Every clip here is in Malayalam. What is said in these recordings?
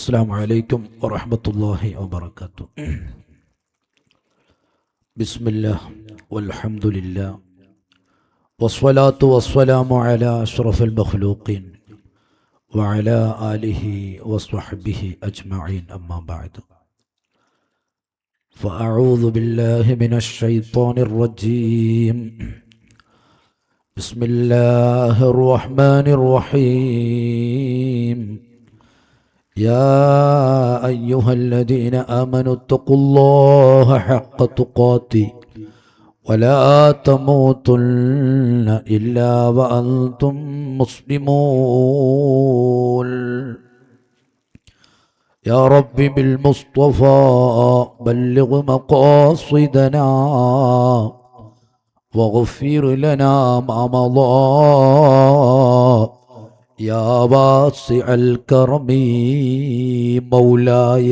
السلام عليكم ورحمة الله وبركاته. بسم الله والحمد لله والصلاة والسلام على أشرف المخلوقين وعلى آله وصحبه أجمعين، أما بعد، فأعوذ بالله من الشيطان الرجيم. بسم الله الرحمن الرحيم. يا أيها الذين آمنوا اتقوا الله حق تقاته ولا تموتن إلا وأنتم مسلمون. يا رب بالمصطفى بلغ مقاصدنا واغفر لنا ما مضى يا واسع الكرم مولاي.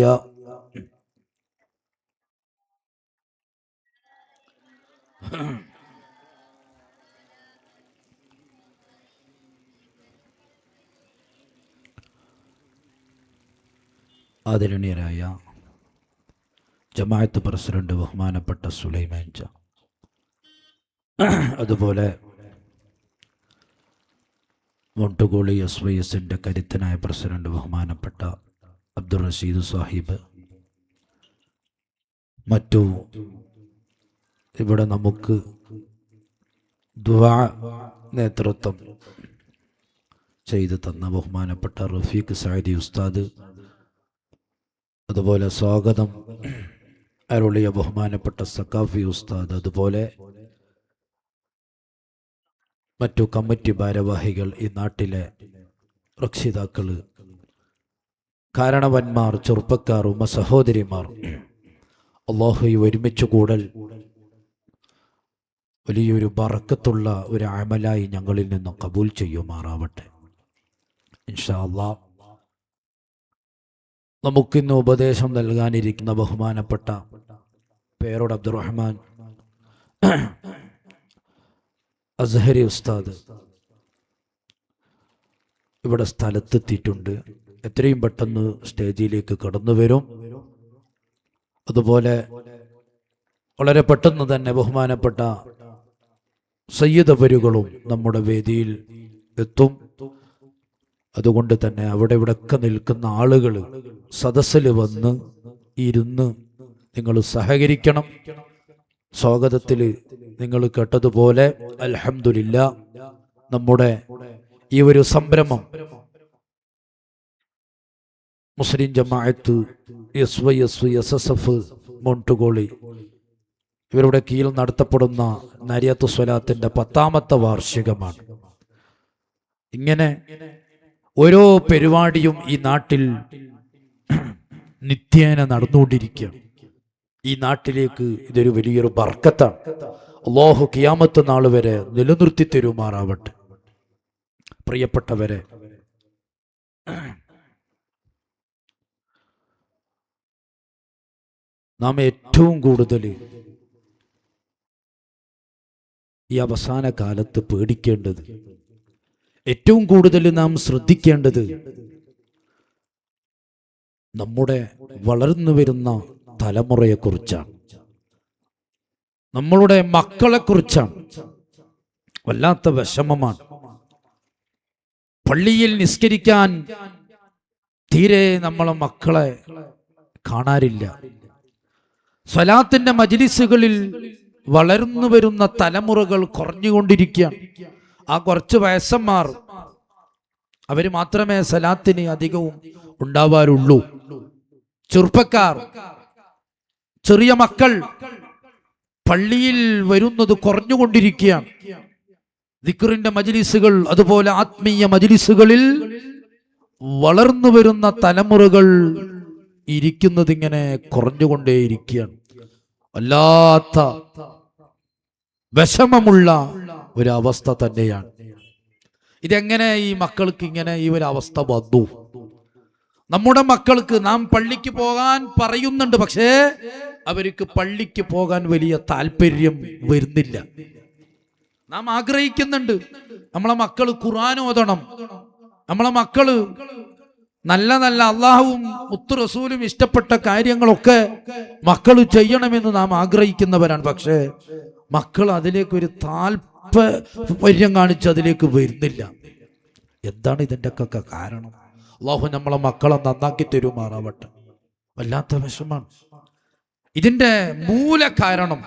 ആദരണീയരായ ജമാഅത്ത് പ്രസിഡന്റ് ബഹുമാനപ്പെട്ട സുലൈമാൻ ച, അതുപോലെ മൊണ്ടുകോളി SYSന്റെ കരുത്തനായ പ്രസിഡന്റ് ബഹുമാനപ്പെട്ട അബ്ദുൾ റഷീദ് സാഹിബ്, മറ്റു ഇവിടെ നമുക്ക് ദുആ നേതൃത്വം ചെയ്തു തന്ന ബഹുമാനപ്പെട്ട റഫീഖ് സഅദി ഉസ്താദ്, അതുപോലെ സ്വാഗതം അരുളിയ ബഹുമാനപ്പെട്ട സഖാഫി ഉസ്താദ്, അതുപോലെ മറ്റു കമ്മിറ്റി ഭാരവാഹികൾ, ഈ നാട്ടിലെ രക്ഷിതാക്കൾ, കാരണവന്മാർ, ചെറുപ്പക്കാർ, ഉമ്മ സഹോദരിമാർ, അല്ലാഹു ഈ ഒരുമിച്ച് കൂടൽ വലിയൊരു ബറക്കത്തുള്ള ഒരു അമലായി ഞങ്ങളിൽ നിന്നും കബൂൽ ചെയ്യുമാറാവട്ടെ ഇൻഷാ അല്ലാഹ്. നമുക്കിന്ന് ഉപദേശം നൽകാനിരിക്കുന്ന ബഹുമാനപ്പെട്ട പേരോട് അബ്ദുറഹ്മാൻ അസ്ഹരി ഉസ്താദ് ഇവിടെ സ്ഥലത്തെത്തിയിട്ടുണ്ട്. എത്രയും പെട്ടെന്ന് സ്റ്റേജിലേക്ക് കടന്നു വരും. അതുപോലെ വളരെ പെട്ടെന്ന് തന്നെ ബഹുമാനപ്പെട്ട സയ്യിദ് അവരുകളും നമ്മുടെ വേദിയിൽ എത്തും. അതുകൊണ്ട് തന്നെ അവിടെ ഇവിടെയൊക്കെ നിൽക്കുന്ന ആളുകൾ സദസ്സിൽ വന്ന് ഇരുന്ന് നിങ്ങൾ സഹകരിക്കണം. സ്വാഗതത്തിൽ നിങ്ങൾ കേട്ടതുപോലെ അൽഹംദുലില്ലാ, നമ്മുടെ ഈ ഒരു സംരംഭം മുസ്ലിം ജമാഅത്ത് SYS SSF മൊണ്ടുകോളി ഇവരുടെ കീഴിൽ നടത്തപ്പെടുന്ന നരിയത്ത് സ്വലാത്തിന്റെ 10ാമത്തെ വാർഷികമാണ്. ഇങ്ങനെ ഓരോ പരിപാടിയും ഈ നാട്ടിൽ നിത്യേന നടന്നുകൊണ്ടിരിക്കുകയാണ്. ഈ നാട്ടിലേക്ക് ഇതൊരു വലിയൊരു ബർക്കത്താണ്. അല്ലാഹു ഖിയാമത്ത് നാൾ വരെ നിലനിർത്തി തരുമാറാവട്ടെ. പ്രിയപ്പെട്ടവരെ, നാം ഏറ്റവും കൂടുതൽ ഈ അവസാന കാലത്ത് പേടിക്കേണ്ടത്, ഏറ്റവും കൂടുതൽ നാം ശ്രദ്ധിക്കേണ്ടത് നമ്മുടെ വളർന്നു വരുന്ന തലമുറയെക്കുറിച്ചാണ്, നമ്മളുടെ മക്കളെക്കുറിച്ചാണ്. വല്ലാത്ത വിഷമമാണ്. പള്ളിയിൽ നിസ്കരിക്കാൻ തീരെ നമ്മളെ മക്കളെ കാണാറില്ല. സ്വലാത്തിന്റെ മജ്ലിസുകളിൽ വളർന്നു വരുന്ന തലമുറകൾ കുറഞ്ഞുകൊണ്ടിരിക്കുകയാണ്. ആ കുറച്ച് വയസ്സന്മാർ, അവര് മാത്രമേ സ്വലാത്തിന് അധികവും ഉണ്ടാവാറുള്ളൂ. ചെറുപ്പക്കാർ, ചെറിയ മക്കൾ പള്ളിയിൽ വരുന്നത് കുറഞ്ഞുകൊണ്ടിരിക്കുകയാണ്. ദിക്റിന്റെ മജ്ലിസുകൾ, അതുപോലെ ആത്മീയ മജ്ലിസുകളിൽ വളർന്നു വരുന്ന തലമുറകൾ ഇരിക്കുന്നത് ഇങ്ങനെ കുറഞ്ഞുകൊണ്ടേയിരിക്കുകയാണ്. വല്ലാത്ത വിഷമമുള്ള ഒരവസ്ഥ തന്നെയാണ്. ഇതെങ്ങനെ ഈ മക്കൾക്ക് ഇങ്ങനെ ഈ ഒരു അവസ്ഥ വന്നു? നമ്മുടെ മക്കൾക്ക് നാം പള്ളിക്ക് പോകാൻ പറയുന്നുണ്ട്, പക്ഷേ അവർക്ക് പള്ളിക്ക് പോകാൻ വലിയ താല്പര്യം വരുന്നില്ല. നാം ആഗ്രഹിക്കുന്നുണ്ട് നമ്മളെ മക്കൾ ഖുർആൻ ഓതണം, നമ്മളെ മക്കള് നല്ല നല്ല അള്ളാഹുവും മുത്തു റസൂലും ഇഷ്ടപ്പെട്ട കാര്യങ്ങളൊക്കെ മക്കൾ ചെയ്യണമെന്ന് നാം ആഗ്രഹിക്കുന്നവരാണ്. പക്ഷേ മക്കൾ അതിലേക്ക് ഒരു താല്പര്യം കാണിച്ച് അതിലേക്ക് വരുന്നില്ല. എന്താണ് ഇതിൻ്റെ ഒക്കെ കാരണം? അള്ളാഹു നമ്മളെ മക്കളെ നന്നാക്കി തരുമാറാവട്ടെ. വല്ലാത്ത വിഷമാണ് ഇതിൻ്റെ മൂല കാരണം.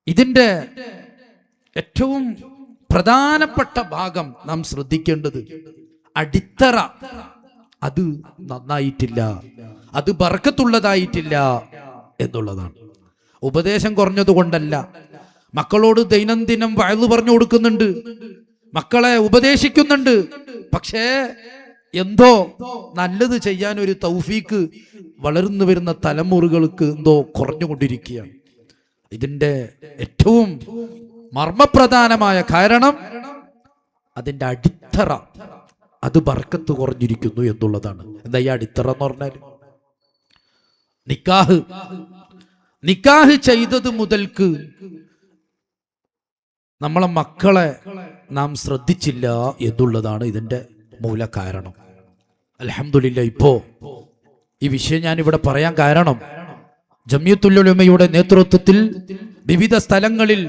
ഇതിൻ്റെ ഏറ്റവും പ്രധാനപ്പെട്ട ഭാഗം നാം ശ്രദ്ധിക്കേണ്ടത് അടിത്തറ അത് നന്നായിട്ടില്ല, അത് ബർക്കത്തുള്ളതായിട്ടില്ല എന്നുള്ളതാണ്. ഉപദേശം കുറഞ്ഞതുകൊണ്ടല്ല. മക്കളോട് ദൈനംദിനം വയലു പറഞ്ഞു കൊടുക്കുന്നുണ്ട്, മക്കളെ ഉപദേശിക്കുന്നുണ്ട്. പക്ഷേ എന്തോ നല്ലത് ചെയ്യാൻ ഒരു തൗഫീക്ക് വളർന്നു വരുന്ന തലമുറകൾക്ക് എന്തോ കുറഞ്ഞുകൊണ്ടിരിക്കുകയാണ്. ഇതിൻ്റെ ഏറ്റവും മർമ്മപ്രധാനമായ കാരണം അതിൻ്റെ അടിത്തറ അത് ബർക്കത്ത് കുറഞ്ഞിരിക്കുന്നു എന്നുള്ളതാണ്. എന്താ ഈ അടിത്തറ എന്ന് പറഞ്ഞാൽ? നിക്കാഹ് ചെയ്തത് മുതൽക്ക് നമ്മളെ മക്കളെ നാം ശ്രദ്ധിച്ചില്ല എന്നുള്ളതാണ് ഇതിൻ്റെ മൂല കാരണം. അൽഹംദുലില്ലാഹ് ഇപ്പോ ഈ വിഷയം ഞാൻ ഇവിടെ പറയാൻ കാരണം, ജംഇയ്യത്തുൽ ഉലമയുടെ നേതൃത്വത്തിൽ വിവിധ സ്ഥലങ്ങളിൽ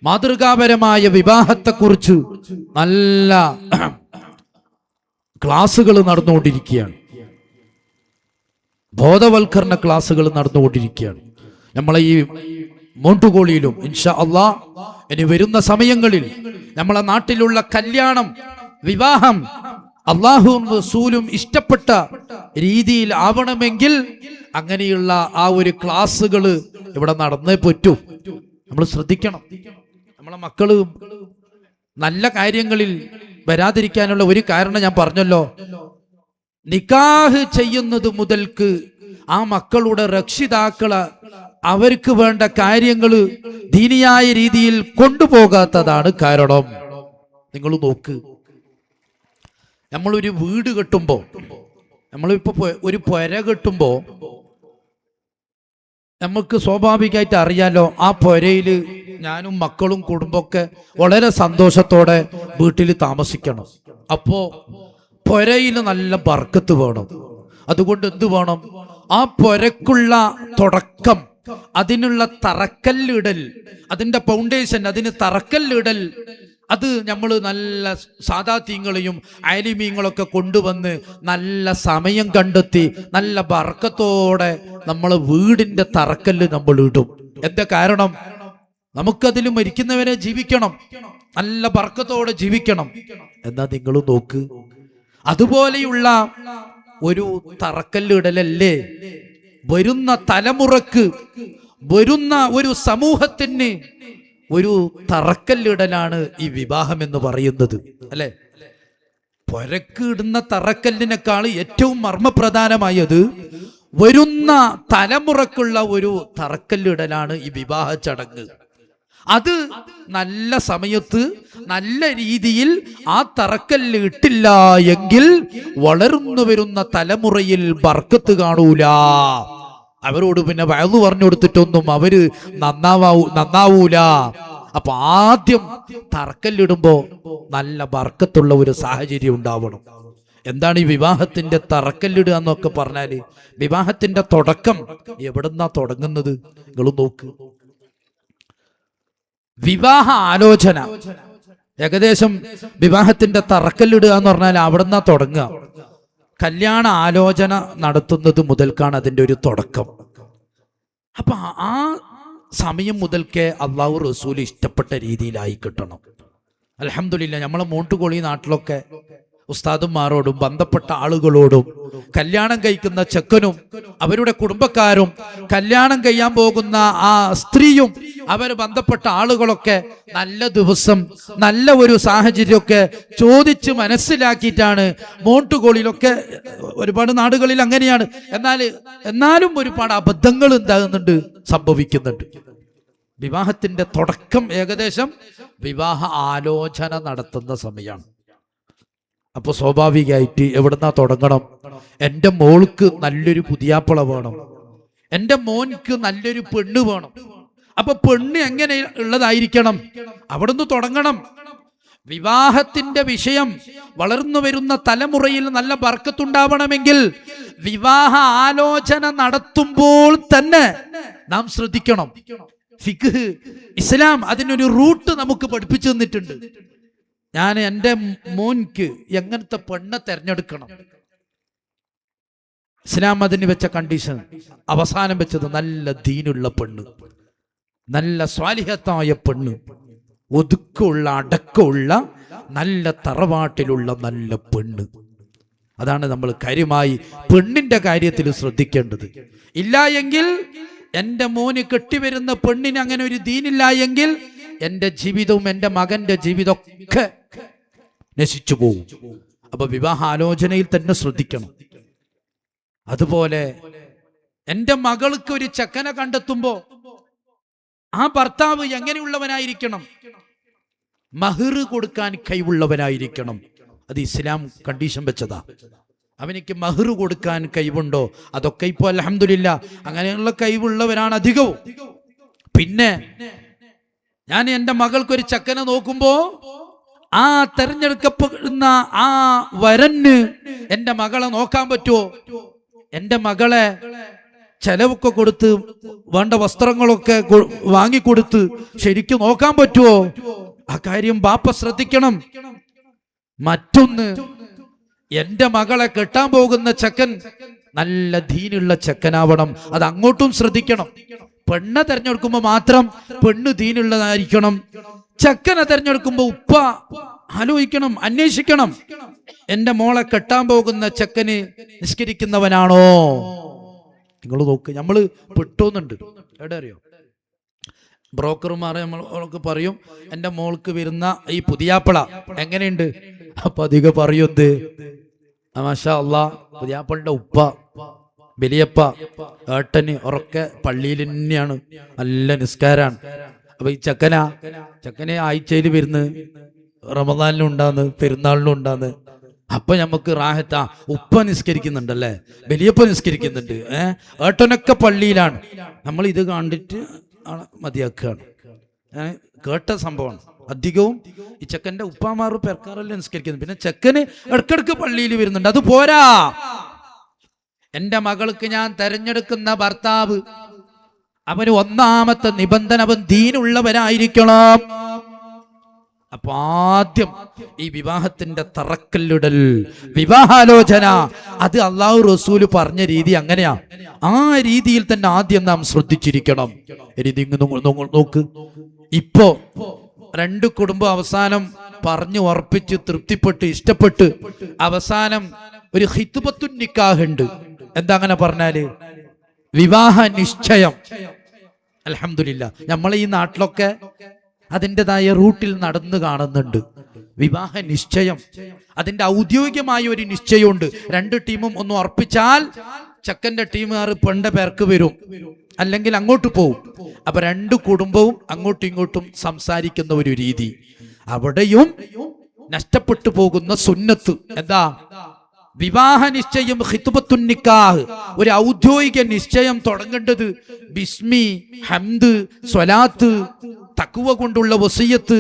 മാതൃകാപരമായ വിവാഹത്തെക്കുറിച്ച് നല്ല ക്ലാസുകൾ നടന്നുകൊണ്ടിരിക്കുകയാണ്, ബോധവൽക്കരണ ക്ലാസുകൾ നടന്നുകൊണ്ടിരിക്കുകയാണ്. നമ്മളെ ഈ മോണ്ടുകോളിയിലും ഇൻഷാ അല്ലാഹ് ഇനി വരുന്ന സമയങ്ങളിൽ നമ്മളെ നാട്ടിലുള്ള കല്യാണം, വിവാഹം അല്ലാഹുവും റസൂലും ഇഷ്ടപ്പെട്ട രീതിയിൽ ആവണമെങ്കിൽ അങ്ങനെയുള്ള ആ ഒരു ക്ലാസുകൾ ഇവിടെ നടന്നേ പറ്റൂ. നമ്മൾ ശ്രദ്ധിക്കണം. നമ്മളെ മക്കള് നല്ല കാര്യങ്ങളിൽ വരാതിരിക്കാനുള്ള ഒരു കാരണം ഞാൻ പറഞ്ഞല്ലോ. നിക്കാഹ് ചെയ്യുന്നത് മുതൽക്ക് ആ മക്കളുടെ രക്ഷിതാക്കള് അവർക്ക് വേണ്ട കാര്യങ്ങൾ ദീനിയായ രീതിയിൽ കൊണ്ടുപോകാത്തതാണ് കാരണം. നിങ്ങൾ നോക്ക്, നമ്മളൊരു വീട് കെട്ടുമ്പോ, നമ്മളിപ്പോ ഒരു പുര കെട്ടുമ്പോ നമുക്ക് സ്വാഭാവികമായിട്ട് അറിയാലോ, ആ പുരയിൽ ഞാനും മക്കളും കുടുംബമൊക്കെ വളരെ സന്തോഷത്തോടെ വീട്ടിൽ താമസിക്കണം. അപ്പോ പുരയിൽ നല്ല ബർക്കത്ത് വേണം. അതുകൊണ്ട് എന്ത് വേണം? ആ പുരക്കുള്ള തുടക്കം, അതിനുള്ള തറക്കല്ലിടൽ, അതിൻ്റെ ഫൗണ്ടേഷൻ, അതിന് തറക്കല്ലിടൽ, അത് നമ്മൾ നല്ല സാദാത്യങ്ങളെയും ആലിമീങ്ങളൊക്കെ കൊണ്ടുവന്ന് നല്ല സമയം കണ്ടെത്തി നല്ല ബർക്കത്തോടെ നമ്മൾ വീടിന്റെ തറക്കല്ല് നമ്മൾ ഇടും. എന്താ കാരണം? നമുക്കതിൽ മരിക്കുന്നവരെ ജീവിക്കണം, നല്ല ബർക്കത്തോടെ ജീവിക്കണം. എന്നാ നിങ്ങൾ നോക്ക്, അതുപോലെയുള്ള ഒരു തറക്കല്ലിടലല്ലേ വരുന്ന തലമുറക്ക്, വരുന്ന ഒരു സമൂഹത്തിന് ഒരു തറക്കല്ലിടലാണ് ഈ വിവാഹം എന്ന് പറയുന്നത്, അല്ലെ? പുരക്ക് ഇടുന്ന തറക്കല്ലിനേക്കാൾ ഏറ്റവും മർമ്മപ്രധാനമായത് വരുന്ന തലമുറക്കുള്ള ഒരു തറക്കല്ലിടലാണ് ഈ വിവാഹ ചടങ്ങ്. അത് നല്ല സമയത്ത് നല്ല രീതിയിൽ ആ തറക്കല്ല് ഇട്ടില്ല എങ്കിൽ വളർന്നു വരുന്ന തലമുറയിൽ ബർക്കത്ത് കാണൂല. അവരോട് പിന്നെ വയലു പറഞ്ഞു കൊടുത്തിട്ടൊന്നും അവര് നന്നാവൂല. അപ്പൊ ആദ്യം തറക്കല്ലിടുമ്പോ നല്ല ബർക്കത്തുള്ള ഒരു സാഹചര്യം ഉണ്ടാവണം. എന്താണ് ഈ വിവാഹത്തിന്റെ തറക്കല്ലിടുക എന്നൊക്കെ പറഞ്ഞാല്? വിവാഹത്തിന്റെ തുടക്കം എവിടുന്നാ തുടങ്ങുന്നത്? നിങ്ങൾ നോക്ക്. വിവാഹ ആലോചന, ഏകദേശം വിവാഹത്തിന്റെ തറക്കല്ലിടുക എന്ന് പറഞ്ഞാൽ അവിടുന്നാ തുടങ്ങുക. കല്യാണ ആലോചന നടത്തുന്നത് മുതൽക്കാണ് അതിൻ്റെ ഒരു തുടക്കം. അപ്പൊ ആ സമയം മുതൽക്കേ അള്ളാഹു റസൂൽ ഇഷ്ടപ്പെട്ട രീതിയിലായി കിട്ടണം. അൽഹംദുലില്ലാഹ് നമ്മളെ മോണ്ടുകോളി നാട്ടിലൊക്കെ ഉസ്താദുമാരോടും ബന്ധപ്പെട്ട ആളുകളോടും കല്യാണം കഴിക്കുന്ന ചെക്കനും അവരുടെ കുടുംബക്കാരും കല്യാണം കഴിയാൻ പോകുന്ന ആ സ്ത്രീയും അവർ ബന്ധപ്പെട്ട ആളുകളൊക്കെ നല്ല ദിവസം നല്ല ഒരു സാഹചര്യമൊക്കെ ചോദിച്ച് മനസ്സിലാക്കിയിട്ടാണ് മോണ്ടുകോളിലൊക്കെ, ഒരുപാട് നാടുകളിൽ അങ്ങനെയാണ്. എന്നാലും ഒരുപാട് അബദ്ധങ്ങൾ എന്താകുന്നുണ്ട്, സംഭവിക്കുന്നുണ്ട്. വിവാഹത്തിന്റെ തുടക്കം ഏകദേശം വിവാഹ ആലോചന നടത്തുന്ന സമയമാണ്. അപ്പൊ സ്വാഭാവികമായിട്ട് എവിടുന്നാ തുടങ്ങണം? എൻ്റെ മോൾക്ക് നല്ലൊരു പുതിയാപ്പള വേണം, എൻ്റെ മോൻക്ക് നല്ലൊരു പെണ്ണ് വേണം. അപ്പൊ പെണ്ണ് എങ്ങനെ ഉള്ളതായിരിക്കണം? അവിടുന്ന് തുടങ്ങണം. വിവാഹത്തിന്റെ വിഷയം വളർന്നു വരുന്ന തലമുറയിൽ നല്ല ബർക്കത്തുണ്ടാവണമെങ്കിൽ വിവാഹ ആലോചന നടത്തുമ്പോൾ തന്നെ നാം ശ്രദ്ധിക്കണം. ഫിഖ്, ഇസ്ലാം അതിനൊരു റൂട്ട് നമുക്ക് പഠിപ്പിച്ചു തന്നിട്ടുണ്ട്. ഞാൻ എൻ്റെ മോൻക്ക് എങ്ങനത്തെ പെണ്ണെ തെരഞ്ഞെടുക്കണം, ഇസ്ലാം അതിന് വെച്ച കണ്ടീഷൻ അവസാനം വെച്ചത് നല്ല ദീനുള്ള പെണ്ണ്, നല്ല സ്വാലിഹത്തായ പെണ്ണ്, ഒതുക്കമുള്ള അടക്കമുള്ള നല്ല തറവാട്ടിലുള്ള നല്ല പെണ്ണ്. അതാണ് നമ്മൾ കാര്യമായി പെണ്ണിന്റെ കാര്യത്തിൽ ശ്രദ്ധിക്കേണ്ടത്. ഇല്ല എങ്കിൽ എൻ്റെ മോന് കെട്ടിവരുന്ന പെണ്ണിന് അങ്ങനെ ഒരു ദീനില്ല എങ്കിൽ എൻ്റെ ജീവിതവും എൻ്റെ മകന്റെ ജീവിതമൊക്കെ നശിച്ചു പോകും. അപ്പൊ വിവാഹാലോചനയിൽ തന്നെ ശ്രദ്ധിക്കണം. അതുപോലെ എൻ്റെ മകൾക്ക് ഒരു ചെക്കനെ കണ്ടെത്തുമ്പോ ആ ഭർത്താവ് എങ്ങനെയുള്ളവനായിരിക്കണം? മഹർ കൊടുക്കാൻ കഴിവുള്ളവനായിരിക്കണം. അത് ഇസ്ലാം കണ്ടീഷൻ വെച്ചതാ. അവനിക്ക് മഹർ കൊടുക്കാൻ കഴിവുണ്ടോ? അതൊക്കെ ഇപ്പൊ അൽഹംദുലില്ലാ അങ്ങനെയുള്ള കഴിവുള്ളവരാണ് അധികവും. പിന്നെ ഞാൻ എൻ്റെ മകൾക്കൊരു ചെക്കനെ നോക്കുമ്പോ ആ തെരഞ്ഞെടുക്കപ്പെടുന്ന ആ വരന് എൻ്റെ മകളെ നോക്കാൻ പറ്റുമോ? എൻ്റെ മകളെ ചെലവൊക്കെ കൊടുത്ത് വേണ്ട വസ്ത്രങ്ങളൊക്കെ വാങ്ങിക്കൊടുത്ത് ശരിക്കും നോക്കാൻ പറ്റുമോ? ആ കാര്യം ബാപ്പ ശ്രദ്ധിക്കണം. മറ്റൊന്ന്, എൻ്റെ മകളെ കെട്ടാൻ പോകുന്ന ചെക്കൻ നല്ല ദീനുള്ള ചെക്കനാവണം. അത് അങ്ങോട്ടും ശ്രദ്ധിക്കണം. പെണ്ണെ തെരഞ്ഞെടുക്കുമ്പോ മാത്രം പെണ്ണ് ദീനുള്ളതായിരിക്കണം. ചെക്കനെ തെരഞ്ഞെടുക്കുമ്പോ ഉപ്പ ആലോചിക്കണം, അന്വേഷിക്കണം. എൻ്റെ മോളെ കെട്ടാൻ പോകുന്ന ചെക്കന് നിസ്കരിക്കുന്നവനാണോ? നിങ്ങൾ നോക്ക്, നമ്മള് പെട്ടോന്നുണ്ട്. എവിടെ അറിയോ? ബ്രോക്കർമാരെ നമ്മൾക്ക് പറയും എൻ്റെ മോൾക്ക് വരുന്ന ഈ പുതിയാപ്പള എങ്ങനെയുണ്ട്? അപ്പൊ അധികം പറയുന്നത് മാഷാ അല്ലാ പുതിയാപ്പളുടെ ഉപ്പ, വലിയപ്പ, ഏട്ടന് ഉറക്കെ പള്ളിയിൽ തന്നെയാണ്, നല്ല നിസ്കാരാണ്. അപ്പൊ ഈ ചെക്കനെ ആഴ്ചയിൽ വരുന്ന്, റമദാനിലും ഉണ്ടാന്ന്, പെരുന്നാളിനും ഉണ്ടാന്ന്. അപ്പൊ നമുക്ക് റാഹത്താ, ഉപ്പ നിസ്കരിക്കുന്നുണ്ടല്ലേ, വലിയപ്പ നിസ്കരിക്കുന്നുണ്ട്, ഏട്ടനൊക്കെ പള്ളിയിലാണ്. നമ്മൾ ഇത് കണ്ടിട്ട് മതിയാക്കുകയാണ്. കേട്ട സംഭവമാണ്. അധികവും ഈ ചെക്കൻ്റെ ഉപ്പാമാർ പെർക്കാറല്ലേ നിസ്കരിക്കുന്നത്. പിന്നെ ചെക്കന് ഇടക്കിടക്ക് പള്ളിയിൽ വരുന്നുണ്ട്. അത് പോരാ. എൻ്റെ മകൾക്ക് ഞാൻ തെരഞ്ഞെടുക്കുന്ന ഭർത്താവ്, അവന് ഒന്നാമത്തെ നിബന്ധന അവൻ ദീനുള്ളവരായിരിക്കണം. അപ്പൊ ആദ്യം ഈ വിവാഹത്തിന്റെ തറക്കല്ലിടൽ, വിവാഹാലോചന, അത് അള്ളാഹു റസൂല് പറഞ്ഞ രീതി അങ്ങനെയാ. ആ രീതിയിൽ തന്നെ ആദ്യം നാം ശ്രദ്ധിച്ചിരിക്കണം. നോക്ക്, ഇപ്പോ രണ്ട് കുടുംബം അവസാനം പറഞ്ഞു ഉറപ്പിച്ച് തൃപ്തിപ്പെട്ട് ഇഷ്ടപ്പെട്ട് അവസാനം ഒരു ഖിത്ബത്തുൻ നിക്കാഹ് ഉണ്ട്. എന്താ അങ്ങനെ പറഞ്ഞാല്? വിവാഹ നിശ്ചയം. അൽഹംദുലില്ലാ നമ്മൾ ഈ നാട്ടിലൊക്കെ അതിൻ്റെതായ റൂട്ടിൽ നടന്നു കാണുന്നുണ്ട്. വിവാഹ നിശ്ചയം, അതിന്റെ ഔദ്യോഗികമായ ഒരു നിശ്ചയമുണ്ട്. രണ്ട് ടീമും ഒന്ന് ഉറപ്പിച്ചാൽ ചെക്കന്റെ ടീമുകാർ പെണ്ണിന്റെ പേർക്ക് വരും, അല്ലെങ്കിൽ അങ്ങോട്ട് പോവും. അപ്പൊ രണ്ട് കുടുംബവും അങ്ങോട്ടും ഇങ്ങോട്ടും സംസാരിക്കുന്ന ഒരു രീതി. അവിടെയും നഷ്ടപ്പെട്ടു പോകുന്ന സുന്നത്ത് എന്താ? വിവാഹ നിശ്ചയം, ഖിത്ബത്തുൻ നിക്കാഹ്, ഒരു ഔദ്യോഗിക നിശ്ചയം തുടങ്ങേണ്ടത് ബിസ്മി, ഹംദ്, സ്വലാത്ത്, തഖ്വ കൊണ്ടുള്ള വസിയത്ത്,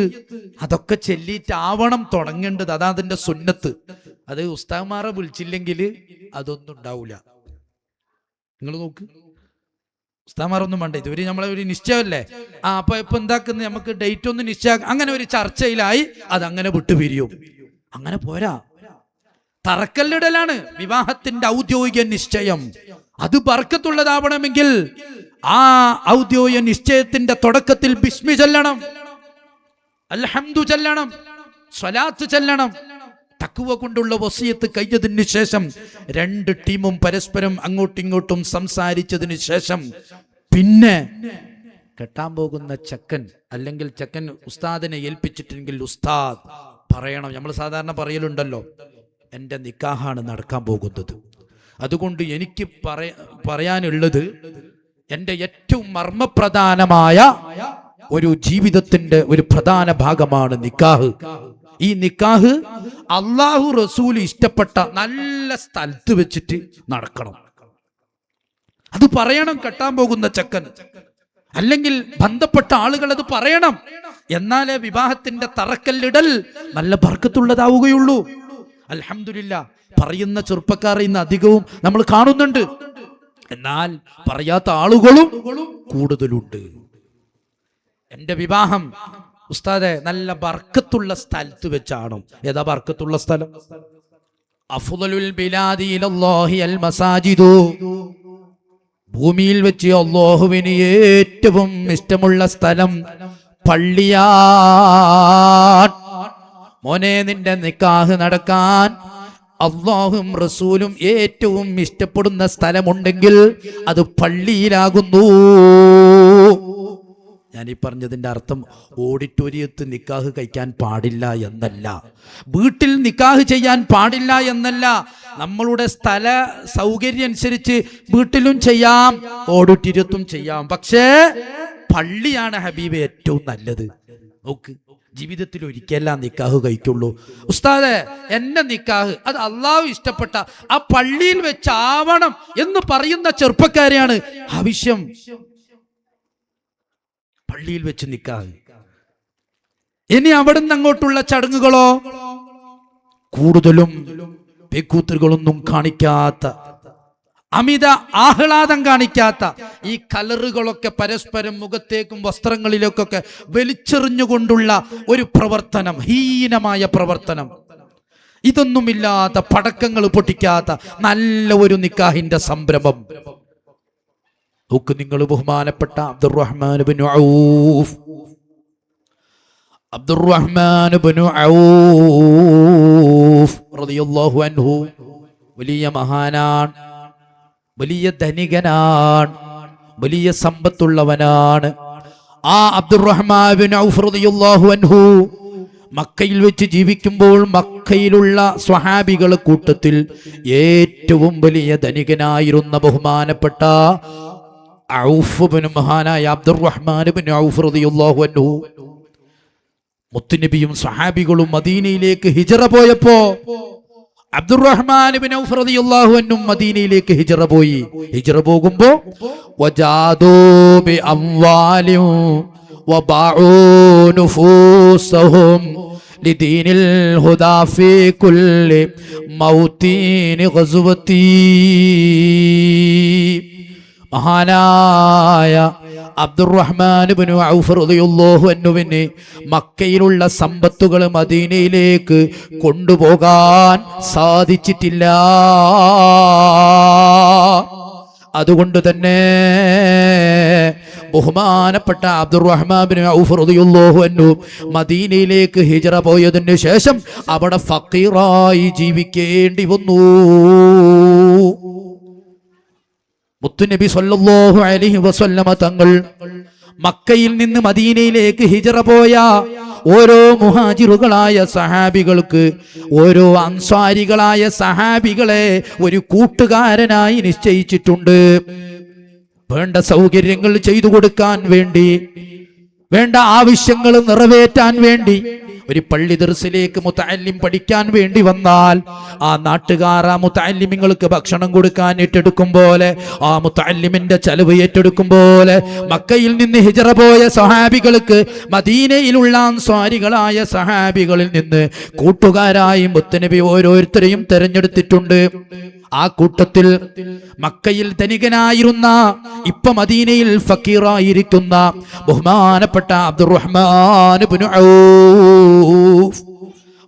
അതൊക്കെ ചൊല്ലിയിട്ടാവണം തുടങ്ങേണ്ടത്. അതാ അതിന്റെ സുന്നത്ത്. അത് ഉസ്താദ്മാരെ വിളിച്ചില്ലെങ്കിൽ അതൊന്നും ഉണ്ടാവൂല. നിങ്ങൾ നോക്ക്, ഉസ്താദ്മാരൊന്നും വേണ്ട. ഇതുവരെ നമ്മളെ ഒരു നിശ്ചയമല്ലേ, അപ്പൊ ഇപ്പൊ എന്താക്കുന്നത്, നമുക്ക് ഡേറ്റ് ഒന്ന് നിശ്ചയം, അങ്ങനെ ഒരു ചർച്ചയിലായി അതങ്ങനെ വിട്ടുപിരിയും. അങ്ങനെ പോരാ. തറക്കല്ലിടലാണ് വിവാഹത്തിന്റെ ഔദ്യോഗിക നിശ്ചയം. അത് ബർക്കത്തുള്ളതാവണമെങ്കിൽ ആ ഔദ്യോഗിക നിശ്ചയത്തിന്റെ തുടക്കത്തിൽ ബിസ്മി ചൊല്ലണം, അൽഹംദു ചൊല്ലണം, സ്വലാത്ത് ചൊല്ലണം. തഖ്വ കൊണ്ടുള്ള വസിയത്ത് കഴിഞ്ഞതിന് ശേഷം രണ്ട് ടീമും പരസ്പരം അങ്ങോട്ടും ഇങ്ങോട്ടും സംസാരിച്ചതിന് ശേഷം പിന്നെ കെട്ടാൻ പോകുന്ന ചെക്കൻ അല്ലെങ്കിൽ ചെക്കൻ ഉസ്താദിനെ ഏൽപ്പിച്ചിട്ടെങ്കിൽ ഉസ്താദ് പറയണം. നമ്മൾ സാധാരണ പറയലുണ്ടല്ലോ, എൻ്റെ നിക്കാഹാണ് നടക്കാൻ പോകുന്നത്, അതുകൊണ്ട് എനിക്ക് പറയാനുള്ളത് എൻ്റെ ഏറ്റവും മർമ്മപ്രധാനമായ ഒരു ജീവിതത്തിന്റെ ഒരു പ്രധാന ഭാഗമാണ് നിക്കാഹ്. ഈ നിക്കാഹ് അള്ളാഹു റസൂൽ ഇഷ്ടപ്പെട്ട നല്ല സ്ഥലത്ത് വെച്ചിട്ട് നടക്കണം. അത് പറയണം കെട്ടാൻ പോകുന്ന ചെക്കൻ, അല്ലെങ്കിൽ ബന്ധപ്പെട്ട ആളുകൾ അത് പറയണം. എന്നാലേ വിവാഹത്തിന്റെ തറക്കല്ലിടൽ നല്ല ബർക്കത്തുള്ളതാവുകയുള്ളൂ. അൽഹംദുലില്ലാ, പറയുന്ന ചെറുപ്പക്കാരെ ഇന്ന് അധികവും നമ്മൾ കാണുന്നുണ്ട്. എന്നാൽ പറയാത്ത ആളുകളും കൂടുതലുണ്ട്. എന്റെ വിവാഹം ഉസ്താദെ നല്ല ബർക്കത്തുള്ള സ്ഥലത്ത് വെച്ചാണോ? ഏതാ ബർക്കത്തുള്ള സ്ഥലം? അഫ്ളലുൽ ബിലാദി ഇലല്ലാഹി അൽ മസാജിദു, ഭൂമിയിൽ വെച്ച് അല്ലാഹുവിന് ഏറ്റവും ഇഷ്ടമുള്ള സ്ഥലം പള്ളിയാണ്. മോനെ, നിന്റെ നിക്കാഹ് നടക്കാൻ അല്ലാഹും റസൂലും ഏറ്റവും ഇഷ്ടപ്പെടുന്ന സ്ഥലമുണ്ടെങ്കിൽ അത് പള്ളിയിലാകുന്നു. ഞാൻ ഈ പറഞ്ഞതിൻ്റെ അർത്ഥം ഓഡിറ്റോറിയത്ത് നിക്കാഹ് കഴിക്കാൻ പാടില്ല എന്നല്ല, വീട്ടിൽ നിക്കാഹ് ചെയ്യാൻ പാടില്ല എന്നല്ല. നമ്മളുടെ സ്ഥല സൗകര്യം അനുസരിച്ച് വീട്ടിലും ചെയ്യാം, ഓഡിറ്റോറിയത്തും ചെയ്യാം. പക്ഷേ പള്ളിയാണ് ഹബീബ് ഏറ്റവും നല്ലത്. നോക്ക്, ജീവിതത്തിൽ ഒരിക്കലല്ല നിക്കാഹ് കഴിക്കുള്ളൂ. ഉസ്താദെ, എന്റെ നിക്കാഹ് അത് അള്ളാഹു ഇഷ്ടപ്പെട്ട ആ പള്ളിയിൽ വെച്ചാവണം എന്ന് പറയുന്ന ചെറുപ്പക്കാരെയാണ് ആവശ്യം. പള്ളിയിൽ വെച്ച് നിക്കാഹ്. ഇനി അവിടുന്ന് അങ്ങോട്ടുള്ള ചടങ്ങുകളോ കൂടുതലും പേക്കൂത്തുകളൊന്നും കാണിക്കാത്ത, അമിത ആഹ്ലാദം കാണിക്കാത്ത, ഈ കലറുകളൊക്കെ പരസ്പരം മുഖത്തേക്കും വസ്ത്രങ്ങളിലേക്കൊക്കെ വലിച്ചെറിഞ്ഞുകൊണ്ടുള്ള ഒരു പ്രവർത്തനം, ഹീനമായ പ്രവർത്തനം. ഇതൊന്നുമില്ലാത്ത, പടക്കങ്ങൾ പൊട്ടിക്കാത്ത നല്ല ഒരു നിക്കാഹിന്റെ സംരംഭം നോക്ക്. നിങ്ങൾ ബഹുമാനപ്പെട്ട അബ്ദുറഹ്മാൻ ഇബ്നു ഔഫ്, അബ്ദുറഹ്മാൻ ഇബ്നു ഔഫ് റളിയല്ലാഹു അൻഹു വലിയ മഹാനാണ്, വലിയ ധനികനാണ്, വലിയ സമ്പത്തുള്ളവനാണ്. ആ അബ്ദുറഹ്മാൻ ഇബ്നു ഔഫ് റളിയല്ലാഹു അൻഹു മക്കയിൽ വെച്ച് ജീവിക്കുമ്പോൾ മക്കയിലുള്ള സ്വഹാബികളുടെ കൂട്ടത്തിൽ ഏറ്റവും വലിയ ധനികനായിരുന്ന ബഹുമാനപ്പെട്ട ഔഫ് ഇബ്നു മഹാനായ അബ്ദുറഹ്മാൻ ഇബ്നു ഔഫ് റളിയല്ലാഹു അൻഹു, മുത്തുനബിയും സ്വഹാബികളും മദീനയിലേക്ക് ഹിജറ പോയപ്പോ അബ്ദുറഹ്മാൻ ഇബ്നു ഔഫ് റളിയല്ലാഹു അൻഹു മദീനയിലേക്ക് ഹിജറ പോയി. ഹിജറ പോകുമ്പോ വജാദൂ ബി അംവാലിൻ വബാഉ നുഫൂസഹും ലിദീനിൽ ഹുദാ ഫീ കുല്ലി മൗതീൻ ഗസ്വതി. മഹാനായ അബ്ദുറഹ്മാൻ ഇബ്നു ഔഫ് റളിയല്ലാഹു അൻഹുവിന് മക്കയിലുള്ള സമ്പത്തുകൾ മദീനയിലേക്ക് കൊണ്ടുപോകാൻ സാധിച്ചിട്ടില്ല. അതുകൊണ്ട് തന്നെ ബഹുമാനപ്പെട്ട അബ്ദുറഹ്മാൻ ഇബ്നു ഔഫ് റളിയല്ലാഹു അൻഹു മദീനയിലേക്ക് ഹിജറ പോയതിനു ശേഷം അവിടെ ഫഖീറായി ജീവിക്കേണ്ടി വന്നു. മുത്തുനബി സല്ലല്ലാഹു അലൈഹി വസല്ലമ തങ്ങൾ മക്കയിൽ നിന്ന് മദീനയിലേക്ക് ഹിജറ പോയ ഓരോ മുഹാജിറുകളായ സഹാബികൾക്ക്, ഓരോ അൻസാരികളായ സഹാബികളെ ഒരു കൂട്ടുകാരനായി നിശ്ചയിച്ചിട്ടുണ്ട്. വേണ്ട സൗകര്യങ്ങൾ ചെയ്തു കൊടുക്കാൻ വേണ്ടി, വേണ്ട ആവശ്യങ്ങൾ നിറവേറ്റാൻ വേണ്ടി, ഒരു പള്ളി ദർസിലേക്ക് മുതഅല്ലിം പഠിക്കാൻ വേണ്ടി വന്നാൽ ആ നാട്ടുകാർ ആ മുതഅല്ലിമിങ്ങൾക്ക് ഭക്ഷണം കൊടുക്കാൻ ഏറ്റെടുക്കും പോലെ, ആ മുതഅല്ലിമിന്റെ ചെലവ് ഏറ്റെടുക്കും പോലെ മക്കയിൽ നിന്ന് ഹിജറ പോയ സഹാബികൾക്ക് മദീനയിലുള്ള അൻസാരികളായ സഹാബികളിൽ നിന്ന് കൂട്ടുകാരായി മുത്തുനബി ഓരോരുത്തരെയും തെരഞ്ഞെടുത്തിട്ടുണ്ട്. ആ കൂട്ടത്തിൽ മക്കയിൽ ധനികനായിരുന്ന, ഇപ്പൊ മദീനയിൽ ഫക്കീറായിരിക്കുന്ന ബഹുമാനപ്പെട്ട അബ്ദുറഹ്മാൻ ഇബ്നു ഔഫ്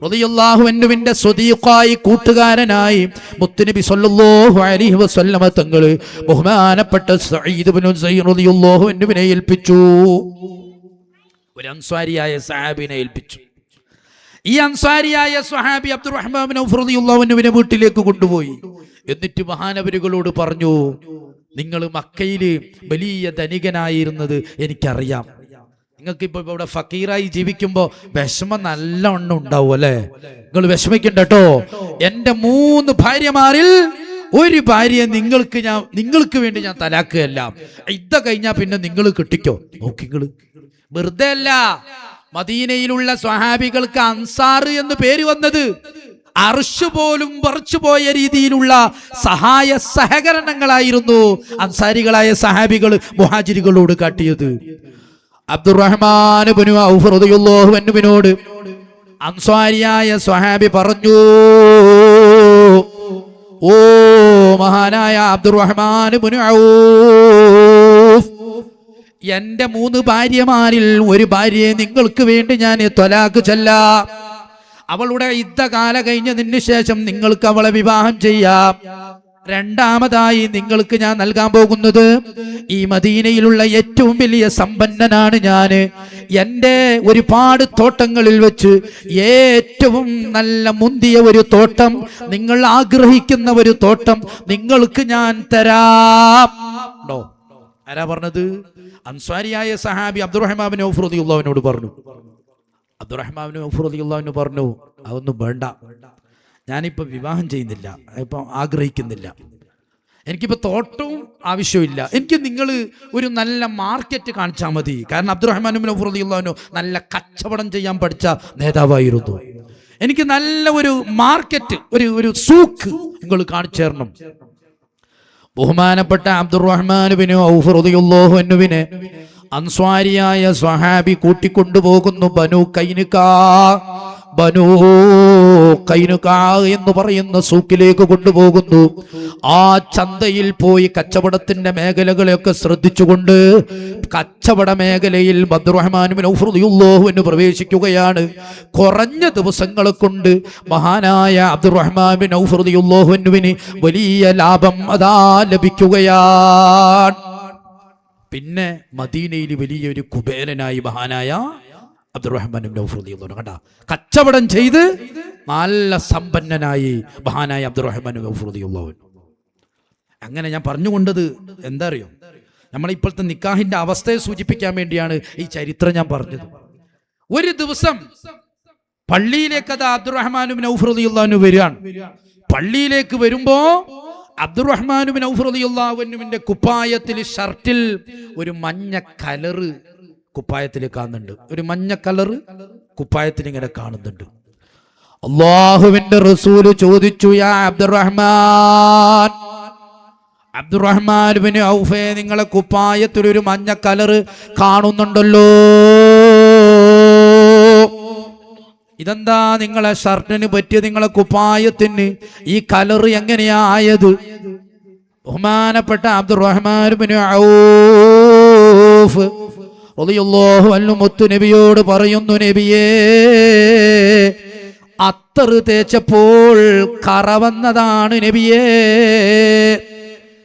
റളിയല്ലാഹു അൻഹുവിന്റെ സ്വദീഖായി, കൂട്ടുകാരനായി മുത്തുനബി സല്ലല്ലാഹു അലൈഹി വസല്ലമ തങ്ങൾ ബഹുമാനപ്പെട്ട സഈദ് ഇബ്നു സൈദ് റളിയല്ലാഹു അൻഹുവിനെ ഏൽപ്പിച്ചു. ഒരു അൻസാരിയായ സഹാബിനെ ഏൽപ്പിച്ചു. ഈ അൻസാരിയായ സ്വഹാബി അബ്ദുറഹ്മാൻ ഇബ്നു ഔഫ് റളിയല്ലാഹു അൻഹുവിനെ വീട്ടിലേക്ക് കൊണ്ടുപോയി. എന്നിട്ട് മഹാനവരുകളോട് പറഞ്ഞു, നിങ്ങൾ മക്കയിൽ വലിയ ധനികനായിരുന്നത് എനിക്കറിയാം. നിങ്ങൾക്ക് ഇപ്പൊ ഇവിടെ ഫക്കീറായി ജീവിക്കുമ്പോ വിഷമം നല്ലവണ്ണം ഉണ്ടാവും അല്ലെ? നിങ്ങൾ വിഷമിക്കണ്ട കേട്ടോ. എന്റെ 3 ഭാര്യമാരിൽ ഒരു ഭാര്യയെ നിങ്ങൾക്ക് വേണ്ടി ഞാൻ തലാക്കുകയല്ല. ഇദ്ദ കഴിഞ്ഞാ പിന്നെ നിങ്ങൾ കിട്ടിക്കോ. നോക്കിങ്ങള് വെറുതെ അല്ല മദീനയിലുള്ള സ്വഹാബികൾക്ക് അൻസാർ എന്ന് പേര് വന്നത്. അർശ് പോലും പറിച്ചുപോയ രീതിയിലുള്ള സഹായ സഹകരണങ്ങളായിരുന്നു അൻസാരികളായ സഹാബികൾ മുഹാജിറുകളോട് കാട്ടിയത്. അബ്ദുറഹ്മാൻ ഇബ്നു ഔഫ് റളിയല്ലാഹു അൻഹുവിനോട് അൻസ്വാരിയായ സ്വഹാബി പറഞ്ഞു, ഓ മഹാനായ അബ്ദുറഹ്മാൻ ഇബ്നു ഔഫ്, എന്റെ 3 ഭാര്യമാരിൽ ഒരു ഭാര്യയെ നിങ്ങൾക്ക് വേണ്ടി ഞാൻ ത്വലാഖ് ചൊല്ലാം. അവളുടെ ഇദ്ദകാല കഴിഞ്ഞതിന് ശേഷം നിങ്ങൾക്ക് അവളെ വിവാഹം ചെയ്യാം. രണ്ടാമതായി നിങ്ങൾക്ക് ഞാൻ നൽകാൻ പോകുന്നത്, ഈ മദീനയിലുള്ള ഏറ്റവും വലിയ സമ്പന്നനാണ് ഞാൻ. എൻ്റെ ഒരുപാട് തോട്ടങ്ങളിൽ വെച്ച് ഏറ്റവും നല്ല മുന്തിയ ഒരു തോട്ടം, നിങ്ങൾ ആഗ്രഹിക്കുന്ന ഒരു തോട്ടം നിങ്ങൾക്ക് ഞാൻ തരാം. ആരാ പറഞ്ഞത്? അൻസ്വാരിയായ സഹാബി അബ്ദുറഹ്മാൻ ബിൻ ഔഫ് റളിയല്ലാഹു അൻഹുവിനോട് പറഞ്ഞു. അബ്ദുറഹ്മാൻ ബിൻ ഔഫ് റളിയല്ലാഹു അൻഹു പറഞ്ഞു, അതൊന്നും വേണ്ട, ഞാനിപ്പോൾ വിവാഹം ചെയ്യുന്നില്ല, ഇപ്പം ആഗ്രഹിക്കുന്നില്ല, എനിക്കിപ്പോൾ തോട്ടവും ആവശ്യമില്ല, എനിക്ക് നിങ്ങൾ ഒരു നല്ല മാർക്കറ്റ് കാണിച്ചാൽ മതി. കാരണം അബ്ദുറഹ്മാൻ ബിൻ ഔഫ് റളിയല്ലാഹു അൻഹു നല്ല കച്ചവടം ചെയ്യാൻ പഠിച്ച നേതാവായിരുന്നു. എനിക്ക് നല്ല ഒരു മാർക്കറ്റ്, ഒരു സൂക്ക് നിങ്ങൾ കാണിച്ചു തരണം. ബഹുമാനപ്പെട്ട അബ്ദുറഹ്മാൻ ബിൻ ഔഫ് റളിയല്ലാഹു അൻഹുവിനെ അൻസ്വാരിയായ സ്വഹാബി കൂട്ടിക്കൊണ്ടുപോകുന്നു ബനൂ കൈനുകാ എന്ന് പറയുന്ന സൂക്കിലേക്ക് കൊണ്ടുപോകുന്നു. ആ ചന്തയിൽ പോയി കച്ചവടത്തിന്റെ മേഖലകളെയൊക്കെ ശ്രദ്ധിച്ചുകൊണ്ട് കച്ചവട മേഖലയിൽ അബ്ദുറഹ്മാൻ ബിൻ ഔഫ് റളിയല്ലാഹു അൻഹു പ്രവേശിക്കുകയാണ്. കുറഞ്ഞ ദിവസങ്ങളെ കൊണ്ട് മഹാനായ അബ്ദുറഹ്മാൻ ബിൻ ഔഫ് റളിയല്ലാഹു അൻഹുവിന് വലിയ ലാഭം അതാ ലഭിക്കുകയാണ്. പിന്നെ മദീനയിൽ വലിയൊരു കുബേരനായി മഹാനായ അബ്ദുറഹ്മാൻ ബിൻ ഔഫ് റളിയല്ലാഹു അൻഹു, കണ്ട, കച്ചവടം ചെയ്ത് നല്ല സമ്പന്നനായി മഹാനായ അബ്ദുറഹ്മാൻ ബിൻ ഔഫ് റളിയല്ലാഹു അൻഹു. അങ്ങനെ ഞാൻ പറഞ്ഞുകൊണ്ടത് എന്താ അറിയോ, നമ്മളിപ്പോഴത്തെ നിക്കാഹിന്റെ അവസ്ഥയെ സൂചിപ്പിക്കാൻ വേണ്ടിയാണ് ഈ ചരിത്രം ഞാൻ പറഞ്ഞത്. ഒരു ദിവസം പള്ളിയിലേക്ക് അത് അബ്ദുറഹ്മാൻ ബിൻ ഔഫ് റളിയല്ലാഹു അൻഹു വരികയാണ്. പള്ളിയിലേക്ക് വരുമ്പോ അബ്ദുറഹ്മാൻ ബിൻ ഔഫ് റളിയല്ലാഹു അൻഹുവിന്റെ കുപ്പായത്തിൽ, ഷർട്ടിൽ ഒരു മഞ്ഞ കലറ് കുപ്പായത്തിൽ കാണുന്നുണ്ട്. ഒരു മഞ്ഞ കളറ് കുപ്പായത്തിൽ ഇങ്ങനെ കാണുന്നുണ്ട്. അല്ലാഹുവിന്റെ റസൂല് ചോദിച്ചു, യാ അബ്ദുറഹ്മാൻ ബിൻ ഔഫേ, നിങ്ങളെ കുപ്പായത്തിൽ ഒരു മഞ്ഞ കളറ് കാണുന്നുണ്ടല്ലോ, ഇതെന്താ നിങ്ങളെ ഷർട്ടിന് പറ്റിയ, നിങ്ങളെ കുപ്പായത്തിന് ഈ കളറ് എങ്ങനെയാ ആയത്? ബഹുമാനപ്പെട്ട അബ്ദുറഹ്മാൻ ബിൻ ഔഫ് റളിയല്ലാഹു അൻഹു മുത്തു നബിയോട് പറയുന്നു, നബിയേ, അത്തർ തേച്ചപ്പോൾ കറ വന്നതാണ് നബിയേ.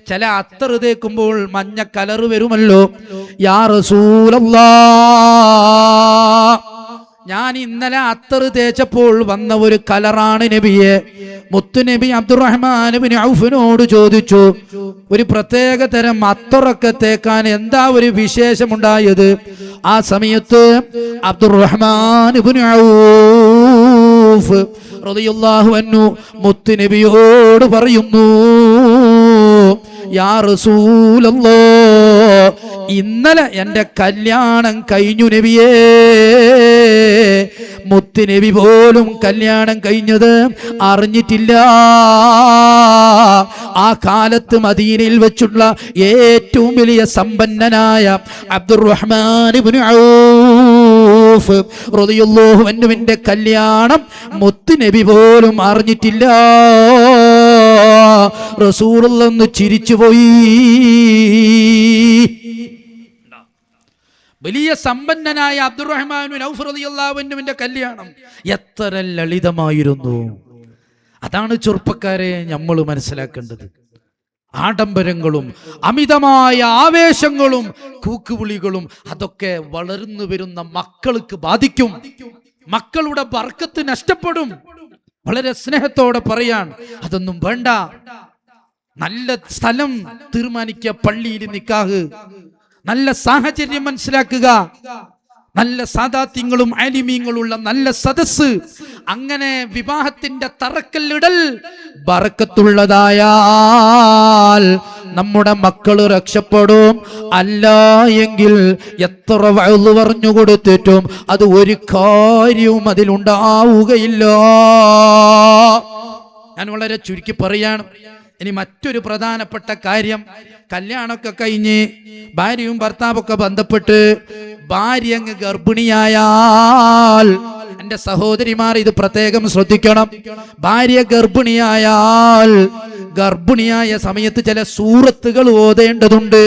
ചില അത്തർ തേക്കുമ്പോൾ മഞ്ഞ കലർ വരുമല്ലോ. യാ റസൂലല്ലാഹ്, ഞാൻ ഇന്നലെ അത്തർ തേച്ചപ്പോൾ വന്ന ഒരു കലറാണ് നബിയെ. മുത്തുനബി അബ്ദുറഹ്മാൻ ബിൻ ഔഫിനോട് ചോദിച്ചു, ഒരു പ്രത്യേക തരം അത്തറൊക്കെ തേക്കാൻ എന്താ ഒരു വിശേഷമുണ്ടായത്? ആ സമയത്ത് അബ്ദുറഹ്മാൻ ബിൻ ഔഫ് റളിയല്ലാഹു അൻഹു മുത്തുനബിയോട് പറയുന്നു, യാ റസൂലല്ലാഹ്, ഇന്നലെ എന്റെ കല്യാണം കഴിഞ്ഞു നബിയേ. മുത്തുനബി പോലും കല്യാണം കഴിഞ്ഞത് അറിഞ്ഞിട്ടില്ല. ആ കാലത്ത് മദീനയിൽ വെച്ചുള്ള ഏറ്റവും വലിയ സമ്പന്നനായ അബ്ദുറഹ്മാൻ ഇബ്നു ഔഫ് റളിയല്ലാഹു അൻഹുവിന്റെ കല്യാണം മുത്തുനബി പോലും അറിഞ്ഞിട്ടില്ല. റസൂലുള്ളാഹി ഒന്ന് ചിരിച്ചുപോയി. വലിയ സമ്പന്നനായ അബ്ദുറഹ്മാൻ ബിൻ ഔഫ് റളിയല്ലാഹു അൻഹുവിന്റെ കല്യാണം എത്ര ലളിതമായിരുന്നു. അതാണ് ചെറുപ്പക്കാരെ നമ്മൾ മനസ്സിലാക്കേണ്ടത്. ആഡംബരങ്ങളും അമിതമായ ആവേശങ്ങളും കൂക്കുവിളികളും അതൊക്കെ വളർന്നു വരുന്ന മക്കൾക്ക് ബാധിക്കും. മക്കളുടെ ബർക്കത്ത് നഷ്ടപ്പെടും. വളരെ സ്നേഹത്തോടെ പറയാൻ, അതൊന്നും വേണ്ട. നല്ല സ്ഥലം തീരുമാനിക്കുക, പള്ളിയിൽ നിക്കാഹ്, നല്ല സാഹചര്യം മനസ്സിലാക്കുക, നല്ല സാദാത്യങ്ങളും ആലിമീങ്ങളുള്ള നല്ല സദസ്സ്, അങ്ങനെ വിവാഹത്തിന്റെ തറക്കല്ലിടൽ ബറക്കത്തുള്ളതായാൽ നമ്മുടെ മക്കൾ രക്ഷപ്പെടും. അല്ല എങ്കിൽ എത്ര വഅ്ള് പറഞ്ഞു കൊടുത്തിട്ടും അത് ഒരു കാര്യവും അതിലുണ്ടാവുകയില്ല. ഞാൻ വളരെ ചുരുക്കി പറയാണ്. ഇനി മറ്റൊരു പ്രധാനപ്പെട്ട കാര്യം, കല്യാണമൊക്കെ കഴിഞ്ഞ് ഭാര്യയും ഭർത്താവൊക്കെ ബന്ധപ്പെട്ട് ഭാര്യ അങ്ങ് ഗർഭിണിയായാൽ, എന്റെ സഹോദരിമാർ ഇത് പ്രത്യേകം ശ്രദ്ധിക്കണം, ഭാര്യ ഗർഭിണിയായാൽ ഗർഭിണിയായ സമയത്ത് ചില സൂറത്തുകൾ ഓതേണ്ടതുണ്ട്.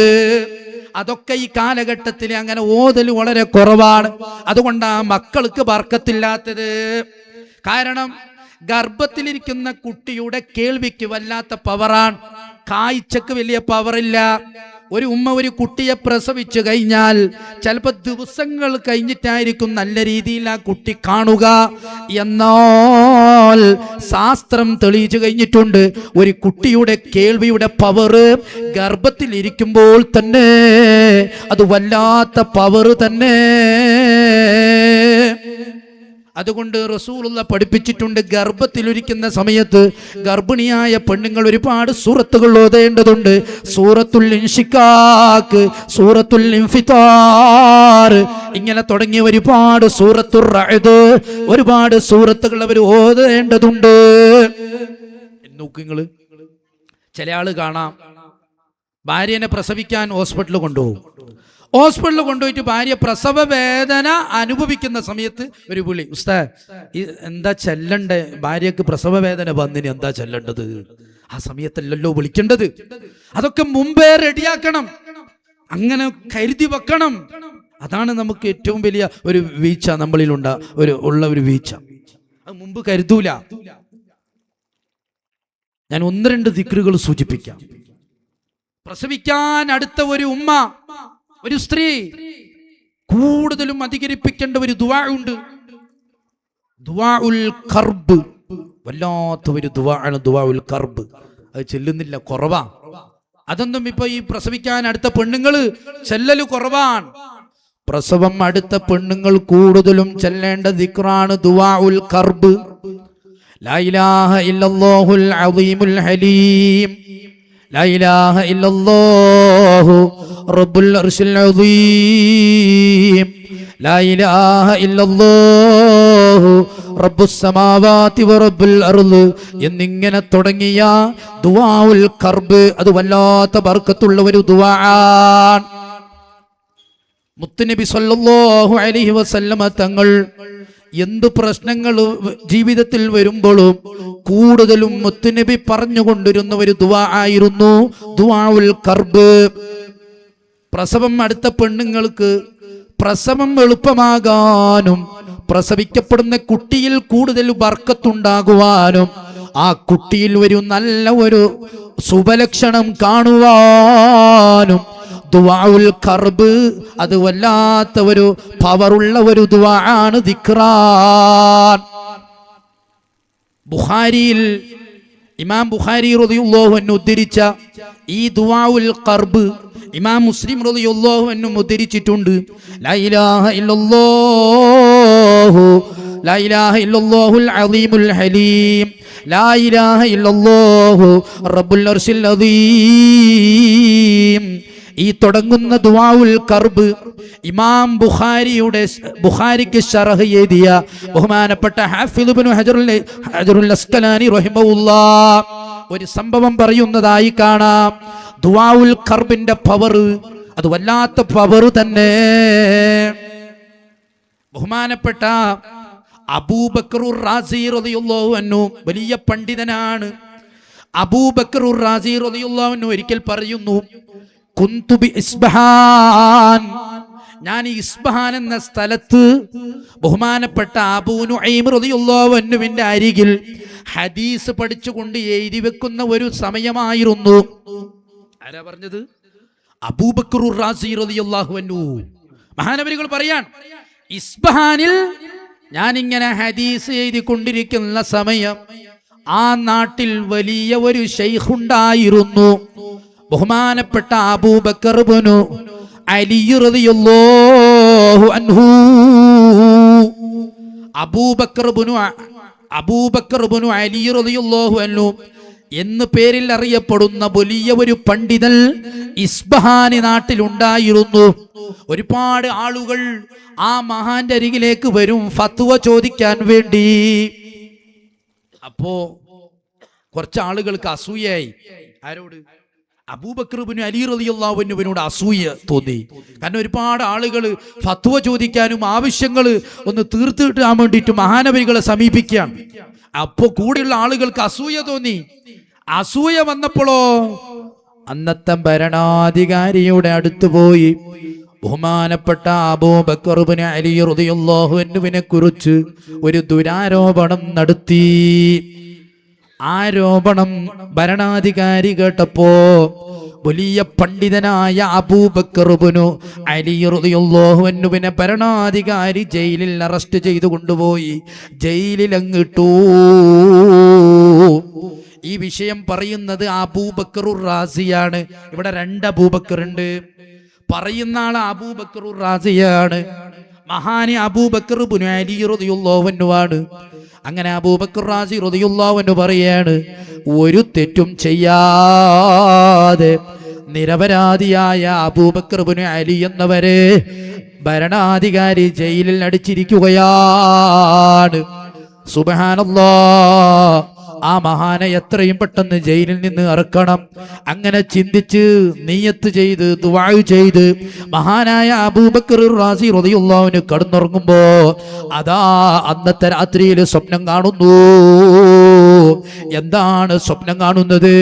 അതൊക്കെ ഈ കാലഘട്ടത്തിൽ അങ്ങനെ ഓതൽ വളരെ കുറവാണ്. അതുകൊണ്ടാ മക്കൾക്ക് ബർക്കത്തില്ലാത്തത്. കാരണം ഗർഭത്തിലിരിക്കുന്ന കുട്ടിയുടെ കേൾവിക്ക് വല്ലാത്ത പവറാണ്, കാഴ്ചക്ക് വലിയ പവറില്ല. ഒരു ഉമ്മ ഒരു കുട്ടിയെ പ്രസവിച്ചു കഴിഞ്ഞാൽ ചിലപ്പോൾ ദിവസങ്ങൾ കഴിഞ്ഞിട്ടായിരിക്കും നല്ല രീതിയിൽ ആ കുട്ടി കാണുക. എന്നാൽ ശാസ്ത്രം തെളിയിച്ചു കഴിഞ്ഞിട്ടുണ്ട്, ഒരു കുട്ടിയുടെ കേൾവിയുടെ പവർ ഗർഭത്തിൽ ഇരിക്കുമ്പോൾ തന്നെ അത് വല്ലാത്ത പവർ തന്നെ. അതുകൊണ്ട് റസൂലുള്ള പഠിപ്പിച്ചിട്ടുണ്ട്, ഗർഭത്തിലിരിക്കുന്ന സമയത്ത് ഗർഭിണിയായ പെണ്ണുങ്ങൾ ഒരുപാട് സൂറത്തുകൾ ഓതേണ്ടതുണ്ട്. സൂറത്തുൽ ഇൻഷിഖാഖ്, സൂറത്തുൽ ഇൻഫിതാർ, ഇങ്ങനെ തുടങ്ങിയ ഒരുപാട് സൂറത്തുർ റഅദ്, ഒരുപാട് സൂറത്തുകൾ അവർ ഓതേണ്ടതുണ്ട്. നോക്കിങ്ങള് ചില ആള് കാണാം, ഭാര്യനെ പ്രസവിക്കാൻ ഹോസ്പിറ്റലിൽ കൊണ്ടുപോകും. ഹോസ്പിറ്റലിൽ കൊണ്ടുപോയിട്ട് ഭാര്യ പ്രസവ വേദന അനുഭവിക്കുന്ന സമയത്ത് ഒരു വിളി, ഉസ്താദ് എന്താ ചെല്ലണ്ടേ, ഭാര്യക്ക് പ്രസവ വേദന വന്നിന് എന്താ ചെല്ലേണ്ടത്? ആ സമയത്തല്ലല്ലോ വിളിക്കേണ്ടത്, അതൊക്കെ മുമ്പേ റെഡിയാക്കണം, അങ്ങനെ കരുതി വെക്കണം. അതാണ് നമുക്ക് ഏറ്റവും വലിയ ഒരു വീഴ്ച നമ്മളിൽ ഉള്ള ഒരു വീഴ്ച. അത് മുമ്പ് കരുതൂല. ഞാൻ 1-2 ദിക്റുകൾ സൂചിപ്പിക്കാം. പ്രസവിക്കാൻ അടുത്ത ഒരു ഉമ്മ, ഒരു സ്ത്രീ കൂടുതലും അധികരിപ്പിക്കേണ്ട ഒരു ദുആ ഉണ്ട്, ദുആഉൽ കർബ്. വല്ലാത്ത ഒരു ദുആ ആണ് ദുആഉൽ കർബ്. അത് ചെല്ലുന്നില്ല, കുറവാ. അതൊന്നും ഇപ്പൊ ഈ പ്രസവിക്കാൻ അടുത്ത പെണ്ണുങ്ങള് ചെല്ലല് കുറവാണ്. പ്രസവം അടുത്ത പെണ്ണുങ്ങൾ കൂടുതലും ചെല്ലേണ്ട ദിക്റാണ് ദുആഉൽ കർബ്. ലാ ഇലാഹ ഇല്ലല്ലാഹുൽ അളീമുൽ ഹലീം, ലാ ഇലാഹ ഇല്ലല്ലാഹു റബ്ബുൽ അർശിൽ അസീം, ലാ ഇലാഹ ഇല്ലല്ലാഹു റബ്ബുസ് സമാവാതി വറബ്ബുൽ അർള് എന്നിങ്ങനെ തുടങ്ങിയ ദുആഉൽ കർബ് അത് വല്ലാത്ത ബർക്കത്തുള്ള ഒരു ദുആ ആണ്. മുത്തുനബി സല്ലല്ലാഹു അലൈഹി വസല്ലമ തങ്ങൾ എന്ത് പ്രശ്നങ്ങൾ ജീവിതത്തിൽ വരുമ്പോഴും കൂടുതലും മുത്തുനബി പറഞ്ഞുകൊണ്ടിരുന്ന ഒരു ദുആ ആയിരുന്നു ദുആഉൽ കർബ്. പ്രസവം അടുത്ത പെണ്ണുങ്ങൾക്ക് പ്രസവം എളുപ്പമാകാനും പ്രസവിക്കപ്പെടുന്ന കുട്ടിയിൽ കൂടുതൽ ബർക്കത്തുണ്ടാകുവാനും ആ കുട്ടിയിൽ ഒരു നല്ല ഒരു ശുഭലക്ഷണം കാണുവാനും ദുആഉൽ കർബ് അത് വല്ലാത്ത ഒരു പവറുള്ള ഒരു ദുആ ആണ്, ദിക്റാൻ. ബുഖാരിയിൽ ഇമാം ബുഖാരി റളിയല്ലാഹു അൻഹു ഉദ്ധരിച്ച ഈ ദുആഉൽ കർബ് ഇമാം മുസ്ലിം റളിയല്ലാഹു അൻഹു ഉദ്ധരിച്ചിട്ടുണ്ട്. ലാ ഇലാഹ ഇല്ലല്ലാഹു, ലാ ഇലാഹ ഇല്ലല്ലാഹുൽ അളീമുൽ ഹലീം, ലാ ഇലാഹ ഇല്ലല്ലാഹു റബ്ബുൽ അർശിൽ അസീം. ഈ തുടങ്ങുന്ന ദുആഉൽ കർബ് ഇമാം ബുഖാരിക്ക് ശറഹ് എഴുതിയ ബഹുമാനപ്പെട്ട ഹാഫിദ് ഇബ്നു ഹജറുൽ അസ്കലാനി റഹിമഹുല്ലാഹ് ഒരു സംഭവം പറയുന്നതായി കാണാം. ദുആഉൽ കർബിന്റെ പവർ അത് വല്ലാത്ത പവർ തന്നെ. ബഹുമാനപ്പെട്ട അബൂബക്കർ റാസി റളിയല്ലാഹു അൻഹു വലിയ പണ്ഡിതനാണ്. അബൂബക്കർ റാസി റളിയല്ലാഹു അൻഹു ഒരിക്കൽ പറയുന്നു, കുന്തു ബി ഇസ്ബഹാൻ, ഞാൻ ഈ ഇസ്ബഹാൻ എന്ന സ്ഥലത്ത് ബഹുമാനപ്പെട്ട അബൂ നുഐം റളിയല്ലാഹു അൻഹുവിന്റെ അരികിൽ ഹദീസ് പഠിച്ചുകൊണ്ട് എഴുതി വെക്കുന്ന ഒരു സമയമായിരുന്നു. ആരാ പറഞ്ഞത്? അബൂബക്കർ റാസി റളിയല്ലാഹു അൻഹു. മഹാനവരികൾ പറയാൻ, ഇസ്ബഹാനിൽ ഞാൻ ഇങ്ങനെ ഹദീസ് എഴുതിക്കൊണ്ടിരിക്കുന്ന സമയം ആ നാട്ടിൽ വലിയ ഒരു ശൈഖ് ഉണ്ടായിരുന്നു, ബഹുമാനപ്പെട്ട അബൂബക്കർ ഇബ്നു അലി റളിയല്ലാഹു അൻഹു. അബൂബക്കർ ഇബ്നു അലി റളിയല്ലാഹു അൻഹു എന്ന് പേരിൽ അറിയപ്പെടുന്ന വലിയ ഒരു പണ്ഡിതൻ ഇസ്ബഹാനി നാട്ടിലുണ്ടായിരുന്നു. ഒരുപാട് ആളുകൾ ആ മഹാന്റെ അരികിലേക്ക് വരും ഫത്വ ചോദിക്കാൻ വേണ്ടി. അപ്പോ കുറച്ച് ആളുകൾക്ക് അസൂയായി. ആരോട്? അബൂബക്കർ ഇബ്നു അലി റളിയല്ലാഹു അൻഹുവിനോട് അസൂയ തോന്നി. കാരണം ഒരുപാട് ആളുകൾ ഫത്വ ചോദിക്കാനും ആവശ്യങ്ങൾ ഒന്ന് തീർത്തു കിട്ടാൻ വേണ്ടിയിട്ട് മഹാനബികളെ സമീപിക്കുകയാണ്. അപ്പോ കൂടെയുള്ള ആളുകൾക്ക് അസൂയ തോന്നി. അസൂയ വന്നപ്പോഴോ അന്നത്തെ ഭരണാധികാരിയുടെ അടുത്ത് പോയി ബഹുമാനപ്പെട്ട അബൂബക്കർ ഇബ്നു അലി റളിയല്ലാഹു അൻഹുവിനെ കുറിച്ച് ഒരു ദുരാരോപണം നടത്തി. ആരോപണം ഭരണാധികാരി കേട്ടപ്പോ വലിയ പണ്ഡിതനായ അബൂബക്കർ ഇബ്നു അലി റളിയല്ലാഹു അൻഹുവിനെ ഭരണാധികാരി ജയിലിൽ അറസ്റ്റ് ചെയ്തു കൊണ്ടുപോയി ജയിലിൽ അങ്ങിട്ടു. ഈ വിഷയം പറയുന്നത് അബൂബക്കറുർ റാസിയാണ്. ഇവിടെ 2 അബൂബക്കർ ഉണ്ട്. പറയുന്ന ആള് അബൂബക്കറുർ റാസിയാണ്. മഹാനി അബൂബക്കർ ഇബ്നു അലി റളിയല്ലാഹു അൻഹു ആണ്. അങ്ങനെ അബൂബക്കർ റാസി റളിയല്ലാഹു അൻഹു പറയാണ്, ഒരു തെറ്റും ചെയ്യാതെ നിരപരാധിയായ അബൂബക്കർ ഇബ്നു അലി എന്നവരെ ഭരണാധികാരി ജയിലിൽ അടിച്ചിരിക്കുകയാണ്. സുബ്ഹാനല്ലാഹ്. ആ മഹാനെ എത്രയും പെട്ടെന്ന് ജയിലിൽ നിന്ന് ഇറക്കണം. അങ്ങനെ ചിന്തിച്ച് നിയ്യത്ത് ചെയ്ത് ദുആ ചെയ്ത് മഹാനായ അബൂബക്കർ റാസി റളിയല്ലാഹു അൻഹു കിടന്നുറങ്ങുമ്പോ അതാ അന്നത്തെ രാത്രിയിൽ സ്വപ്നം കാണുന്നു. എന്താണ് സ്വപ്നം കാണുന്നത്?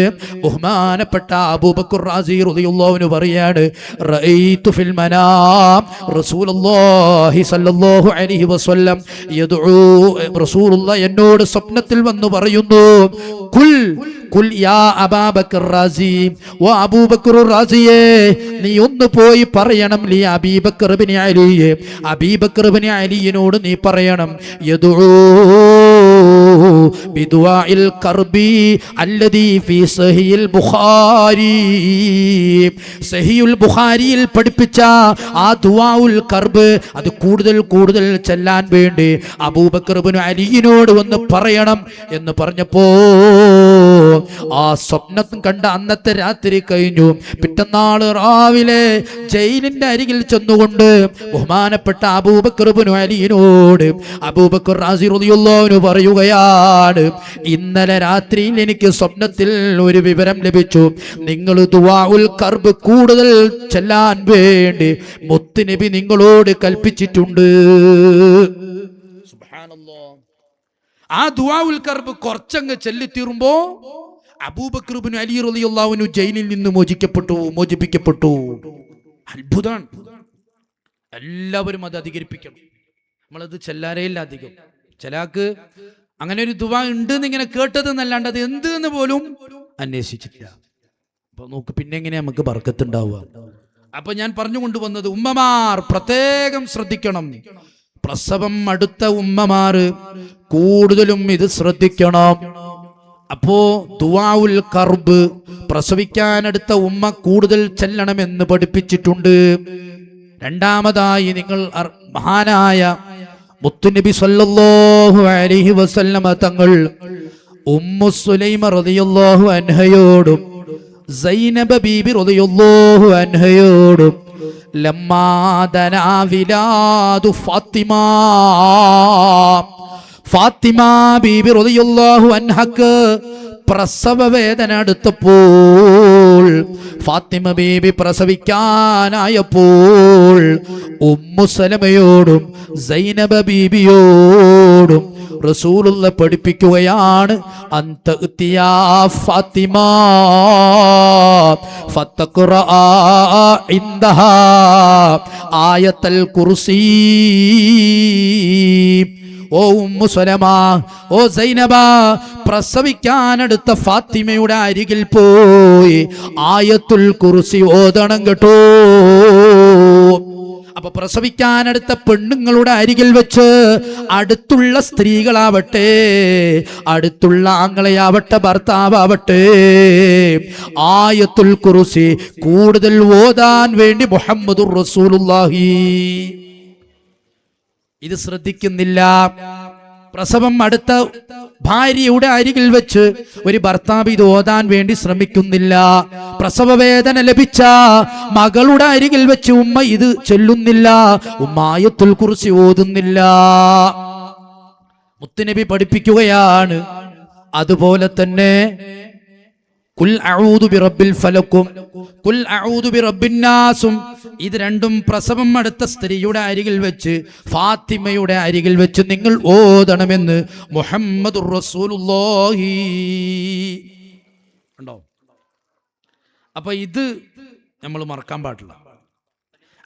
ബഹുമാനപ്പെട്ട അബൂബക്കർ റാസി റളിയല്ലാഹു അൻഹു പറയാണ്, റഅയ്തു ഫിൽ മനാം റസൂലുള്ളാഹി സ്വല്ലല്ലാഹു അലൈഹി വസല്ലം യദ്ഉ. റസൂലുള്ളാഹി എന്നോട് സ്വപ്നത്തിൽ വന്നു പറയുന്നു, കുൽ കുൽ യാ അബൂബക്കർ റാസി, ഓ അബൂബക്കർ റാസിയെ നീ ഒന്ന് പോയി പറയണം, ലി അബൂബക്കർ ഇബ്നു അലി, അബൂബക്കർ ഇബ്നു അലിയോട് നീ പറയണം, യദ്ഉ ബിദുആഇൽ കർബി അല്ലദീ ഫീ സഹീൽ ബുഖാരി. സഹീഉൽ ബുഖാരിയിൽ പഠിപ്പിച്ച ആ ദുആഉൽ കർബ് അത് കൂടുതൽ കൂടുതൽ ചെല്ലാൻ വേണ്ടി അബൂബക്കർ ഇബ്നു അലിയോട് വന്ന് പറയണം എന്ന് പറഞ്ഞപ്പോ ആ സ്വപ്നം കണ്ട അന്നത്തെ രാത്രി കഴിഞ്ഞു. പിറ്റന്നാൾ രാവിലെ ജയിലിന്റെ അരികിൽ ചെന്നുകൊണ്ട് ബഹുമാനപ്പെട്ട അബൂബക്കർ ഇബ്നു അലിയോട് അബൂബക്കർ റാസി റളിയല്ലാഹു അൻഹു പറയുകയാണ്, ഇന്നലെ രാത്രിയിൽ എനിക്ക് സ്വപ്നത്തിൽ ഒരു വിവരം ലഭിച്ചു. നിങ്ങൾ ദുആഉൽ കർബ് കൂടുതൽ ചെല്ലാൻ വേണ്ടി മുത്തുനബി നിങ്ങളോട് കൽപ്പിച്ചിട്ടുണ്ട്. സുബ്ഹാനല്ലാഹ്. ആ ദുആഉൽ കർബ് കുറച്ചങ്ങ് ചൊല്ലിത്തീരുമ്പോ അബൂബക്കർ ഇബ്നു അലി റളിയല്ലാഹു അൻഹു ജയിലിൽ നിന്ന് മോചിപ്പിക്കപ്പെട്ടു. അത്ഭുതമാണ്. എല്ലാവരും അത് അധികരിപ്പിക്കണം. നമ്മളത് ചെല്ലാറേയില്ല അധികം. ചിലക്ക് അങ്ങനെ ഒരു ദുആ ഉണ്ട് എന്ന് ഇങ്ങനെ കേട്ടത് എന്നല്ലാണ്ട് അത് എന്ത് എന്ന് പോലും അന്വേഷിച്ചിട്ടില്ല. അപ്പൊ നോക്ക്, പിന്നെ എങ്ങനെ നമുക്ക് ബർക്കത്തുണ്ടാവുക? അപ്പൊ ഞാൻ പറഞ്ഞു കൊണ്ടുവന്നത്, ഉമ്മമാർ പ്രത്യേകം ശ്രദ്ധിക്കണം. പ്രസവം അടുത്ത ഉമ്മമാർ കൂടുതലും ഇത് ശ്രദ്ധിക്കണം. അപ്പോ ദുആഉൽ കർബ് പ്രസവിക്കാനടുത്ത ഉമ്മ കൂടുതൽ ചെല്ലണമെന്ന് പഠിപ്പിച്ചിട്ടുണ്ട്. രണ്ടാമതായി നിങ്ങൾ മഹാനായ മുത്തുനബി സല്ലല്ലാഹു അലൈഹി വസല്ലമ തങ്ങൾ ഉമ്മു സുലൈമ റളിയല്ലാഹു അൻഹയോടും സൈനബ ബീബി റളിയല്ലാഹു അൻഹയോടും ലമ്മാ ദനാ വിലാദു ഫാത്തിമ ബീബി റളിയല്ലാഹു അൻഹക്ക് പ്രസവ വേദന എടുത്തപ്പോൾ, ഫാത്തിമ ബീബി പ്രസവിക്കാനായപ്പോൾ ഉമ്മു സലമയോടും സൈനബ ബീബിയോടും റസൂലുള്ളാഹി പഠിപ്പിക്കുകയാണ്, അന്തഅ്തിയാ ഫാത്തിമ ഫതഖറഅ ഇൻദഹാ ആയത്തുൽ കുർസി. ഓ ഉമ്മു സലമ, ഓ സൈനബ, പ്രസവിക്കാനടുത്ത ഫാത്തിമയുടെ അരികിൽ പോയി ആയത്തുൽ കുർസി ഓതണം കേട്ടോ. അപ്പൊ പ്രസവിക്കാനടുത്ത പെണ്ണുങ്ങളുടെ അരികിൽ വെച്ച് അടുത്തുള്ള സ്ത്രീകളാവട്ടെ, അടുത്തുള്ള ആങ്ങളെയാവട്ടെ, ഭർത്താവട്ടെ, ആയത്തുൽ കുർസി കൂടുതൽ ഓതാൻ വേണ്ടി മുഹമ്മദുർ റസൂലുള്ളാഹി. ഇത് ശ്രദ്ധിക്കുന്നില്ല. പ്രസവം അടുത്ത ഭാര്യയുടെ അരികിൽ വെച്ച് ഒരു ഭർത്താവ് ഇത് ഓതാൻ വേണ്ടി ശ്രമിക്കുന്നില്ല. പ്രസവ വേദന ലഭിച്ച മകളുടെ അരികിൽ വെച്ച് ഉമ്മ ഇത് ചൊല്ലുന്നില്ല, ഉമ്മ ആയത്തുൽ കുർസി ഓതുന്നില്ല. മുത്തുനബി പഠിപ്പിക്കുകയാണ്. അതുപോലെ തന്നെ കുൽ അഊദു ബിറബ്ബിൽ ഫലക്കും കുൽ അഊദു ബിറബ്ബിന്നാസും. ഇത് രണ്ടും പ്രസവം അടുത്ത സ്ത്രീയുടെ അരികിൽ വെച്ച്, ഫാത്തിമയുടെ അരികിൽ വെച്ച് നിങ്ങൾ ഓതണമെന്ന് മുഹമ്മദുർ റസൂലുള്ളാഹി. ഉണ്ടോ? അപ്പൊ ഇത് നമ്മൾ മറക്കാൻ പാടില്ല.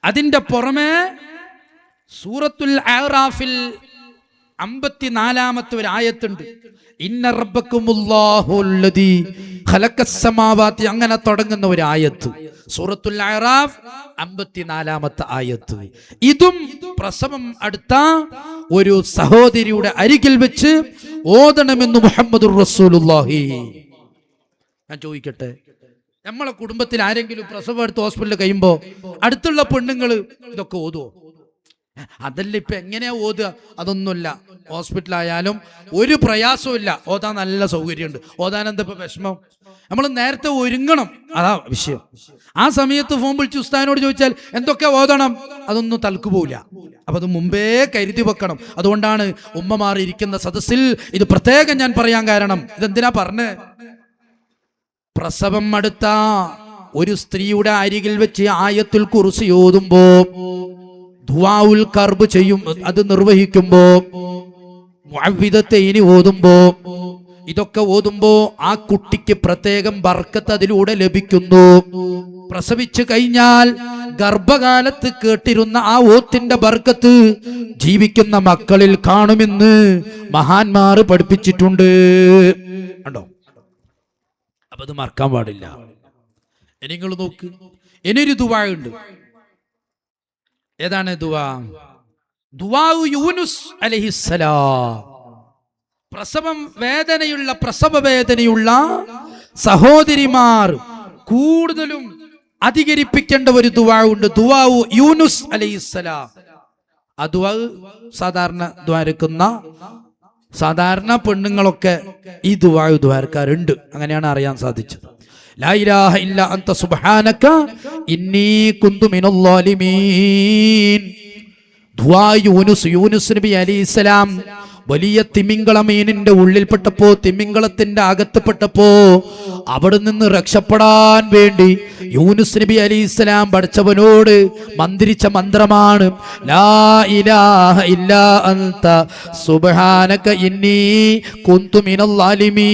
അതിന്റെ പുറമെ സൂറത്തുൽ അഅറാഫിൽ 54-ാമത്തെ ഒരു ആയത്തുണ്ട്. ഇന്ന റബ്ബക്കുമുല്ലാഹുല്ലദീ ഖലഖസ്സമാവാതി, അങ്ങനെ തുടങ്ങുന്ന ഒരു ആയത്ത്. സൂറത്തുൽ അഅറാഫ് 54-ാമത്തെ ആയത്ത്. ഇതും പ്രസവം അടുത്ത ഒരു സഹോദരിയുടെ അരികിൽ വെച്ച് ഓതണമെന്ന് മുഹമ്മദുർ റസൂലുള്ളാഹി. ഞാൻ ചോദിക്കട്ടെ, നമ്മളെ കുടുംബത്തിൽ ആരെങ്കിലും പ്രസവം എടുത്ത് ഹോസ്പിറ്റലിൽ കഴിയുമ്പോൾ അടുത്തുള്ള പെണ്ണുങ്ങൾ ഇതൊക്കെ ഓതുവോ? അതല്ല ഇപ്പൊ എങ്ങനെയാ ഓതുക? അതൊന്നുമില്ല. ഹോസ്പിറ്റലായാലും ഒരു പ്രയാസവും ഇല്ല, ഓതാൻ നല്ല സൗകര്യമുണ്ട്. ഓതാൻ എന്താ ഇപ്പൊ വിഷമം? നമ്മൾ നേരത്തെ ഒരുങ്ങണം, അതാ വിഷയം. ആ സമയത്ത് ഫോൺ വിളിച്ച് ഉസ്താദിനോട് ചോദിച്ചാൽ എന്തൊക്കെ ഓതണം, അതൊന്നും തലക്ക് പോവില്ല. അപ്പൊ അത് മുമ്പേ കരുതി വെക്കണം. അതുകൊണ്ടാണ് ഉമ്മമാർ ഇരിക്കുന്ന സദസ്സിൽ ഇത് പ്രത്യേകം ഞാൻ പറയാൻ കാരണം. ഇതെന്തിനാ പറഞ്ഞേ? പ്രസവം അടുത്ത ഒരു സ്ത്രീയുടെ അരികിൽ വെച്ച് ആയത്തുൽ കുർസി ഓതുമ്പോ, ദുആഉൽ കർബ് ചെയ്യും, അത് നിർവഹിക്കുമ്പോ, മുഅവ്വിദത്തൈനി ഓതുമ്പോ, ഇതൊക്കെ ഓതുമ്പോ ആ കുട്ടിക്ക് പ്രത്യേകം ബർക്കത്ത് അതിലൂടെ ലഭിക്കുന്നു. പ്രസവിച്ചു കഴിഞ്ഞാൽ ഗർഭകാലത്ത് കേട്ടിരുന്ന ആ ഓത്തിന്റെ ബർക്കത്ത് ജീവിക്കുന്ന മക്കളിൽ കാണുമെന്ന് മഹാന്മാർ പഠിപ്പിച്ചിട്ടുണ്ട്. കണ്ടോ? അപ്പൊ അത് മറക്കാൻ പാടില്ല. നിങ്ങൾ നോക്ക്, ഇനിയൊരു ദുആ ഉണ്ട്. ഏതാണ് ദുആ? ദുആ യൂനുസ് അലൈഹിസ്സലാം. പ്രസവ വേദനയുള്ള സഹോദരിമാർ കൂടുതലും അധികരിപ്പിക്കേണ്ട ഒരു ദുആ ഉണ്ട്. ദുആ യൂനുസ് അലൈഹിസ്സലാം. ആ ദുആ സാധാരണ ദ്വാരക്കുന്ന സാധാരണ പെണ്ണുങ്ങളൊക്കെ ഈ ദുആ ദ്വാരക്കാരുണ്ട്. അങ്ങനെയാണ് അറിയാൻ സാധിച്ചത്. ലാ ഇലാഹ ഇല്ലാ അൻത സുബ്ഹാനക ഇന്നി കുന്തു മിനൽ ളാലിമീൻ. ദുആ യൂനുസ് നബി അലൈഹിസ്സലാം വലിയ തിമിംഗളമീനിന്റെ ഉള്ളിൽപ്പെട്ടപ്പോ, തിമിംഗളത്തിന്റെ അകത്തുപ്പെട്ടപ്പോ അവിടെ നിന്ന് രക്ഷപ്പെടാൻ വേണ്ടി യൂനുസ് നബി അലൈഹിസ്സലാം പഠിച്ചവനോട് മന്ത്രിച്ച മന്ത്രമാണ് ലാ ഇലാഹ ഇല്ലാ അൻത സുബ്ഹാനക ഇന്നി കുന്തു മിനൽ ളാലിമീൻ.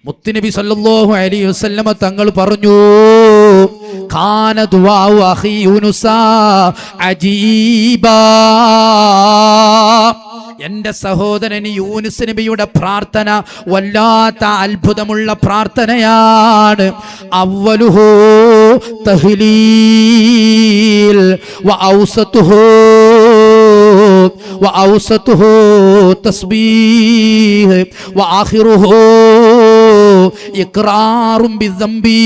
മുത്തുനബി സല്ലല്ലാഹു അലൈഹി വസല്ലമ തങ്ങൾ പറഞ്ഞു, കാന ദുആഉ അഖി യൂനുസ അജീബാ. എന്റെ സഹോദരൻ യൂനുസ് നബിയുടെ പ്രാർത്ഥന വല്ലാത്ത അത്ഭുതമുള്ള പ്രാർത്ഥനയാണ്. അവ്വലുഹു തഹ്ലീൽ വഔസതുഹു തസ്ബീഹ് വആഖിറുഹു ഇഖ്റാറും ബിദംബി.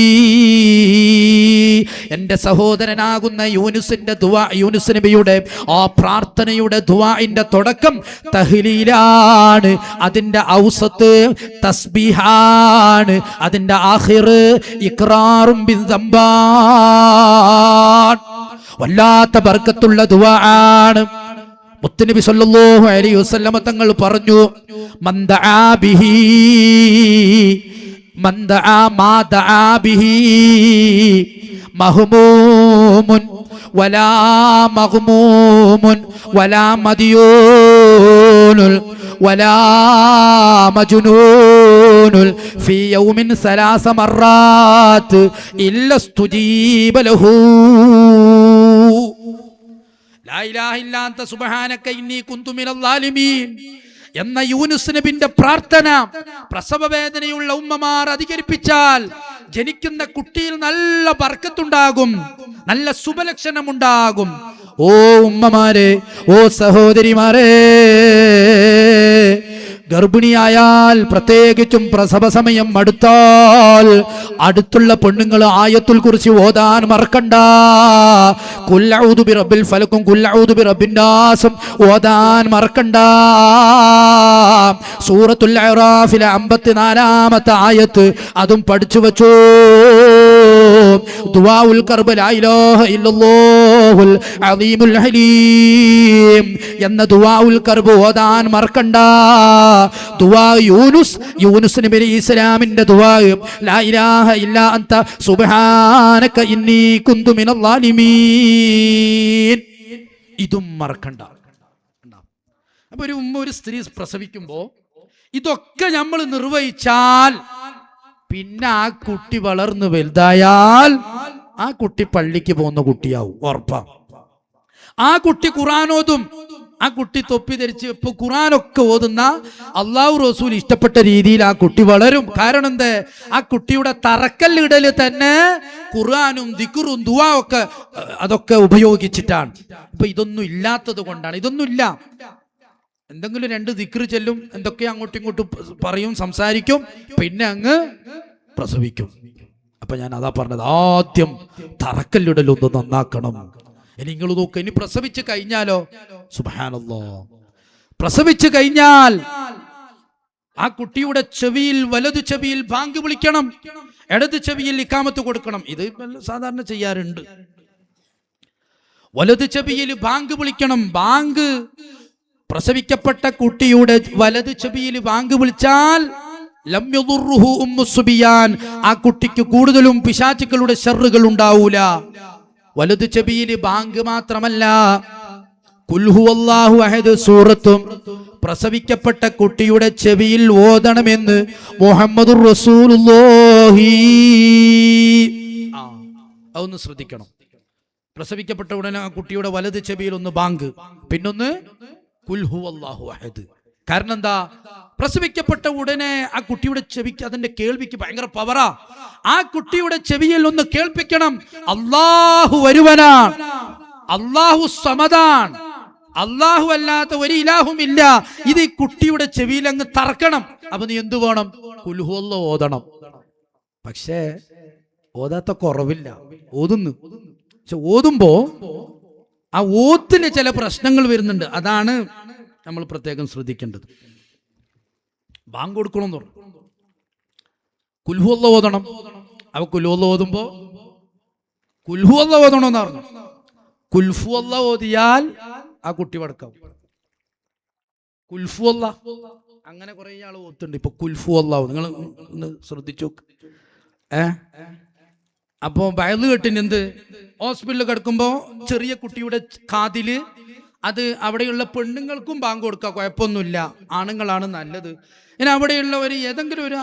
എന്റെ സഹോദരനാകുന്ന യൂനുസിന്റെ ദുആ, യൂനുസ് നബിയുടെ ആ പ്രാർത്ഥനയുടെ ദുആഇന്റെ തുടക്കം തഹ്ലീലാണ്, അതിന്റെ ഔസത്ത് തസ്ബീഹാണ്, അതിന്റെ ആഖിർ ഇഖ്റാറും ബിദംബാൻ. വല്ലാത്ത ബർക്കത്തുള്ള ദുആആണ്. മുത്തുനബി സല്ലല്ലാഹു അലൈഹി വസല്ലമ തങ്ങൾ പറഞ്ഞു, മൻ ദആ ബിഹി മഹ്മൂമുൻ വലാ മഗ്മൂമുൻ വലാ മദിയൂനുൽ വലാ മജ്നൂനുൽ ഫീ യൗമിൻ 3 മർറാത്ത് ഇല്ലാ സ്തുജീബ ലഹു. ലാ ഇലാഹ ഇല്ലാ അൻത സുബ്ഹാനക ഇന്നി കുന്തു മിനൽ ളാലിമീൻ എന്ന യൂനുസ് നബിന്റെ പ്രാർത്ഥന പ്രസവ വേദനയുള്ള ഉമ്മമാർ അധികരിപ്പിച്ചാൽ ജനിക്കുന്ന കുട്ടിയിൽ നല്ല ബർക്കത്തുണ്ടാകും, നല്ല ശുഭലക്ഷണമുണ്ടാകും. ഓ ഉമ്മമാരെ, ഓ സഹോദരിമാരെ, ഗർഭിണിയായാൽ പ്രത്യേകിച്ചും പ്രസവ സമയം അടുത്താൽ അടുത്തുള്ള പെണ്ണുങ്ങൾ ആയത്തുൽ കുർസി ഓതാൻ മറക്കണ്ട. ഖുൽ അഊദു ബിറബ്ബിൽ ഫലക്കും ഖുൽ അഊദു ബിറബ്ബിൻ നാസും ഓതാൻ മറക്കണ്ട. സൂറത്തുൽ അഅറാഫിലെ 54-ാമത്തെ ആയത്ത് അതും പഠിച്ചു വെച്ചു. ദുആഉൽ കർബ് ലാ ഇലാഹ ഇല്ലല്ലാഹുൽ അലീമുൽ ഹലീം എന്ന ദുആഉൽ കർബ് ഓതാൻ മറക്കണ്ട. ദുആ യൂനുസ് നബി അലൈഹിസ്സലാമിന്റെ ദുആ ലാ ഇലാഹ ഇല്ലാ അൻത സുബ്ഹാനക ഇന്നി കുന്തു മിനൽ ളാലിമീൻ. ഇതും മറക്കണ്ട. അപ്പൊ ഒരു ഉമ്മ ഒരു സ്ത്രീ പ്രസവിക്കുമ്പോ ഇതൊക്കെ നമ്മൾ നിർവഹിച്ചാൽ പിന്നെ ആ കുട്ടി വളർന്നു വലുതായാൽ ആ കുട്ടി പള്ളിക്ക് പോകുന്ന കുട്ടിയാവും, ഉറപ്പാ. ആ കുട്ടി ഖുർആൻ ഓതും. ആ കുട്ടി തൊപ്പി ധരിച്ച് ഇപ്പൊ ഖുർആനൊക്കെ ഓതുന്ന അള്ളാഹു റസൂൽ ഇഷ്ടപ്പെട്ട രീതിയിൽ ആ കുട്ടി വളരും. കാരണം എന്ത്? ആ കുട്ടിയുടെ തറക്കല്ലിടല് തന്നെ ഖുർആനും ദിക്റും ദുആ ഒക്കെ അതൊക്കെ ഉപയോഗിച്ചിട്ടാണ്. ഇപ്പൊ ഇതൊന്നും ഇല്ലാത്തത് കൊണ്ടാണ്. ഇതൊന്നും ഇല്ല. എന്തെങ്കിലും 2 ദിക്റ് ചെല്ലും, എന്തൊക്കെ അങ്ങോട്ടും ഇങ്ങോട്ടും പറയും, സംസാരിക്കും, പിന്നെ അങ്ങ് പ്രസവിക്കും. അപ്പൊ ഞാൻ അതാ പറഞ്ഞത്, ആദ്യം തറക്കല്ലിടലൊന്ന് നന്നാക്കണം. ഇനി നിങ്ങൾ നോക്കുക, ഇനി പ്രസവിച്ച് കഴിഞ്ഞാലോ, സുബ്ഹാനല്ലാഹ്, പ്രസവിച്ചു കഴിഞ്ഞാൽ ആ കുട്ടിയുടെ ചെവിയിൽ, വലതു ചെവിയിൽ ബാങ്ക് വിളിക്കണം, ഇടത് ചെവിയിൽ ഇഖാമത്ത് കൊടുക്കണം. ഇത് സാധാരണ ചെയ്യാറുണ്ട്. വലതു ചെവിയിൽ ബാങ്ക് വിളിക്കണം. ബാങ്ക് പ്രസവിക്കപ്പെട്ട കുട്ടിയുടെ വലതു ചെവിയിൽ ബാങ്ക് വിളിച്ചാൽ ലം യദുർറുഹു ഉമ്മു സുബിയാൻ, ആ കുട്ടിക്ക് കൂടുതലും പിശാചുക്കളുടെ ശർറുകൾ ഉണ്ടാവൂല. വലതു ചെവിയിൽ ബാങ്ക് മാത്രമല്ല, ഖുൽ ഹുവല്ലാഹു അഹദ് സൂറത്തും പ്രസവിക്കപ്പെട്ട കുട്ടിയുടെ ചെവിയിൽ ഓതണമെന്ന് മുഹമ്മദുർ റസൂലുള്ളാഹി. അതൊന്ന് ശ്രദ്ധിക്കണം. പ്രസവിക്കപ്പെട്ട ഉടനെ ആ കുട്ടിയുടെ വലത് ചെവിയിൽ ഒന്ന് ബാങ്ക്, പിന്നൊന്ന് ഖുൽ ഹുവല്ലാഹു അഹദ്. കാരണം എന്താ? പ്രസവിക്കപ്പെട്ട ഉടനെ ആ കുട്ടിയുടെ ചെവിക്ക്, അതിന്റെ കേൾവിക്ക് ഭയങ്കര പവറാ. ആ കുട്ടിയുടെ ചെവിയിൽ ഒന്ന് കേൾപ്പിക്കണം, അല്ലാഹു ഒരുവനാണ്, അല്ലാഹു സമദാൻ, അല്ലാഹു അല്ലാത്ത ഒരു ഇലാഹും ഇല്ല. ഇത് ഈ കുട്ടിയുടെ ചെവിയിൽ അങ്ങ് തറക്കണം. അപ്പൊ നീ എന്തു വേണം? ഖുൽ ഹുവല്ലാഹു ഓതണം. പക്ഷേ ഓതാത്ത കുറവില്ല, ഓതുന്നു. പക്ഷെ ഓതുമ്പോ ആ ഓത്തിന് ചില പ്രശ്നങ്ങൾ വരുന്നുണ്ട്. അതാണ് നമ്മൾ പ്രത്യേകം ശ്രദ്ധിക്കേണ്ടത്. ബാങ്ക് കൊടുക്കണം എന്ന് പറഞ്ഞു, ഖുൽ ഹുവല്ലാഹു ഓതണം. അപ്പൊ ഖുൽ ഹുവല്ലാഹു ഓതുമ്പോ ഖുൽ ഹുവല്ലാഹു ഓതണമെന്ന് പറഞ്ഞു. ഖുൽ ഹുവല്ലാഹു ഓതിയാൽ ആ കുട്ടി വടക്കാവും. ഖുൽ ഹുവല്ലാഹു അങ്ങനെ കുറെ ആൾ ഓത്തുണ്ട് ഇപ്പൊ. ഖുൽ ഹുവല്ലാഹു നിങ്ങൾ ഒന്ന് ശ്രദ്ധിച്ചു. അപ്പോ വയല് കെട്ടിന് എന്ത്, ഹോസ്പിറ്റലിൽ കിടക്കുമ്പോൾ ചെറിയ കുട്ടിയുടെ കാതില്, അത് അവിടെയുള്ള പെണ്ണുങ്ങൾക്കും ബാങ്ക് കൊടുക്കുക, കുഴപ്പമൊന്നുമില്ല, ആണുങ്ങളാണ് നല്ലത്. ഇനി അവിടെയുള്ള ഒരു ഏതെങ്കിലും ഒരു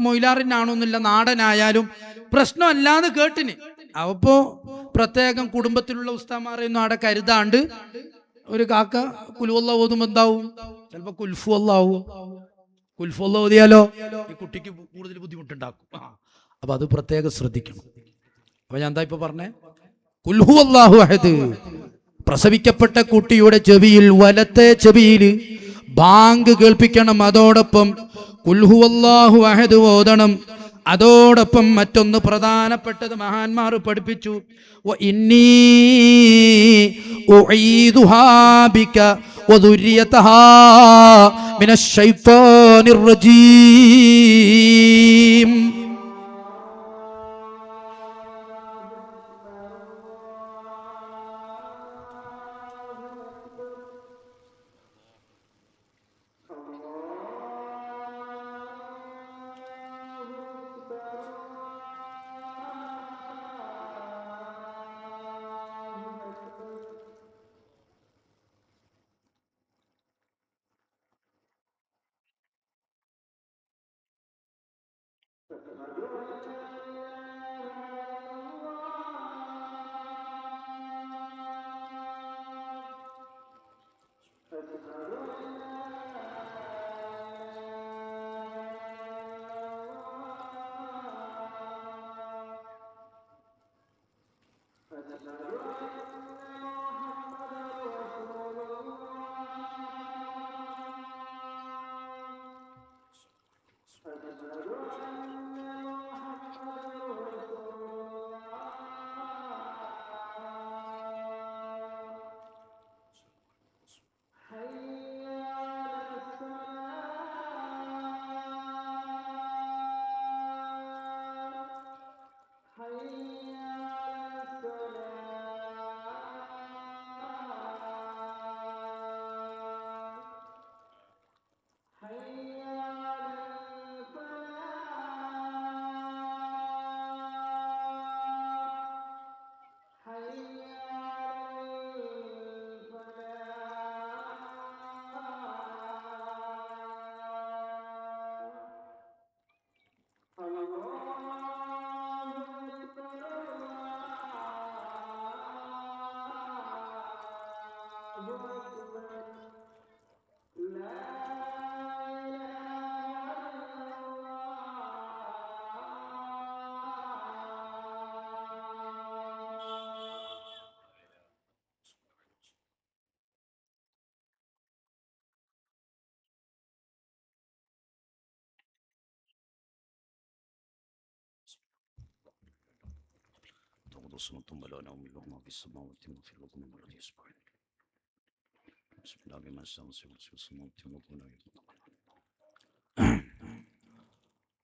മൊയിലാറിനാണോന്നില്ല, നാടനായാലും പ്രശ്നമല്ലാന്ന് കേട്ടിന്. അപ്പോ പ്രത്യേകം കുടുംബത്തിലുള്ള ഉസ്താമാരെയൊന്നും അവിടെ കരുതാണ്ട് ഒരു കാക്ക കുൽഹുവല്ലാഹു ഓതുമ്പോൾ എന്താവും? ചിലപ്പോ കുൽഹുവല്ലാഹു ഓതിയാലോ ഈ കുട്ടിക്ക് കൂടുതൽ ബുദ്ധിമുട്ടുണ്ടാക്കും. അപ്പൊ അത് പ്രത്യേകം ശ്രദ്ധിക്കണം. അപ്പൊ ഞാൻ എന്താ ഇപ്പൊ പറഞ്ഞേ? ഖുൽ ഹുവല്ലാഹു അഹദ്. പ്രസവിക്കപ്പെട്ട കുട്ടിയുടെ ചെവിയിൽ, വലത്തെ ചെവിയിൽ ബാങ്ക് കേൾപ്പിക്കണം. അതോടൊപ്പം ഖുൽ ഹുവല്ലാഹു അഹദ് ഓതണം. അതോടൊപ്പം മറ്റൊന്ന് പ്രധാനപ്പെട്ടത് മഹാന്മാർ പഠിപ്പിച്ചു, വഇന്നീ ഉഈദുഹാ ബിക വദുരിയതഹാ മിനശ് ശൈത്വാനിർ റജീം.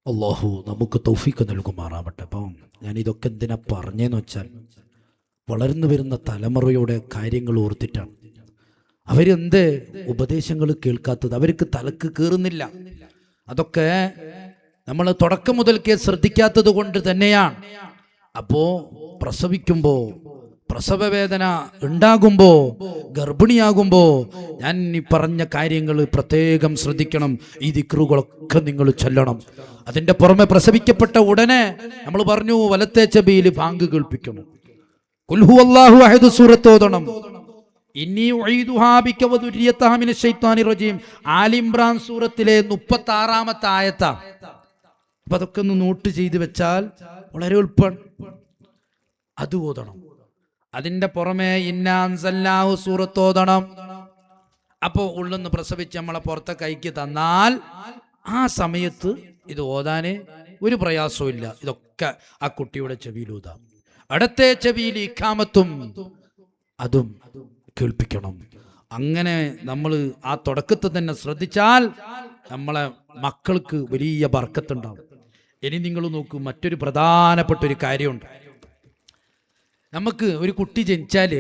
അല്ലാഹു നമുക്ക് തൗഫീഖ് നൽകുമാറാവട്ടെ. അപ്പം ഞാൻ ഇതൊക്കെ എന്തിനാ പറഞ്ഞതെന്ന് വെച്ചാൽ, വളർന്നു വരുന്ന തലമുറയുടെ കാര്യങ്ങൾ ഓർത്തിട്ടാണ്. അവരെന്ത് ഉപദേശങ്ങൾ കേൾക്കാത്തത്? അവർക്ക് തലക്ക് കയറുന്നില്ല. അതൊക്കെ നമ്മൾ തുടക്കം മുതൽക്കേ ശ്രദ്ധിക്കാത്തത് കൊണ്ട് തന്നെയാണ്. അപ്പോ പ്രസവിക്കുമ്പോ, പ്രസവവേദന ഉണ്ടാകുമ്പോ, ഗർഭിണിയാകുമ്പോ ഞാൻ ഈ പറഞ്ഞ കാര്യങ്ങൾ പ്രത്യേകം ശ്രദ്ധിക്കണം. ഈ ദിക്റുകളൊക്കെ നിങ്ങൾ ചൊല്ലണം. അതിന്റെ പുറമെ പ്രസവിക്കപ്പെട്ട ഉടനെ നമ്മൾ പറഞ്ഞു, വലത്തെ ചെവിയിൽ ബാങ്ക് കേൾപ്പിക്കണം, ഖുൽ ഹുവല്ലാഹു അഹദ് സൂറത്ത് ഓതണം, ഇന്നി ഉഈദുഹാ ബിക വദുരിയതഹാ മിനശ് ശൈത്വാനിർ റജീം, ആൽ ഇംറാൻ സൂറത്തിലെ 36-ാമത്തെ ആയത്താ. അപ്പൊ അതൊക്കെ ഒന്ന് നോട്ട് ചെയ്ത് വെച്ചാൽ വളരെ എളുപ്പം. അത് ഓതണം. അതിന്റെ പുറമെ ഇന്നാ അൻസൽനാഹു സൂറത്ത് ഓതണം. അപ്പോൾ ഉള്ളൊന്ന് പ്രസവിച്ച് നമ്മളെ പുറത്തെ കൈക്ക് തന്നാൽ ആ സമയത്ത് ഇത് ഓതാന് ഒരു പ്രയാസവും ഇല്ല. ഇതൊക്കെ ആ കുട്ടിയുടെ ചെവിയിൽ ഊതാം. അടുത്ത ചെവിയിൽ ഇഖാമത്തും അതും കേൾപ്പിക്കണം. അങ്ങനെ നമ്മൾ ആ തുടക്കത്തിൽ തന്നെ ശ്രദ്ധിച്ചാൽ നമ്മളെ മക്കൾക്ക് വലിയ ബർക്കത്തുണ്ടാവും. ഇനി നിങ്ങൾ നോക്കൂ, മറ്റൊരു പ്രധാനപ്പെട്ട ഒരു കാര്യമുണ്ട്. നമുക്ക് ഒരു കുട്ടി ജനിച്ചാല്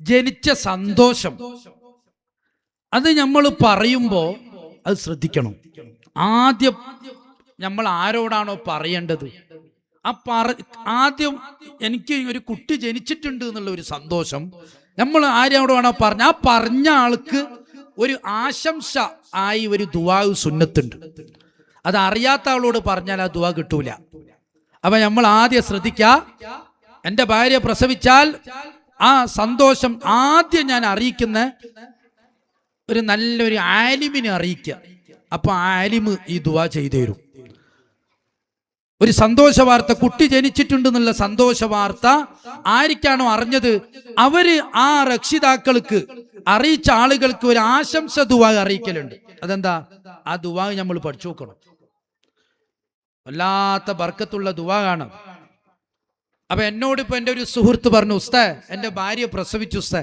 ജനിച്ച സന്തോഷം അത് നമ്മൾ പറയുമ്പോൾ അത് ശ്രദ്ധിക്കണം. ആദ്യം നമ്മൾ ആരോടാണോ പറയേണ്ടത്, ആദ്യം എനിക്ക് ഒരു കുട്ടി ജനിച്ചിട്ടുണ്ട് എന്നുള്ള ഒരു സന്തോഷം നമ്മൾ ആരോടാണോ പറഞ്ഞ, ആ പറഞ്ഞ ആൾക്ക് ഒരു ആശംസ ആയി ഒരു ദുആ സുന്നത്തുണ്ട്. അത് അറിയാത്ത ആളോട് പറഞ്ഞാൽ ആ ദുആ കിട്ടൂല. അപ്പൊ നമ്മൾ ആദ്യം ശ്രദ്ധിക്കുക, എൻ്റെ ഭാര്യ പ്രസവിച്ചാൽ ആ സന്തോഷം ആദ്യം ഞാൻ അറിയിക്കുന്ന ഒരു നല്ലൊരു ആലിമിനെ അറിയിക്കുക. അപ്പൊ ആ ആലിമ് ഈ ദുആ ചെയ്തു തരും. ഒരു സന്തോഷ വാർത്ത, കുട്ടി ജനിച്ചിട്ടുണ്ട് എന്നുള്ള സന്തോഷ വാർത്ത ആർക്കാണോ അറിഞ്ഞത് അവര് ആ രക്ഷിതാക്കൾക്ക് അറിയിച്ച ആളുകൾക്ക് ഒരു ആശംസ ദുആ അറിയിക്കലുണ്ട്. അതെന്താ? ആ ദുആ നമ്മൾ പഠിച്ചു നോക്കണം. വല്ലാത്ത ബർക്കത്തുള്ള ദുആ ആണ്. അപ്പൊ എന്നോട് ഇപ്പൊ എൻ്റെ ഒരു സുഹൃത്ത് പറഞ്ഞു, ഉസ്താ എൻ്റെ ഭാര്യ പ്രസവിച്ചു ഉസ്താ,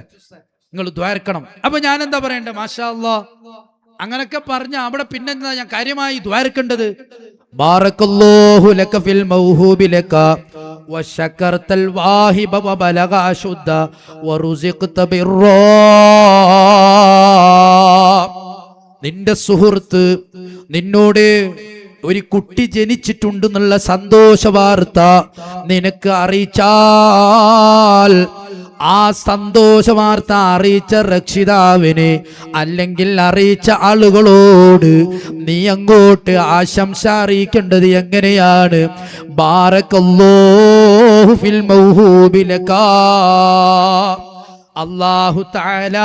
നിങ്ങൾ ദ്വാരക്കണം. അപ്പൊ ഞാൻ എന്താ പറയണ്ടേ? മാഷാ അല്ലാഹ് അങ്ങനൊക്കെ പറഞ്ഞ അവിടെ പിന്നെന്താ ഞാൻ കാര്യമായി ദ്വാരക്കേണ്ടത്? ബാറക്കല്ലാഹു ലക ഫിൽ മൗഹൂബി ലക വശകർതൽ വാഹിബ വബലഗ അശുദ്ദ വറുസിഖത ബിർറാ. നിന്റെ സുഹൃത്ത് നിന്നോട് ഒരു കുട്ടി ജനിച്ചിട്ടുണ്ടെന്നുള്ള സന്തോഷ വാർത്ത നിനക്ക് അറിയിച്ചാൽ, ആ സന്തോഷ വാർത്ത അറിയിച്ച രക്ഷിതാവിന് അല്ലെങ്കിൽ അറിയിച്ച ആളുകളോട് നീ അങ്ങോട്ട് ആശംസ അറിയിക്കേണ്ടത് എങ്ങനെയാണ്? ബാറക്കല്ലാഹു ഫിൽ മൗഹൂബി ലക, അല്ലാഹു തആല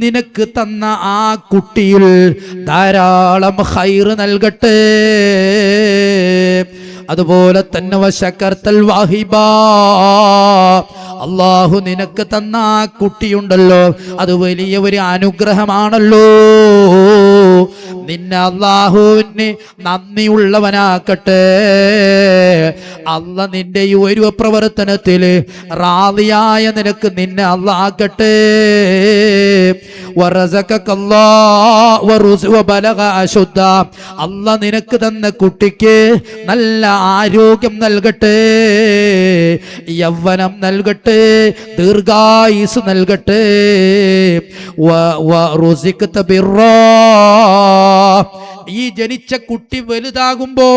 നിനക്ക് തന്ന ആ കുട്ടിയിൽ ധാരാളം ഖൈർ നൽകട്ടെ. അതുപോലെ തന്നെ വശകർതൽ വാഹിബ, അല്ലാഹു നിനക്ക് തന്ന ആ കുട്ടിയുണ്ടല്ലോ അത് വലിയ ഒരു അനുഗ്രഹമാണല്ലോ. നിന്നെ അല്ലാഹുവിന് നന്ദിയുള്ളവനാക്കട്ടെ. അല്ല നിന്റെ ഈ ഒരു പ്രവർത്തനത്തില് റാളിയായ നിനക്ക് നിന്നെ അല്ലാഹക്കട്ടെ. അല്ല നിനക്ക് തന്ന കുട്ടിക്ക് നല്ല ആരോഗ്യം നൽകട്ടെ, യൗവനം നൽകട്ടെ, ദീർഘായുസ് നൽകട്ടെ. ഈ ജനിച്ച കുട്ടി വലുതാകുമ്പോ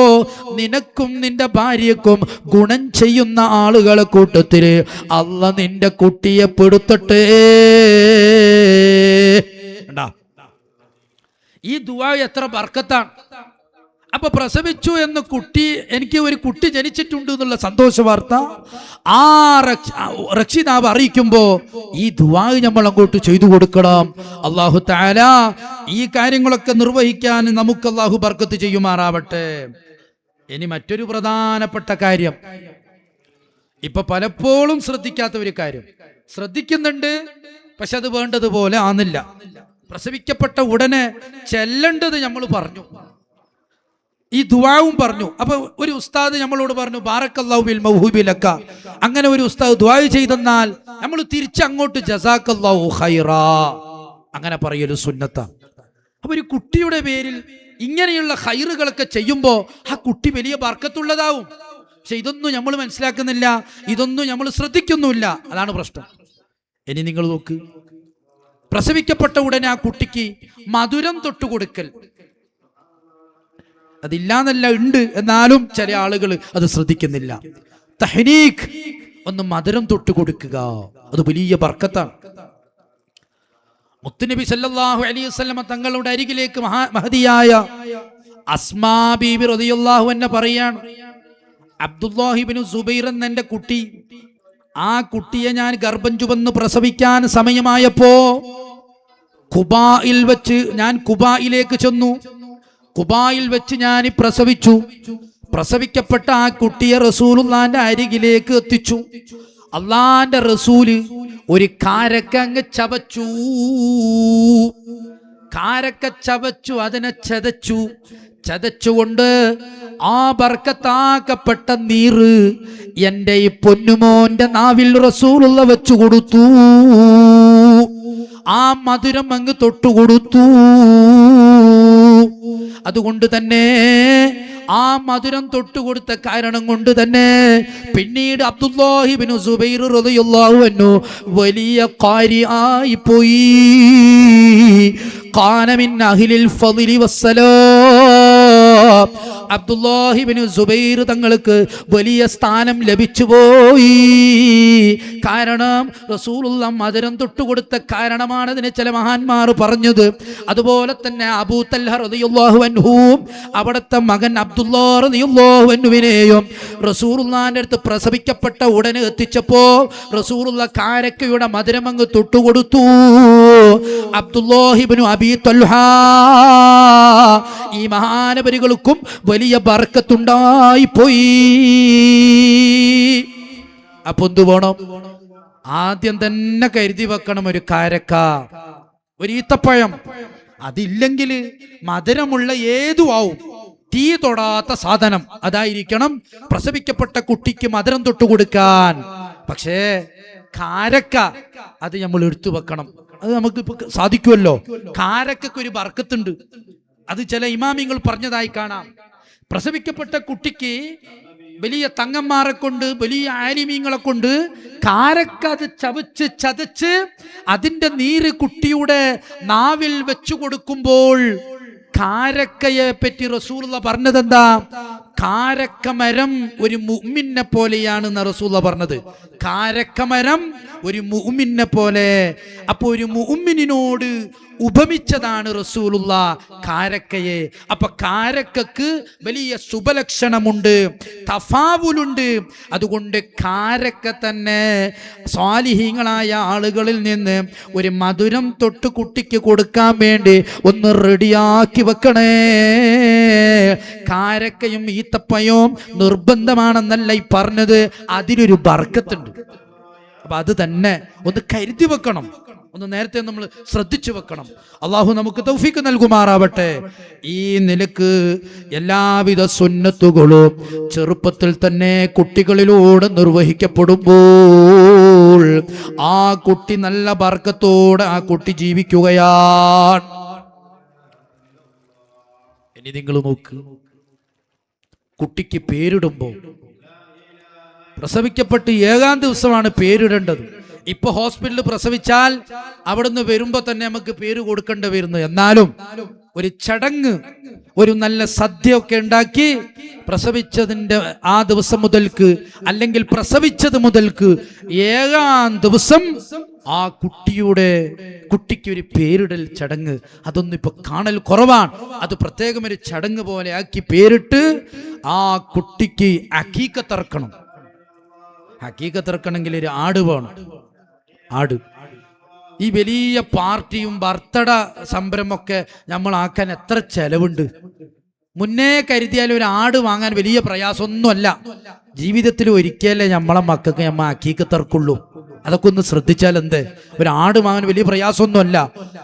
നിനക്കും നിന്റെ ഭാര്യക്കും ഗുണം ചെയ്യുന്ന ആളുകളെ കൂട്ടത്തില് അല്ല നിന്റെ കുട്ടിയെ പെടുത്തട്ടെ. ഈ ദുആ എത്ര ബർക്കത്താണ്. അപ്പൊ പ്രസവിച്ചു എന്ന് കുട്ടി, എനിക്ക് ഒരു കുട്ടി ജനിച്ചിട്ടുണ്ട് എന്നുള്ള സന്തോഷ വാർത്ത ആ രക്ഷിതാവ് അറിയിക്കുമ്പോ ഈ ദുആ നമ്മൾ അങ്ങോട്ട് ചെയ്തു കൊടുക്കണം. അല്ലാഹു തആല ഈ കാര്യങ്ങളൊക്കെ നിർവഹിക്കാൻ നമുക്ക് അല്ലാഹു ബർക്കത്ത് ചെയ്യുമാറാവട്ടെ. ഇനി മറ്റൊരു പ്രധാനപ്പെട്ട കാര്യം, ഇപ്പൊ പലപ്പോഴും ശ്രദ്ധിക്കാത്ത ഒരു കാര്യം, ശ്രദ്ധിക്കുന്നുണ്ട് പക്ഷെ അത് വേണ്ടതുപോലെ ആന്നില്ല. പ്രസവിക്കപ്പെട്ട ഉടനെ ചെല്ലേണ്ടത് നമ്മൾ പറഞ്ഞു. ഈ ദുആവും പറഞ്ഞു. അപ്പൊ ഒരു ഉസ്താദ് നമ്മളോട് പറഞ്ഞു ബാറക്കല്ലാഹു ബിൽ മൗഹൂബി ലക. അങ്ങനെ ഒരു ഉസ്താദ് ദുആ ചെയ്തെന്നാൽ നമ്മൾ തിരിച്ചങ്ങോട്ട് ജസാക്കല്ലാഹു ഖൈറാ അങ്ങനെ പറയൊരു സുന്നത്താണ്. അപ്പൊ ഒരു കുട്ടിയുടെ പേരിൽ ഇങ്ങനെയുള്ള ഖൈറുകളൊക്കെ ചെയ്യുമ്പോൾ ആ കുട്ടി വലിയ ബർക്കത്തുള്ളതാവും. പക്ഷെ ഇതൊന്നും നമ്മൾ മനസ്സിലാക്കുന്നില്ല, ഇതൊന്നും നമ്മൾ ശ്രദ്ധിക്കുന്നുമില്ല. അതാണ് പ്രശ്നം. ഇനി നിങ്ങൾ നോക്ക്, പ്രസവിക്കപ്പെട്ട ഉടനെ ആ കുട്ടിക്ക് മധുരം തൊട്ടുകൊടുക്കൽ അതില്ലാന്നല്ല, ഉണ്ട്, എന്നാലും ചില ആളുകൾ അത് ശ്രദ്ധിക്കുന്നില്ല. തഹ്നീഖ്, ഒന്ന് മധുരം തൊട്ടുകൊടുക്കുക, അത് വലിയ ബർക്കത്താണ്. മുത്തുനബി സല്ലല്ലാഹു അലൈഹി വസല്ലം തങ്ങളുടെ അരികിലേക്ക് മഹദിയായ അസ്മാ ബീബി റളിയല്ലാഹു അൻഹ പറയാണ്, അബ്ദുല്ലാഹി ഇബ്നു സുബൈർ എന്ന എൻ്റെ കുട്ടി, ആ കുട്ടിയെ ഞാൻ ഗർഭം ചുമന്ന് പ്രസവിക്കാൻ സമയമായപ്പോ ഖുബായിൽ വെച്ച് ഞാൻ ഖുബായിലേക്ക് ചെന്നു. ഖുബായിൽ വെച്ച് ഞാൻ പ്രസവിച്ചു. പ്രസവിക്കപ്പെട്ട ആ കുട്ടിയെ റസൂലുള്ളാന്റെ അരികിലേക്ക് എത്തിച്ചു. അള്ളാന്റെ റസൂല് ഒരു കാരക്ക അങ്ങ് ചവച്ചു. കാരക്ക ചവച്ചു, അതിനെ ചതച്ചുകൊണ്ട് ആ ബർക്കത്താക്കപ്പെട്ട നീറ് എൻ്റെ ഈ പൊന്നുമോന്റെ നാവിൽ റസൂലുള്ള വെച്ചു കൊടുത്തു. ആ മധുരം അങ്ങ് തൊട്ടുകൊടുത്തു. അതുകൊണ്ട് തന്നെ ആ മധുരം തൊട്ടുകൊടുത്ത കാരണം കൊണ്ട് തന്നെ പിന്നീട് അബ്ദുല്ലാഹി ഇബ്നു സുബൈർ റളിയല്ലാഹു അൻഹു വലിയ ഖാരി ആയി പോയി. ഖാന മിൻ അഹ്ലിൽ ഫളിൽ വസ്സലാം. അബ്ദുല്ലാഹി ഇബ്നു സുബൈർ തങ്ങൾക്ക് വലിയ സ്ഥാനം ലഭിച്ചു പോയി. കാരണം റസൂലുള്ള മധുരം തൊട്ടുകൊടുത്ത കാരണമാണ് അതിന് ചില മഹാന്മാർ പറഞ്ഞത്. അതുപോലെ തന്നെ അബൂ തൽഹ റളിയല്ലാഹു അൻഹു അവിടുത്തെ മകൻ അബ്ദുല്ലാഹ് റളിയല്ലാഹു അൻഹുവിനെയും റസൂലുള്ളാഹിന്റെ അടുത്ത് പ്രസവിക്കപ്പെട്ട ഉടനെ എത്തിച്ചപ്പോ റസൂലുള്ള കാരക്കയുടെ മധുരം അങ്ങ് തൊട്ടുകൊടുത്തു. അബ്ദുല്ലാഹി ഇബ്നു അബീ തൽഹ, ഈ മഹാനവരികൾക്കും വലിയ ബർക്കത്തുണ്ടായി പോയി. അപ്പൊ എന്തു വേണം? ആദ്യം തന്നെ കരുതി വെക്കണം ഒരു കാരക്ക, ഒരു ഈത്തപ്പഴം. അതില്ലെങ്കിൽ മധുരമുള്ള ഏതു ആവും, തീ തൊടാത്ത സാധനം അതായിരിക്കണം പ്രസവിക്കപ്പെട്ട കുട്ടിക്ക് മധുരം തൊട്ടു കൊടുക്കാൻ. പക്ഷേ കാരക്ക അത് നമ്മൾ എടുത്തു വെക്കണം. അത് നമുക്ക് ഇപ്പൊ സാധിക്കുമല്ലോ. കാരക്കൊക്കെ ഒരു ബർക്കത്തുണ്ട്. അത് ചില ഇമാമിങ്ങൾ പറഞ്ഞതായി കാണാം. പ്രസവിക്കപ്പെട്ട കുട്ടിക്ക് വലിയ തങ്ങന്മാരെ കൊണ്ട്, വലിയ ആലിമീങ്ങളെ കൊണ്ട് കാരക്ക അത് ചതച്ച് അതിന്റെ നീര് കുട്ടിയുടെ നാവിൽ വെച്ചു കൊടുക്കുമ്പോൾ കാരക്കയെ പറ്റി റസൂലുള്ള പറഞ്ഞതെന്താ? കാരക്കമരം ഒരു മുഅ്മിനെ പോലെയാണ് റസൂലുള്ള പറഞ്ഞത്. കാരക്കമരം ഒരു മുഅ്മിനെ പോലെ. അപ്പൊ ഒരു മുഅ്മിനിനോട് ഉപമിച്ചതാണ് റസൂലുള്ള കാരക്കയെ. അപ്പൊ കാരക്കക്ക് വലിയ ശുഭലക്ഷണമുണ്ട്, തഫാവുലുണ്ട്. അതുകൊണ്ട് കാരക്ക തന്നെ സ്വാലിഹീങ്ങളായ ആളുകളിൽ നിന്ന് ഒരു മധുരം തൊട്ട് കുട്ടിക്ക് കൊടുക്കാൻ വേണ്ടി ഒന്ന് റെഡിയാക്കി വെക്കണേ. കാരക്കയും ഈത്തപ്പഴവും നിർബന്ധമാണെന്നല്ല ഈ പറഞ്ഞത്, അതിനൊരു ബർക്കത്തുണ്ട്. അപ്പൊ അത് തന്നെ ഒന്ന് കരുതി വെക്കണം, ഒന്ന് നേരത്തെ നമ്മൾ ശ്രദ്ധിച്ചു വെക്കണം. അള്ളാഹു നമുക്ക് തൗഫീഖ് നൽകുമാറാവട്ടെ. ഈ നിലക്ക് എല്ലാവിധ സുന്നത്തുകളും ചെറുപ്പത്തിൽ തന്നെ കുട്ടികളിലൂടെ നിർവഹിക്കപ്പെടുമ്പോൾ ആ കുട്ടി നല്ല ബർക്കത്തോടെ ആ കുട്ടി ജീവിക്കുകയാണ്. ഇനി നിങ്ങൾ നോക്ക്, കുട്ടിക്ക് പേരിടുമ്പോൾ പ്രസവിക്കപ്പെട്ട് 7-ാം ദിവസമാണ് പേരിടേണ്ടത്. ഇപ്പൊ ഹോസ്പിറ്റലിൽ പ്രസവിച്ചാൽ അവിടുന്ന് വരുമ്പോ തന്നെ നമുക്ക് പേര് കൊടുക്കേണ്ടി വരുന്നു. എന്നാലും ഒരു ചടങ്ങ്, ഒരു നല്ല സദ്യ ഒക്കെ ഉണ്ടാക്കി പ്രസവിച്ചതിന്റെ ആ ദിവസം മുതൽക്ക്, അല്ലെങ്കിൽ പ്രസവിച്ചത് മുതൽക്ക് 7-ാം ദിവസം ആ കുട്ടിക്ക് ഒരു പേരിടൽ ചടങ്ങ്, അതൊന്നും ഇപ്പൊ കാണൽ കുറവാണ്. അത് പ്രത്യേകം ഒരു ചടങ്ങ് പോലെ ആക്കി പേരിട്ട് ആ കുട്ടിക്ക് അഖീഖത്തിറക്കണം. ഹക്കീക്കത്തിറക്കണമെങ്കിൽ ഒരു ആട് വേണം. ആട്. ഈ വലിയ പാർട്ടിയും ബർത്ത്ഡേ സംരംഭമൊക്കെ നമ്മളാക്കാൻ എത്ര ചെലവുണ്ട്. മുന്നേ കരുതിയാൽ ഒരു ആട് വാങ്ങാൻ വലിയ പ്രയാസമൊന്നുമല്ല. ജീവിതത്തിൽ ഒരിക്കലേ നമ്മളെ മക്കൾക്ക് നമ്മൾ ഹക്കീക്കത്തിറക്കുള്ളൂ. അതൊക്കെ ഒന്ന് ശ്രദ്ധിച്ചാൽ എന്ത്, ഒരു ആട് വാങ്ങാൻ വലിയ പ്രയാസമൊന്നുമല്ല.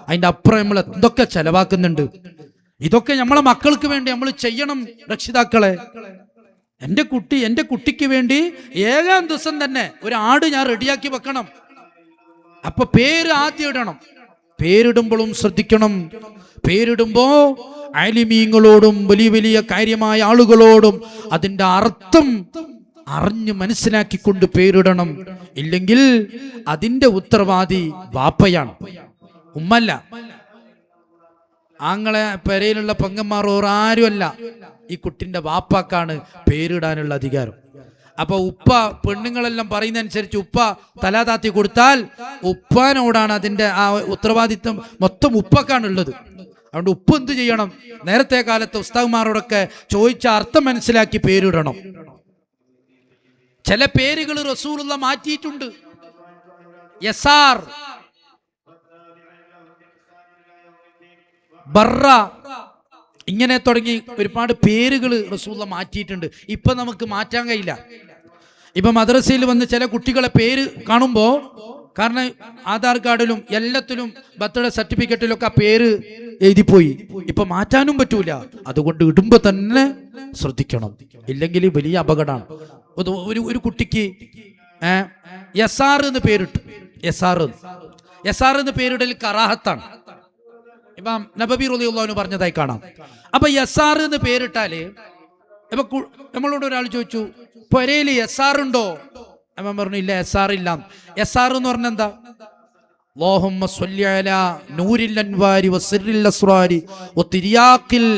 അതിൻ്റെ അപ്പുറം നമ്മൾ എന്തൊക്കെ ചെലവാക്കുന്നുണ്ട്. ഇതൊക്കെ നമ്മളെ മക്കൾക്ക് വേണ്ടി നമ്മൾ ചെയ്യണം രക്ഷിതാക്കളെ. എൻ്റെ കുട്ടിക്ക് വേണ്ടി 7-ാം ദിവസം തന്നെ ഒരു ആട് ഞാൻ റെഡിയാക്കി വെക്കണം. അപ്പൊ പേര് ആദ്യം ഇടണം. പേരിടുമ്പോഴും ശ്രദ്ധിക്കണം. പേരിടുമ്പോ ആലിമീങ്ങളോടും വലിയ വലിയ കാര്യമായ ആളുകളോടും അതിന്റെ അർത്ഥം അറിഞ്ഞ് മനസ്സിലാക്കിക്കൊണ്ട് പേരിടണം. ഇല്ലെങ്കിൽ അതിന്റെ ഉത്തരവാദി വാപ്പയാണ്, ഉമ്മല്ല. ആങ്ങളെ പെരയിലുള്ള പെങ്ങന്മാർ ആരുമല്ല, ഈ കുട്ടിന്റെ വാപ്പാക്കാണ് പേരിടാനുള്ള അധികാരം. അപ്പൊ ഉപ്പ പെണ്ണുങ്ങളെല്ലാം പറയുന്നതനുസരിച്ച് ഉപ്പ തലാതാത്തി കൊടുത്താൽ ഉപ്പാനോടാണ് അതിന്റെ ആ ഉത്തരവാദിത്വം മൊത്തം ഉപ്പക്കാണുള്ളത്. അതുകൊണ്ട് ഉപ്പ് എന്ത് ചെയ്യണം? നേരത്തെ കാലത്ത് ഉസ്താദ്മാരോടൊക്കെ ചോദിച്ച അർത്ഥം മനസ്സിലാക്കി പേരിടണം. ചില പേരുകൾ റസൂലുള്ള മാറ്റിയിട്ടുണ്ട്. യസാർ, ബർറ, ഇങ്ങനെ തുടങ്ങി ഒരുപാട് പേരുകൾ റസൂലുള്ള മാറ്റിയിട്ടുണ്ട്. ഇപ്പൊ നമുക്ക് മാറ്റാൻ കഴിയില്ല. ഇപ്പൊ മദ്രസയിൽ വന്ന് ചില കുട്ടികളെ പേര് കാണുമ്പോ, കാരണം ആധാർ കാർഡിലും എല്ലാത്തിലും ബർത്ത്ഡേ സർട്ടിഫിക്കറ്റിലൊക്കെ ആ പേര് എഴുതിപ്പോയി, ഇപ്പൊ മാറ്റാനും പറ്റൂല. അതുകൊണ്ട് ഇടുമ്പോ തന്നെ ശ്രദ്ധിക്കണം, ഇല്ലെങ്കിൽ വലിയ അപകടമാണ്. ഒരു കുട്ടിക്ക് യസാർ എന്ന് പേരിട്ടു. യസാർ എന്ന് പേരിടൽ കറാഹത്താണ്. ഇമാം നബവി റളിയല്ലാഹു അൻഹു പറഞ്ഞതായി കാണാം. അപ്പൊ യസാർ എന്ന് പേരിട്ടാല്, ഇപ്പൊ നമ്മളോട് ഒരാൾ ചോദിച്ചു പൊരയില് യസാർ ഉണ്ടോ? അവൻ പറഞ്ഞു ഇല്ല, യസാർ ഇല്ല. യസാർ എന്ന് പറഞ്ഞ എന്താ? അല്ലാഹുമ്മ സ്വല്ലി അലാ നൂരിൽ അൻവാരി വസിറിൽ അസ്റാരി വതിരിയാഖിൽ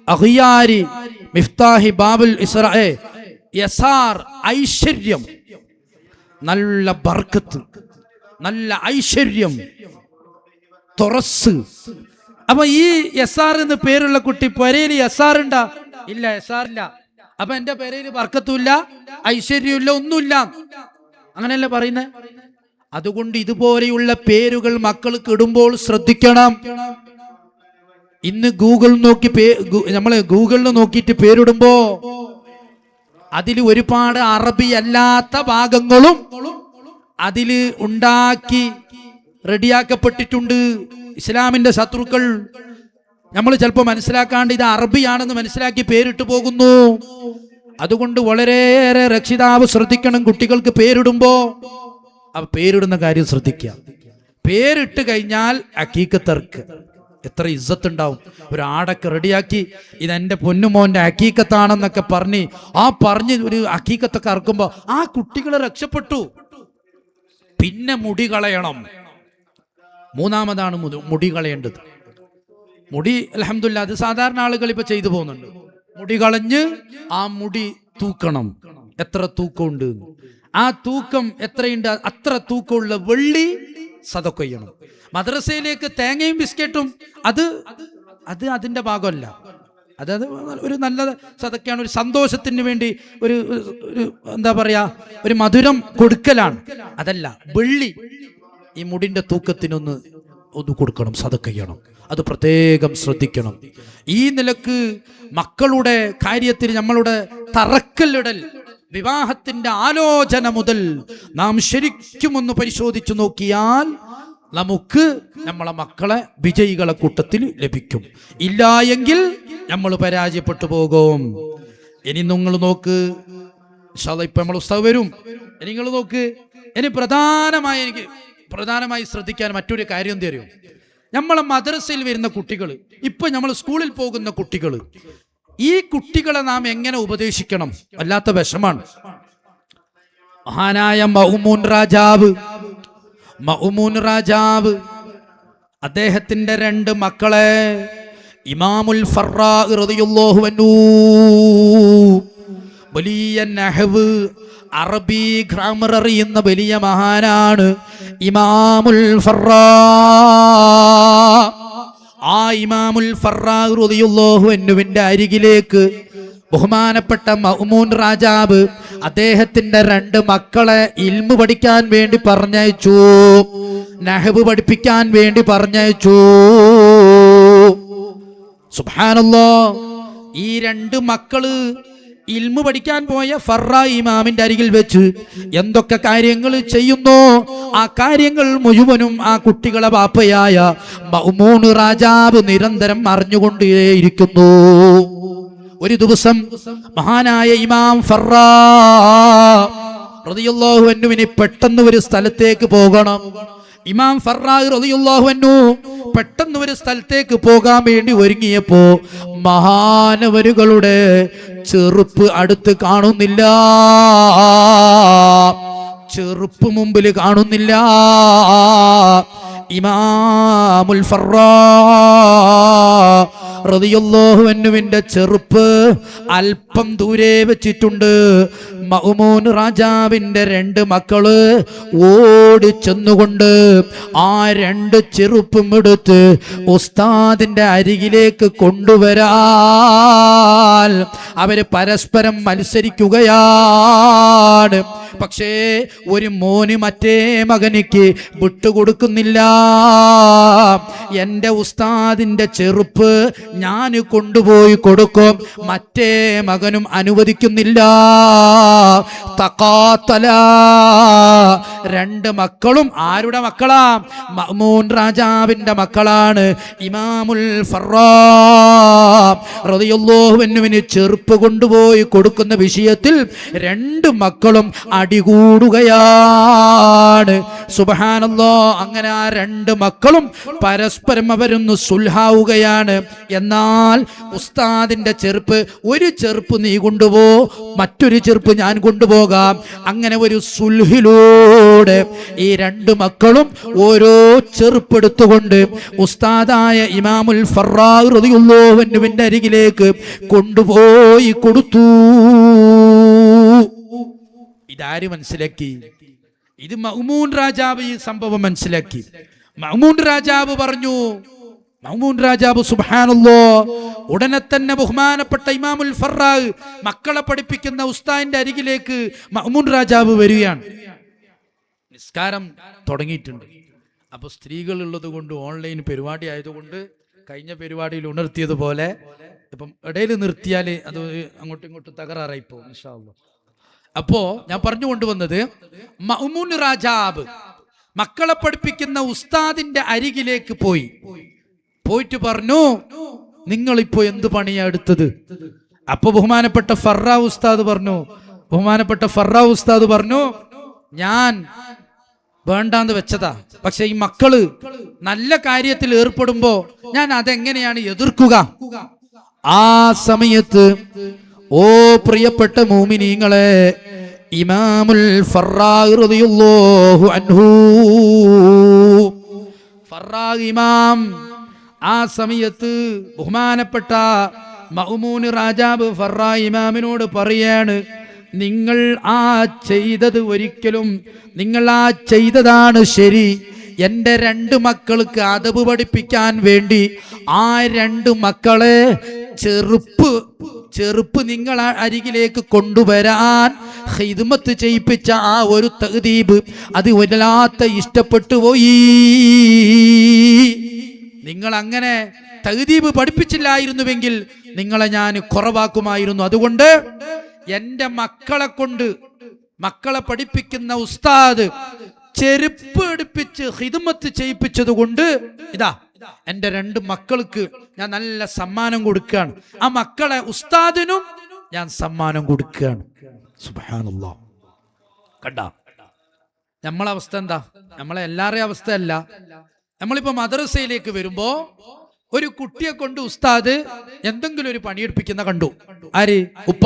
അഖിയാരി മിഫ്താഹി ബാബുൽ ഇസ്റാ. യസാർ ഐശ്വര്യം, നല്ല ബർക്കത്ത്, നല്ല ഐശ്വര്യം, തുറസ്. അപ്പൊ ഈ യസാർ എന്ന് പേരുള്ള കുട്ടി പെരയിൽ യസാർ ഉണ്ടാ? ഇല്ല, യസാറില്ല. അപ്പൊ എന്റെ പേരയിൽ ബർക്കത്തുമില്ല, ഐശ്വര്യമില്ല, ഒന്നുമില്ല. അങ്ങനെയല്ലേ പറയുന്നത്? അതുകൊണ്ട് ഇതുപോലെയുള്ള പേരുകൾ മക്കൾക്ക് ഇടുമ്പോൾ ശ്രദ്ധിക്കണം. ഇന്ന് ഗൂഗിൾ നോക്കി നമ്മള് ഗൂഗിളിൽ നോക്കിയിട്ട് പേരിടുമ്പോ അതിൽ ഒരുപാട് അറബി അല്ലാത്ത ഭാഗങ്ങളും അതില് ഉണ്ടാക്കി റെഡിയാക്കപ്പെട്ടിട്ടുണ്ട്. ഇസ്ലാമിന്റെ ശത്രുക്കൾ നമ്മൾ ചിലപ്പോൾ മനസ്സിലാക്കാണ്ട് ഇത് അറബിയാണെന്ന് മനസ്സിലാക്കി പേരിട്ട് പോകുന്നു. അതുകൊണ്ട് വളരെയേറെ രക്ഷിതാവ് ശ്രദ്ധിക്കണം. കുട്ടികൾക്ക് പേരിടുമ്പോ ആ പേരിടുന്ന കാര്യം ശ്രദ്ധിക്കുക. പേരിട്ട് കഴിഞ്ഞാൽ അക്കീക്കത്തർക്ക് എത്ര ഇസ്സത്ത് ഉണ്ടാവും. ഒരു ആടൊക്കെ റെഡിയാക്കി ഇതെന്റെ പൊന്നുമോന്റെ അക്കീക്കത്താണെന്നൊക്കെ പറഞ്ഞ് ഒരു അക്കീക്കത്തൊക്കെ അറക്കുമ്പോ ആ കുട്ടികളെ രക്ഷപ്പെട്ടു. പിന്നെ മുടി കളയണം. മൂന്നാമതാണ് മുടി കളയേണ്ടത്. മുടി അൽഹംദുലില്ലാ അത് സാധാരണ ആളുകൾ ഇപ്പൊ ചെയ്തു പോകുന്നുണ്ട്. മുടി കളഞ്ഞ് ആ മുടി തൂക്കണം. എത്ര തൂക്കമുണ്ട്, ആ തൂക്കം എത്രയുണ്ട് അത്ര തൂക്കമുള്ള വെള്ളി സദഖ ചെയ്യണം. മദ്രസയിലേക്ക് തേങ്ങയും ബിസ്ക്കറ്റും അത് അതിന്റെ ഭാഗമല്ല. അതായത് ഒരു നല്ല സദഖയാണ്, ഒരു സന്തോഷത്തിന് വേണ്ടി ഒരു എന്താ പറയാ, ഒരു മധുരം കൊടുക്കലാണ്. അതല്ല, വെള്ളി ഈ മുടിന്റെ തൂക്കത്തിനൊന്ന് കൊടുക്കണം, സദഖ ചെയ്യണം. അത് പ്രത്യേകം ശ്രദ്ധിക്കണം. ഈ നിലക്ക് മക്കളുടെ കാര്യത്തിൽ നമ്മളുടെ തറക്കല്ലിടൽ, വിവാഹത്തിന്റെ ആലോചന മുതൽ നാം ശരിക്കും ഒന്ന് പരിശോധിച്ചു നോക്കിയാൽ നമുക്ക് നമ്മളെ മക്കളെ വിജയികളെ കൂട്ടത്തിൽ ലഭിക്കും. ഇല്ല എങ്കിൽ നമ്മൾ പരാജയപ്പെട്ടു പോകും. ഇനി നിങ്ങൾ നോക്ക്, ഇപ്പൊ നമ്മൾ ഉസ്താദ് വരും. നിങ്ങൾ നോക്ക്, ഇനി പ്രധാനമായി ശ്രദ്ധിക്കാൻ മറ്റൊരു കാര്യം തരും. നമ്മളെ മദ്രസയിൽ വരുന്ന കുട്ടികൾ, ഇപ്പൊ നമ്മൾ സ്കൂളിൽ പോകുന്ന കുട്ടികൾ, ഈ കുട്ടികളെ നാം എങ്ങനെ ഉപദേശിക്കണം? വല്ലാത്ത വിഷമാണ്. മഹാനായ മഅ്മൂൻ രാജാവ് അദ്ദേഹത്തിന്റെ 2 മക്കളെ ഇമാമുൽ ഫർറാ റളിയല്ലാഹു അൻഹു, വലിയ നഹ്വ് അറബി ഗ്രാമർ അറിയുന്ന വലിയ മഹാനാണ് ഇമാമുൽ ഫർറാ. ആ ഇമാമുൽ ഫർറാ റളിയല്ലാഹു അൻഹുവിന്റെ അരികിലേക്ക് ബഹുമാനപ്പെട്ട മഅ്മൂൻ രാജാവ് അദ്ദേഹത്തിന്റെ 2 മക്കളെ ഇൽമു പഠിക്കാൻ വേണ്ടി പറഞ്ഞയച്ചു, നഹ്വ് പഠിപ്പിക്കാൻ വേണ്ടി പറഞ്ഞയച്ചു. സുബ്ഹാനല്ലാഹ്, ഈ 2 മക്കള് ഇൽമു പഠിക്കാൻ പോയ ഫർറ ഇമാമിന്റെ അരികിൽ വെച്ച് എന്തൊക്കെ കാര്യങ്ങൾ ചെയ്യുന്നു ആ കാര്യങ്ങൾ മുഴുവനും ആ കുട്ടികളെ ബാപ്പയായ മഅ്മൂൻ രാജാവ് നിരന്തരം അറിഞ്ഞുകൊണ്ടേയിരിക്കുന്നു. ഒരു ദിവസം മഹാനായ ഇമാം ഫർറ റളിയല്ലാഹു അൻഹുവിന് പെട്ടെന്ന് ഒരു സ്ഥലത്തേക്ക് പോകണം. ഇമാം ഫർറ റളിയല്ലാഹു അൻഹു പെട്ടെന്ന് ഒരു സ്ഥലത്തേക്ക് പോകാൻ വേണ്ടി ഒരുങ്ങിയപ്പോ മഹാനവരുകളുടെ ചെറുപ്പ് അടുത്ത് കാണുന്നില്ല, ചെറുപ്പ് മുമ്പിൽ കാണുന്നില്ല. ഇമാമുൽ ഫർറ റളിയല്ലാഹു അൻഹുവിന്റെ ചെറുപ്പ് അല്പം ദൂരെ വെച്ചിട്ടുണ്ട്. മഅ്മൂൻ രാജാവിന്റെ 2 മക്കള് ഓടി ചെന്നുകൊണ്ട് ആ 2 ചെറുപ്പും എടുത്ത് ഉസ്താദിന്റെ അരികിലേക്ക് കൊണ്ടുവരാൻ അവര് പരസ്പരം മത്സരിക്കുകയാണ്. പക്ഷേ ഒരു മോന് മറ്റേ മകനിക്ക് വിട്ടുകൊടുക്കുന്നില്ല. എൻ്റെ ഉസ്താദിന്റെ ചെറുപ്പ് ഞാൻ കൊണ്ടുപോയി കൊടുക്കും, മറ്റേ മകനും അനുവദിക്കുന്നില്ല. തഖാത്തല 2 മക്കളും ആരുടെ മക്കളാ? മഅ്മൂൻ രാജാവിന്റെ മക്കളാണ്. ഇമാമുൽ ഫർറ റളിയല്ലാഹു അൻഹുവിന് ചെറുപ്പ് കൊണ്ടുപോയി കൊടുക്കുന്ന വിഷയത്തിൽ 2 മക്കളും അടികൂടുകയാണ്. സുബ്ഹാനല്ലാഹ്. അങ്ങനെ ആ 2 മക്കളും പരസ്പരം അവരൊന്ന് സുൽഹാവുകയാണ്. എന്നാൽ ഉസ്താദിന്റെ ചെറുപ്പ്, ഒരു ചെറുപ്പ് നീ കൊണ്ടുപോ, മറ്റൊരു ചെറുപ്പ് ഞാൻ കൊണ്ടുപോകാം. അങ്ങനെ ഒരു സുൽഹിലൂടെ ഈ 2 മക്കളും ഓരോ ചെറുപ്പെടുത്തുകൊണ്ട് ഉസ്താദായ ഇമാമുൽ ഫർറ റളിയല്ലാഹു അൻഹുവിന്റെ അരികിലേക്ക് കൊണ്ടുപോയി കൊടുത്തു. ഇതാര് മനസ്സിലാക്കി? ഇത് മഅ്മൂൻ രാജാവ് ഈ സംഭവം മനസ്സിലാക്കി. മഅ്മൂൻ രാജാവ് പറഞ്ഞു, മഅ്മൂൻ രാജാവ് സുബ്ഹാനല്ലാഹ് ഉടനെ തന്നെ ബഹുമാനപ്പെട്ട ഇമാമുൽ ഫർറ മക്കളെ പഠിപ്പിക്കുന്ന ഉസ്താദിന്റെ അരികിലേക്ക് മഅ്മൂൻ രാജാവ് വരികയാണ്. നിസ്കാരം തുടങ്ങിയിട്ടുണ്ട്. അപ്പൊ സ്ത്രീകൾ ഉള്ളത് കൊണ്ട് ഓൺലൈൻ പരിപാടി ആയതുകൊണ്ട് കഴിഞ്ഞ പരിപാടിയിൽ ഉണർത്തിയതുപോലെ ഇപ്പം ഇടയിൽ നിർത്തിയാൽ അത് അങ്ങോട്ടും ഇങ്ങോട്ടും തകരാറായി പോകും ഇൻഷാ അല്ലാഹ്. അപ്പോ ഞാൻ പറഞ്ഞു കൊണ്ടുവന്നത്, മഅ്മൂൻ രാജാവ് മക്കളെ പഠിപ്പിക്കുന്ന ഉസ്താദിന്റെ അരികിലേക്ക് പോയിട്ട് പറഞ്ഞു, നിങ്ങളിപ്പോ എന്ത് പണിയാ എടുത്തത്? അപ്പൊ ബഹുമാനപ്പെട്ട ഫർറ ഉസ്താദ് പറഞ്ഞു, ഞാൻ വേണ്ടാന്ന് വെച്ചതാ, പക്ഷെ ഈ മക്കള് നല്ല കാര്യത്തിൽ ഏർപ്പെടുമ്പോ ഞാൻ അതെങ്ങനെയാണ് എതിർക്കുക? ആ സമയത്ത് ഓ പ്രിയപ്പെട്ട മുഅ്മിനീങ്ങളെ, ഇമാമുൽ ഫർറ റളിയല്ലാഹു അൻഹു, ഫർറ ഇമാം ആ സമയത്ത് ബഹുമാനപ്പെട്ട മഅ്മൂൻ രാജാവ് ഫർറ ഇമാമിനോട് പറയാണ്, നിങ്ങൾ ആ ചെയ്തതാണ് ശരി. എൻ്റെ 2 മക്കൾക്ക് അദബ് പഠിപ്പിക്കാൻ വേണ്ടി ആ 2 മക്കളെ ചെറുപ്പ് നിങ്ങൾ അരികിലേക്ക് കൊണ്ടുവരാൻ ഖിദ്മത്ത് ചെയ്യിപ്പിച്ച ആ ഒരു തഅദീബ് അത് വല്ലാത്ത ഇഷ്ടപ്പെട്ടു പോയി. നിങ്ങൾ അങ്ങനെ തഅദീബ് പഠിപ്പിച്ചില്ലായിരുന്നുവെങ്കിൽ നിങ്ങളെ ഞാൻ കുറവാക്കുമായിരുന്നു. അതുകൊണ്ട് എൻ്റെ മക്കളെ പഠിപ്പിക്കുന്ന ഉസ്താദ് ചെരുപ്പ് എടുപ്പിച്ച് ഖിദ്മത്ത് ചെയ്യിപ്പിച്ചത് കൊണ്ട് ഇതാ എൻ്റെ 2 മക്കൾക്ക് ഞാൻ നല്ല സമ്മാനം കൊടുക്കുകയാണ്. ആ മക്കളെ ഉസ്താദിനും ഞാൻ സമ്മാനം കൊടുക്കുകയാണ്. സുബ്ഹാനല്ലാഹ്. കണ്ടാ നമ്മളെ അവസ്ഥ എന്താ? നമ്മളെ എല്ലാവരുടെയും അവസ്ഥയല്ല. നമ്മളിപ്പോ മദ്രസയിലേക്ക് വരുമ്പോ ഒരു കുട്ടിയെ കൊണ്ട് ഉസ്താദ് എന്തെങ്കിലും ഒരു പണിയെടുപ്പിക്കുന്ന കണ്ടു. ആര്? ഉപ്പ.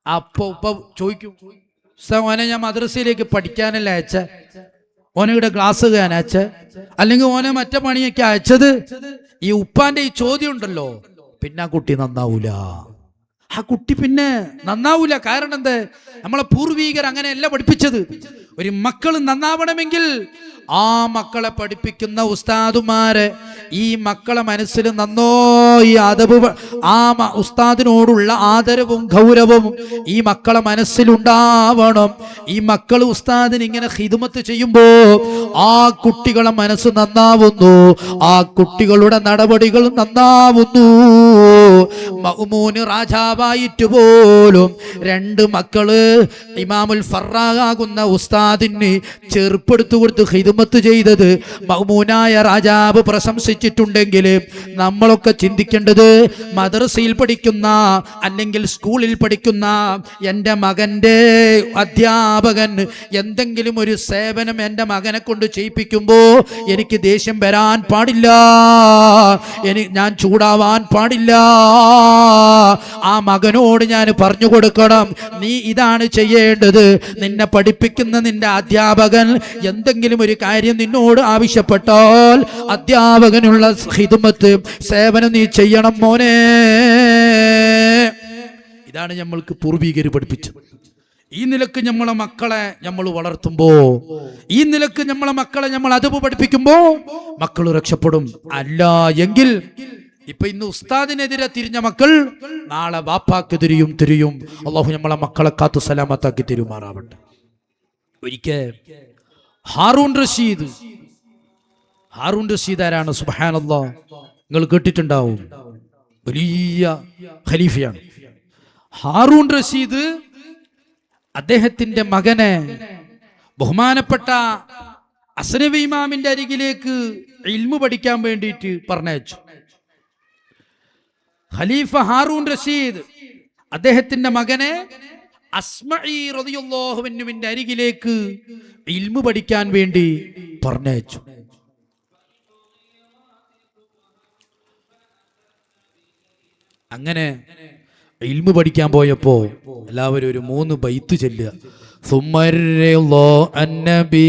അപ്പൊ ഉപ്പ ചോദിക്കും, ഓനെ ഞാൻ മദ്രസയിലേക്ക് പഠിക്കാനല്ല അയച്ച, ഓനെ ഇവിടെ ക്ലാസ് ചെയ്യാൻ അയച്ച, അല്ലെങ്കിൽ ഓനെ മറ്റേ പണിയൊക്കെ അയച്ചത്. ഈ ഉപ്പാന്റെ ഈ ചോദ്യം ഉണ്ടല്ലോ, പിന്നെ ആ കുട്ടി നന്നാവൂല. കാരണം എന്ത്? നമ്മളെ പൂർവീകർ അങ്ങനെയല്ല പഠിപ്പിച്ചത്. ഒരു മക്കൾ നന്നാവണമെങ്കിൽ ആ മക്കളെ പഠിപ്പിക്കുന്ന ഉസ്താദുമാരെ ഈ മക്കളെ മനസ്സിൽ നന്നോ ഈ അതബ് ഉസ്താദിനോടുള്ള ആദരവും ഗൗരവവും ഈ മക്കളെ മനസ്സിലുണ്ടാവണം. ഈ മക്കൾ ഉസ്താദിന് ഇങ്ങനെ ഖിദ്മത്ത് ചെയ്യുമ്പോ ആ കുട്ടികളെ മനസ്സ് നന്നാവുന്നു, ആ കുട്ടികളുടെ നടപടികൾ നന്നാവുന്നു. മഅ്മൂന് രാജാവായിട്ട് പോലും 2 മക്കള് ഇമാമുൽ ഫറാഖാകുന്ന ഉസ്താദിന് ചെറുപ്പെടുത്തു കൊടുത്ത് ഖിദ്മത്ത് ചെയ്തത് മഅ്മൂനായ രാജാവ് പ്രശംസിച്ചിട്ടുണ്ടെങ്കിൽ നമ്മളൊക്കെ ചിന്തിക്കേണ്ടത് മദ്രസയിൽ പഠിക്കുന്ന അല്ലെങ്കിൽ സ്കൂളിൽ പഠിക്കുന്ന എൻ്റെ മകൻ്റെ അധ്യാപകൻ എന്തെങ്കിലും ഒരു സേവനം എൻ്റെ മകനെ കൊണ്ട് ചെയ്യിപ്പിക്കുമ്പോൾ എനിക്ക് ദേഷ്യം വരാൻ പാടില്ല, ഞാൻ ചൂടാവാൻ പാടില്ല. ആ മകനോട് ഞാൻ പറഞ്ഞു കൊടുക്കണം, നീ ഇതാണ് ചെയ്യേണ്ടത്. നിന്നെ പഠിപ്പിക്കുന്ന നിന്റെ അധ്യാപകൻ എന്തെങ്കിലും ഒരു കാര്യം നിന്നോട് ആവശ്യപ്പെട്ടാൽ അധ്യാപകനുള്ള ഖിദ്മത്ത് സേവനം നീ ചെയ്യണം മോനെ. ഇതാണ് നമ്മൾക്ക് പൂർവികര് പഠിപ്പിച്ചത്. ഈ നിലക്ക് നമ്മളെ മക്കളെ നമ്മൾ വളർത്തുമ്പോ, ഈ നിലക്ക് നമ്മളെ മക്കളെ നമ്മൾ അദബ് പഠിപ്പിക്കുമ്പോ മക്കൾ രക്ഷപ്പെടും. അല്ല എങ്കിൽ ഇപ്പൊ ഇന്ന് ഉസ്താദിനെതിരെ തിരിഞ്ഞ മക്കൾ നാളെ വാപ്പാക്കെതിരെയും തിരിയും. അള്ളാഹു നമ്മളെ മക്കളെ കാത്തു സലാമത്താക്കി തിരുമാറാവട്ടെ. ഒരിക്കൽ ഹാറൂൺ റഷീദ് ആരാണ്? സുബ്ഹാനല്ലാഹ്, നിങ്ങൾ കേട്ടിട്ടുണ്ടാവും, വലിയ ഖലീഫയാണ് ഹാറൂൺ റഷീദ്. അദ്ദേഹത്തിന്റെ മകനെ ബഹുമാനപ്പെട്ട അസ്നവി ഇമാമിന്റെ അരികിലേക്ക് ഇൽമു പഠിക്കാൻ വേണ്ടിയിട്ട് പറഞ്ഞയച്ചു. ഖലീഫ ഹാറൂൺ റഷീദ് അദ്ദേഹത്തിന്റെ മകനെ അസ്മഈ റളിയല്ലാഹു അൻഹുവിന്റെ അരികിലേക്ക് ഇൽമു പഠിക്കാൻ വേണ്ടി പറഞ്ഞയച്ചു. അങ്ങനെ ഇൽമു പഠിക്കാൻ പോയപ്പോ എല്ലാവരും ഒരു 3 ബൈത്ത് ചൊല്ലുക. സുമർറോ അന്നബി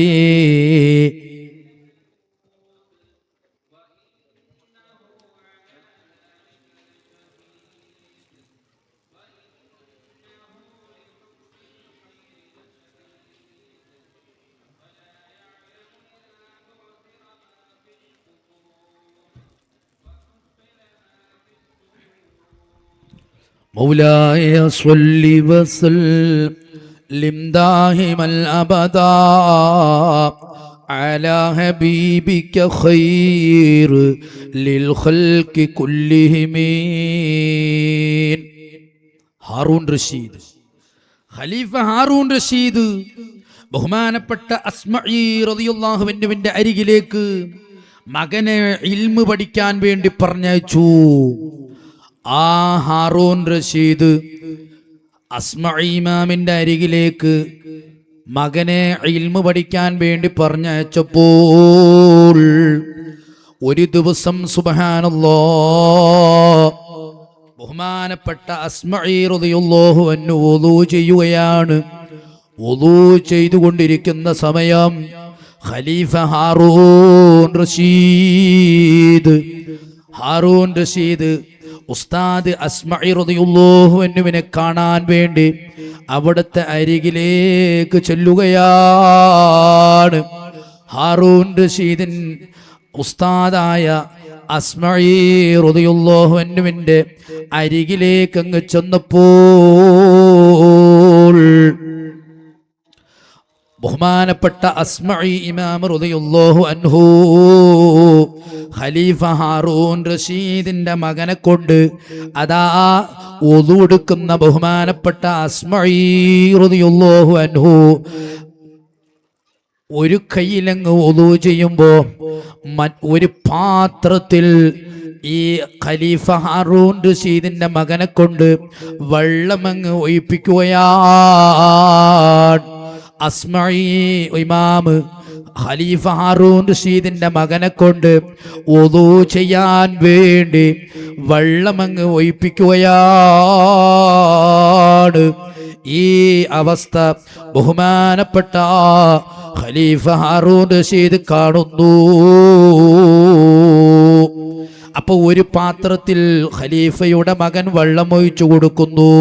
مولاي صل وسلم دائما أبدا على حبيبك خير للخلق كلهم. ഹാറൂൺ റഷീദ്, ഖലീഫ ഹാറൂൺ റഷീദ് ബഹുമാനപ്പെട്ട അസ്മഈ റളിയല്ലാഹു അൻഹുവിന്റെ അരികിലേക്ക് മകനെ ഇൽമു പഠിക്കാൻ വേണ്ടി പറഞ്ഞയച്ചു. ആ ഹാറൂൺ റഷീദ് അസ്മഈ ഇമാമിന്റെ അരികിലേക്ക് മകനെ ഇൽമു പഠിക്കാൻ വേണ്ടി പറഞ്ഞയച്ചപ്പോൾ ഒരു ദിവസം സുബ്ഹാനല്ലാഹ് ബഹുമാനപ്പെട്ട അസ്മഈ റളിയല്ലാഹു അൻഹു വുളൂ ചെയ്യുകയാണ്. വുളൂ ചെയ്തുകൊണ്ടിരിക്കുന്ന സമയം ഖലീഫ ഹാറൂൺ റഷീദ് ഉസ്താദ് അസ്മഈ റളിയല്ലാഹു അൻഹുവിനെ കാണാൻ വേണ്ടി അവിടുത്തെ അരികിലേക്ക് ചെല്ലുകയാണ്. ഹാറൂൺ റഷീദിൻ ഉസ്താദായ അസ്മഈ റളിയല്ലാഹു അൻഹുവിന്റെ അരികിലേക്ക് അങ്ങ് ചെന്നപ്പോൾ ബഹുമാനപ്പെട്ട അസ്മഈ ഇമാം റളിയല്ലാഹു അൻഹു ഖലീഫ ഹാറൂൺ റഷീദിന്റെ മകനെ കൊണ്ട് അതാ വുളു എടുക്കുന്ന ബഹുമാനപ്പെട്ട അസ്മഈ റളിയല്ലാഹു അൻഹു ഒരു കൈയിലങ്ങ് വുളു ചെയ്യുമ്പോ ഒരു പാത്രത്തിൽ ഈ ഖലീഫ ഹാറൂൺ റഷീദിന്റെ മകനെ കൊണ്ട് വെള്ളമങ്ങ് ഒഴിപ്പിക്കുകയാണ്. അസ്മഈ ഇമാം ഖലീഫ ഹാറൂൺ റഷീദിന്റെ മകനെ കൊണ്ട് വുളു ചെയ്യാൻ വേണ്ടി വെള്ളമങ്ങ് ഒഴിപ്പിക്കുകയാണ്. ഈ അവസ്ഥ ബഹുമാനപ്പെട്ട ഖലീഫ ഹാറൂൺ റഷീദ് കാണുന്നു. അപ്പൊ ഒരു പാത്രത്തിൽ ഖലീഫയുടെ മകൻ വെള്ളം ഒഴിച്ചു കൊടുക്കുന്നു,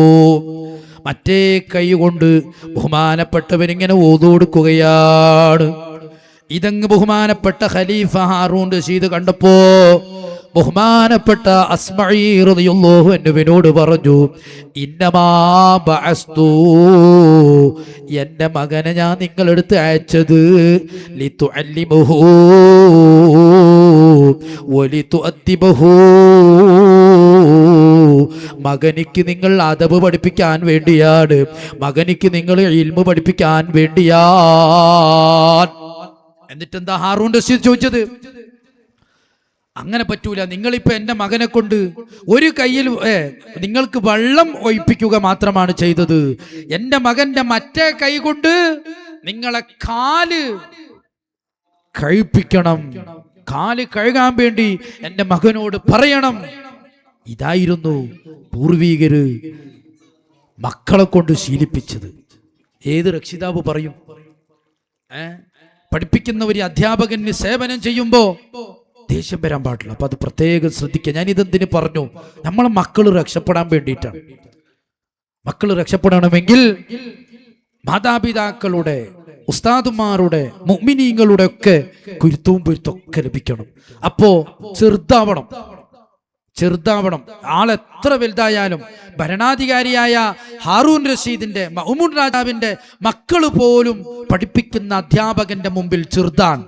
മറ്റേ കൈ കൊണ്ട് ബഹുമാനപ്പെട്ടവരിങ്ങനെ വുളു കൊടുക്കുകയാണ്. ഇതങ്ങ് ബഹുമാനപ്പെട്ട ഖലീഫ ഹാറൂൻ റഷീദ് കണ്ടപ്പോ ബഹുമാനപ്പെട്ട അസ്മഈ റളിയല്ലാഹു അൻഹുവിനോട് പറഞ്ഞു, ഇന്നമാ ബഅസ്തു, എന്റെ മകനെ ഞാൻ നിങ്ങളെടുത്ത് അയച്ചത് ലിതുഅല്ലിമുഹു വലിതുഅദ്ദിബഹു, മകനിക്ക് നിങ്ങൾ അദബ് പഠിപ്പിക്കാൻ വേണ്ടിയാണ്, മകനിക്ക് നിങ്ങൾ ഇൽമു പഠിപ്പിക്കാൻ വേണ്ടിയാണ്. എന്നിട്ടെന്താ ഹാറൂൻ റഷീദ് ചോദിച്ചത്? അങ്ങനെ പറ്റൂല, നിങ്ങളിപ്പോ എന്റെ മകനെ കൊണ്ട് ഒരു കയ്യിൽ നിങ്ങൾക്ക് വെള്ളം ഒഴിപ്പിക്കുക മാത്രമാണ് ചെയ്തത്, എന്റെ മകന്റെ മറ്റേ കൈ കൊണ്ട് നിങ്ങളെ കാല് കഴിപ്പിക്കണം, കാല് കഴുകാൻ വേണ്ടി എന്റെ മകനോട് പറയണം. ഇതായിരുന്നു പൂർവീകര് മക്കളെ കൊണ്ട് ശീലിപ്പിച്ചത്. ഏത് രക്ഷിതാവ് പറയും? പഠിപ്പിക്കുന്ന ഒരു അധ്യാപകന് സേവനം ചെയ്യുമ്പോ ദേഷ്യം വരാൻ പാടില്ല. അപ്പൊ അത് പ്രത്യേകം ശ്രദ്ധിക്കുക. ഞാൻ ഇതെന്തിനു പറഞ്ഞു? നമ്മളെ മക്കള് രക്ഷപ്പെടാൻ വേണ്ടിയിട്ടാണ്. മക്കള് രക്ഷപ്പെടണമെങ്കിൽ മാതാപിതാക്കളുടെ, ഉസ്താദുമാരുടെ, മുഅ്മിനീങ്ങളുടെ ഒക്കെ കുരുത്തവും പൊരുത്തൊക്കെ ലഭിക്കണം. അപ്പോ ചെറുതാവണം. ആളെത്ര വലുതായാലും ഭരണാധികാരിയായ ഹാറൂൻ റഷീദിന്റെ, മഅ്മുൻ രാജാവിന്റെ മക്കള് പോലും പഠിപ്പിക്കുന്ന അധ്യാപകന്റെ മുമ്പിൽ ചെറുതാണ്.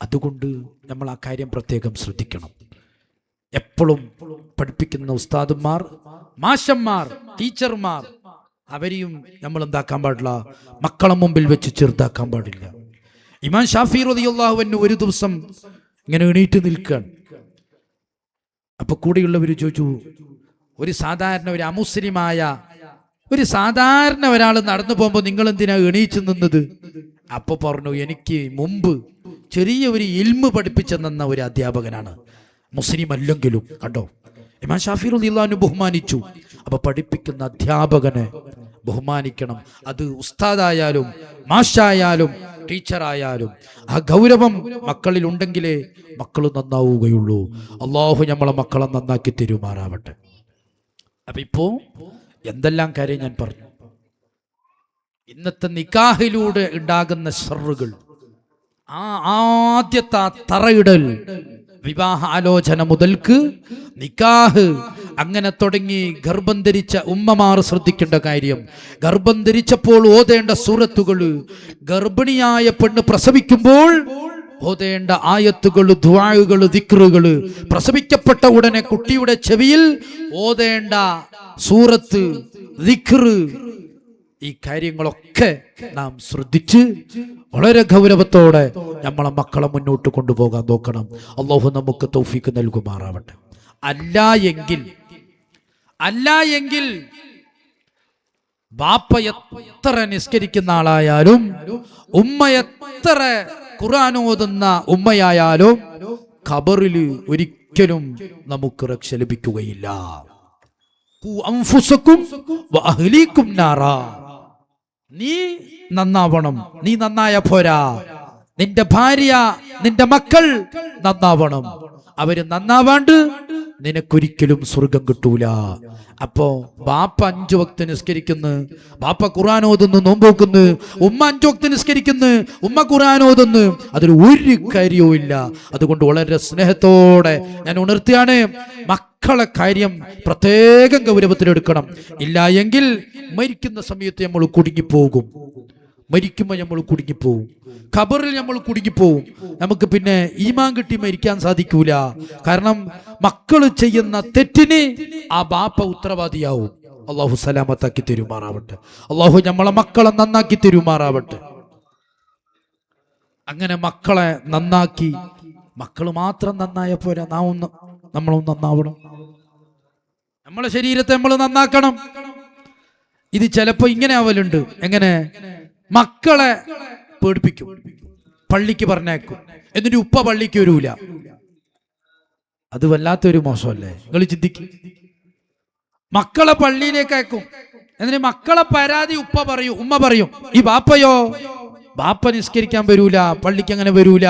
അതുകൊണ്ട് നമ്മൾ ആ കാര്യം പ്രത്യേകം ശ്രദ്ധിക്കണം. എപ്പോഴും പഠിപ്പിക്കുന്ന ഉസ്താദുമാർ, മാഷന്മാർ, ടീച്ചർമാർ, അവരെയും നമ്മൾ എന്താക്കാൻ പാടില്ല, മക്കളെ മുമ്പിൽ വെച്ച് ചെറുതാക്കാൻ പാടില്ല. ഇമാം ഷാഫി റളിയല്ലാഹു അൻഹു ഒരു ദിവസം ഇങ്ങനെ എണീറ്റ് നിൽക്കുകയാണ്. അപ്പൊ കൂടെയുള്ളവർ ചോദിച്ചു, ഒരു അമുസ്ലിമായ ഒരു സാധാരണ ഒരാൾ നടന്നു പോകുമ്പോൾ നിങ്ങൾ എന്തിനാ എണീച്ചു നിന്നത്? അപ്പൊ പറഞ്ഞു, എനിക്ക് മുമ്പ് ചെറിയ ഒരു ഇൽമു പഠിപ്പിച്ചു തന്ന ഒരു അധ്യാപകനാണ്, മുസ്ലിം അല്ലെങ്കിലും. കണ്ടോ, ഇമാം ഷാഫി റളിയല്ലാഹു അൻഹു ബഹുമാനിച്ചു. അപ്പൊ പഠിപ്പിക്കുന്ന അധ്യാപകനെ ബഹുമാനിക്കണം. അത് ഉസ്താദായാലും മാഷായാലും ടീച്ചറായാലും ആ ഗൗരവം മക്കളിൽ ഉണ്ടെങ്കിലേ മക്കൾ നന്നാവുകയുള്ളൂ. അള്ളാഹു നമ്മളെ മക്കളെ നന്നാക്കി തരുമാറാവട്ടെ. അപ്പൊ ഇപ്പോ എന്തെല്ലാം കാര്യം ഞാൻ പറഞ്ഞു. ഇന്നത്തെ നിക്കാഹിലൂടെ ഉണ്ടാകുന്ന ഷർറുകൾ, ആദ്യത്തെ തറയിടൽ, വിവാഹ ആലോചന മുതൽക്ക് നിക്കാഹ് അങ്ങനെ തുടങ്ങി ഗർഭം ധരിച്ച ഉമ്മമാർ ശ്രദ്ധിക്കേണ്ട കാര്യം, ഗർഭം ധരിച്ചപ്പോൾ ഓതേണ്ട സൂറത്തുകൾ, ഗർഭിണിയായ പെണ്ണ് പ്രസവിക്കുമ്പോൾ ഓതേണ്ട ആയത്തുകൾ, ദുആകൾ, ദിക്റുകൾ, പ്രസവിക്കപ്പെട്ട ഉടനെ കുട്ടിയുടെ ചെവിയിൽ ഓതേണ്ട സൂറത്ത്, ദിക്റ്, ഈ കാര്യങ്ങളൊക്കെ നാം ശ്രദ്ധിച്ച് വളരെ ഗൗരവത്തോടെ നമ്മളെ മക്കളെ മുന്നോട്ട് കൊണ്ടുപോകാൻ നോക്കണം. അല്ലാഹു നമുക്ക് തൗഫീക്ക് നൽകുമാറാവട്ടെ. അല്ല എങ്കിൽ ബാപ്പ എത്ര നിസ്കരിക്കുന്ന ആളായാലും, ഉമ്മ എത്ര ഖുർആൻ ഓതുന്ന ഉമ്മയായാലും ഖബറിൽ ഒരിക്കലും നമുക്ക് രക്ഷ ലഭിക്കുകയില്ല. നീ നന്നാവണം. നീ നന്നായ പോരാ, നിന്റെ ഭാര്യ, നിന്റെ മക്കൾ നന്നാവണം. അവര് നന്നാവാണ്ട് നിനക്കൊരിക്കലും സ്വർഗം കിട്ടൂല. അപ്പോ ബാപ്പ 5 വക്ത് നിസ്കരിക്കുന്നു, ബാപ്പ ഖുർആൻ ഓതുന്നു, നോമ്പോക്കുന്നു, ഉമ്മ 5 വക്ത് നിസ്കരിക്കുന്നു, ഉമ്മ ഖുർആൻ ഓതുന്നു, അതിൽ ഒരു കാര്യവും ഇല്ല. അതുകൊണ്ട് വളരെ സ്നേഹത്തോടെ ഞാൻ ഉണർത്തുകയാണ്, മക്കളെ കാര്യം പ്രത്യേകം ഗൗരവത്തിലെടുക്കണം. ഇല്ല എങ്കിൽ മരിക്കുന്ന സമയത്ത് നമ്മൾ കുടുങ്ങിപ്പോകും. മരിക്കുമ്പോൾ നമ്മൾ കുടുങ്ങിപ്പോവും, ഖബറിൽ നമ്മൾ കുടുങ്ങിപ്പോവും. നമുക്ക് പിന്നെ ഈമാൻ കിട്ടി മരിക്കാൻ സാധിക്കൂല. കാരണം മക്കള് ചെയ്യുന്ന തെറ്റിന് ആ ബാപ്പ ഉത്തരവാദിയാവും. അള്ളാഹു സലാമത്താക്കി തരുമാറാവട്ടെ. അള്ളാഹു നമ്മളെ മക്കളെ നന്നാക്കി തരുമാറാവട്ടെ. അങ്ങനെ മക്കളെ നന്നാക്കി, മക്കള് മാത്രം നന്നായ പോരാ, നമ്മളും നന്നാവണം. നമ്മളെ ശരീരത്തെ നമ്മൾ നന്നാക്കണം. ഇത് ചിലപ്പോ ഇങ്ങനെ ആവലുണ്ട്. എങ്ങനെ? മക്കളെ പേടിപ്പിക്കും, പള്ളിക്ക് പറഞ്ഞേക്കും, എന്നിട്ട് ഉപ്പ പള്ളിക്ക് വരൂല. അത് വല്ലാത്തൊരു മോശമല്ലേ? നിങ്ങൾ ചിന്തിക്കും. മക്കളെ പള്ളിയിലേക്ക് അയക്കും, എന്നിട്ട് മക്കളെ പരാതി ഉമ്മ പറയും. ഈ ബാപ്പയോ? ബാപ്പ നിസ്കരിക്കാൻ വരൂല, പള്ളിക്ക് അങ്ങനെ വരൂല,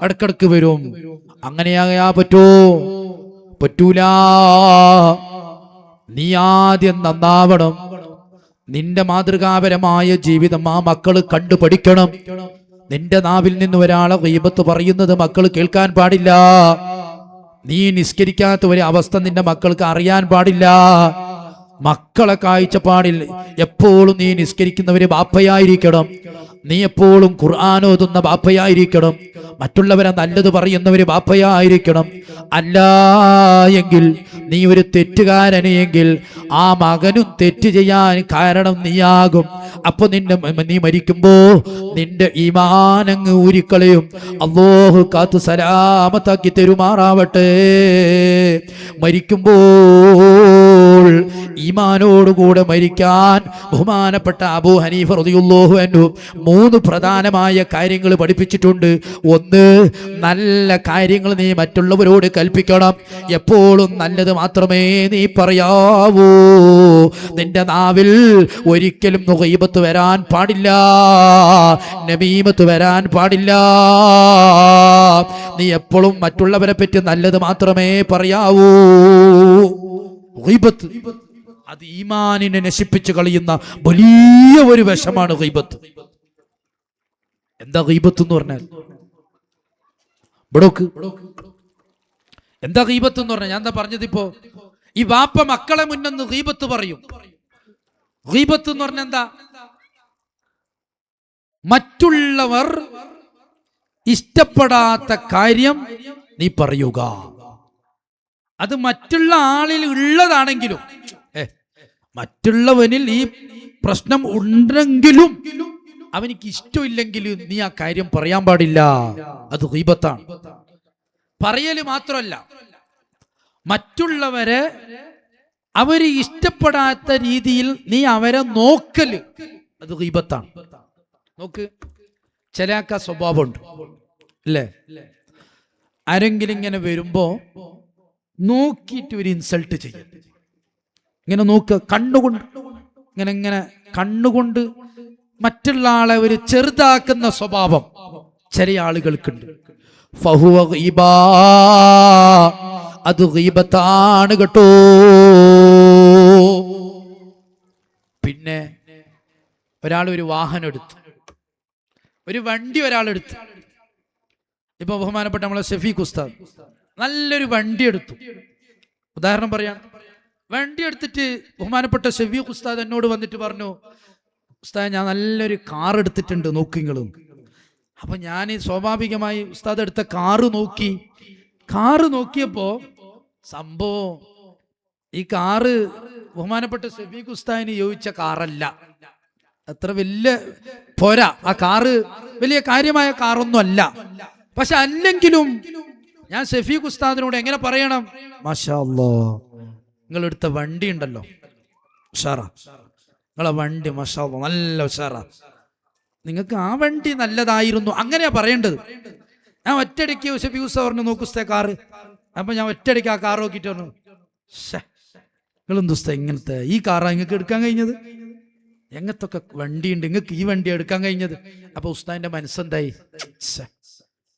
ഇടക്കിടക്ക് വരും. അങ്ങനെയാ പറ്റൂല. നീ ആദ്യം നന്നാവണം. നിന്റെ മാതൃകാപരമായ ജീവിതം ആ മക്കള് കണ്ടു പഠിക്കണം. നിന്റെ നാവിൽ നിന്ന് ഒരാളെ ഗീബത്ത് പറയുന്നത് മക്കൾ കേൾക്കാൻ പാടില്ല. നീ നിസ്കരിക്കാത്ത ഒരു അവസ്ഥ നിന്റെ മക്കൾക്ക് അറിയാൻ പാടില്ല. മക്കളെ കാഴ്ചപ്പാടിൽ എപ്പോഴും നീ നിസ്കരിക്കുന്നവര് ബാപ്പയായിരിക്കണം. നീ എപ്പോഴും ഖുർആൻ ഓതുന്ന ബാപ്പയായിരിക്കണം. മറ്റുള്ളവരെ നല്ലത് പറയുന്നവര് ബാപ്പയായിരിക്കണം. അല്ല എങ്കിൽ നീ ഒരു തെറ്റുകാരനെങ്കിൽ ആ മകനും തെറ്റ് ചെയ്യാൻ കാരണം നീയാകും. അപ്പൊ നീ മരിക്കുമ്പോ നിന്റെ ഈമാനങ്ങ് ഊരിക്കളയും. അല്ലാഹു കാത്തു സലാമത്താക്കി തെരുമാറാവട്ടെ. മരിക്കുമ്പോൾ ഈമാനോടുകൂടെ മരിക്കാൻ ബഹുമാനപ്പെട്ട അബൂ ഹനീഫ റളിയല്ലാഹു അൻഹു 3 പ്രധാനമായ കാര്യങ്ങൾ പഠിപ്പിച്ചിട്ടുണ്ട്. ഒന്ന്, നല്ല കാര്യങ്ങൾ നീ മറ്റുള്ളവരോട് കൽപ്പിക്കണം. എപ്പോഴും നല്ലത് മാത്രമേ നീ പറയാവൂ. നിന്റെ നാവിൽ ഒരിക്കലും ഗീബത്ത് വരാൻ പാടില്ല, നമീമത്ത് വരാൻ പാടില്ല. നീ എപ്പോഴും മറ്റുള്ളവരെ പറ്റി നല്ലത് മാത്രമേ പറയാവൂ. ഗീബത്ത് അത് ഈമാനിനെ നശിപ്പിച്ചു കളയുന്ന വലിയ ഒരു വിഷമാണ് ഗീബത്ത്. എന്താ ഗീബത്ത് എന്ന് പറഞ്ഞാൽ? എന്താ ഗീബത്ത് എന്ന് പറഞ്ഞാൽ? ഞാൻ എന്താ പറഞ്ഞത്? ഇപ്പോ ഈ വാപ്പ മക്കളെ മുന്നെന്ന് ഗീബത്ത് പറയും. ഗീബത്ത് എന്ന് പറഞ്ഞാൽ എന്താ? മറ്റുള്ളവർ ഇഷ്ടപ്പെടാത്ത കാര്യം നീ പറയുക. അത് മറ്റുള്ള ആളിൽ ഉള്ളതാണെങ്കിലും, മറ്റുള്ളവനിൽ ഈ പ്രശ്നം ഉണ്ടെങ്കിലും അവനിക്ക് ഇഷ്ടമില്ലെങ്കിൽ നീ ആ കാര്യം പറയാൻ പാടില്ല. അത് ഗീബത്താണ്. പറയല് മാത്രമല്ല, മറ്റുള്ളവരെ അവര് ഇഷ്ടപ്പെടാത്ത രീതിയിൽ നീ അവരെ നോക്കല്, അത് ഗീബത്താണ്. നോക്ക്, ചിലക്ക സ്വഭാവമുണ്ട് അല്ലേ? ആരെങ്കിലും ഇങ്ങനെ വരുമ്പോ നോക്കിയിട്ട് ഒരു ഇൻസൾട്ട് ചെയ്യും. ഇങ്ങനെ നോക്കുക, കണ്ണുകൊണ്ട് ഇങ്ങനെ കണ്ണുകൊണ്ട് മറ്റുള്ള ആളെ ഒരു ചെറുതാക്കുന്ന സ്വഭാവം ചില ആളുകൾക്കുണ്ട്. ഫഹുവ ഗീബാ, അത് ഗീബത്താണ് കേട്ടോ. പിന്നെ ഒരാൾ ഒരു വാഹനം എടുത്തു, ഒരു വണ്ടി ഒരാളെടുത്തു. ഇപ്പൊ ബഹുമാനപ്പെട്ട നമ്മളെ ഷഫീഖ് ഉസ്താദ് നല്ലൊരു വണ്ടി എടുത്തു. ഉദാഹരണം പറയാം, വണ്ടി എടുത്തിട്ട് ബഹുമാനപ്പെട്ട ഷഫീഖ് ഉസ്താദ് എന്നോട് വന്നിട്ട് പറഞ്ഞു, ഉസ്താദ് ഞാൻ നല്ലൊരു കാർ എടുത്തിട്ടുണ്ട്, നോക്കിങ്ങളും. അപ്പൊ ഞാൻ സ്വാഭാവികമായി ഉസ്താദ് എടുത്ത കാറ് നോക്കിയപ്പോ സംഭവം ഈ കാറ് ബഹുമാനപ്പെട്ട ഷഫീഖ് ഉസ്താദിന് യോജിച്ച കാറല്ല. അത്ര വലിയ പോരാ, ആ കാറ് വലിയ കാര്യമായ കാറൊന്നും അല്ല. പക്ഷെ അല്ലെങ്കിലും ഞാൻ ഷഫീഖ് ഉസ്താദിനോട് എങ്ങനെ പറയണം? മാഷാ അല്ലാഹ്, നിങ്ങൾ എടുത്ത വണ്ടി ഉണ്ടല്ലോ ഉഷാറാ, നിങ്ങളെ വണ്ടി മാഷാ അല്ലാഹ് നല്ല ഉഷാറാ, നിങ്ങൾക്ക് ആ വണ്ടി നല്ലതായിരുന്നു, അങ്ങനെയാ പറയേണ്ടത്. ഞാൻ ഒറ്റയടിക്ക് ഷഫീഖ് ഉസ്താദ് പറഞ്ഞു, നോക്കുസ്തേ കാറ്. അപ്പൊ ഞാൻ ഒറ്റയടിക്ക് ആ കാർ നോക്കിയിട്ട് പറഞ്ഞു, നിങ്ങളെന്തുസ്ത ഇങ്ങനത്തെ ഈ കാറാ നിങ്ങൾക്ക് എടുക്കാൻ കഴിഞ്ഞത്? എങ്ങനത്തൊക്കെ വണ്ടിയുണ്ട്, നിങ്ങൾക്ക് ഈ വണ്ടി എടുക്കാൻ കഴിഞ്ഞത്? അപ്പൊ ഉസ്താദിന്റെ മനസ്സെന്തായി?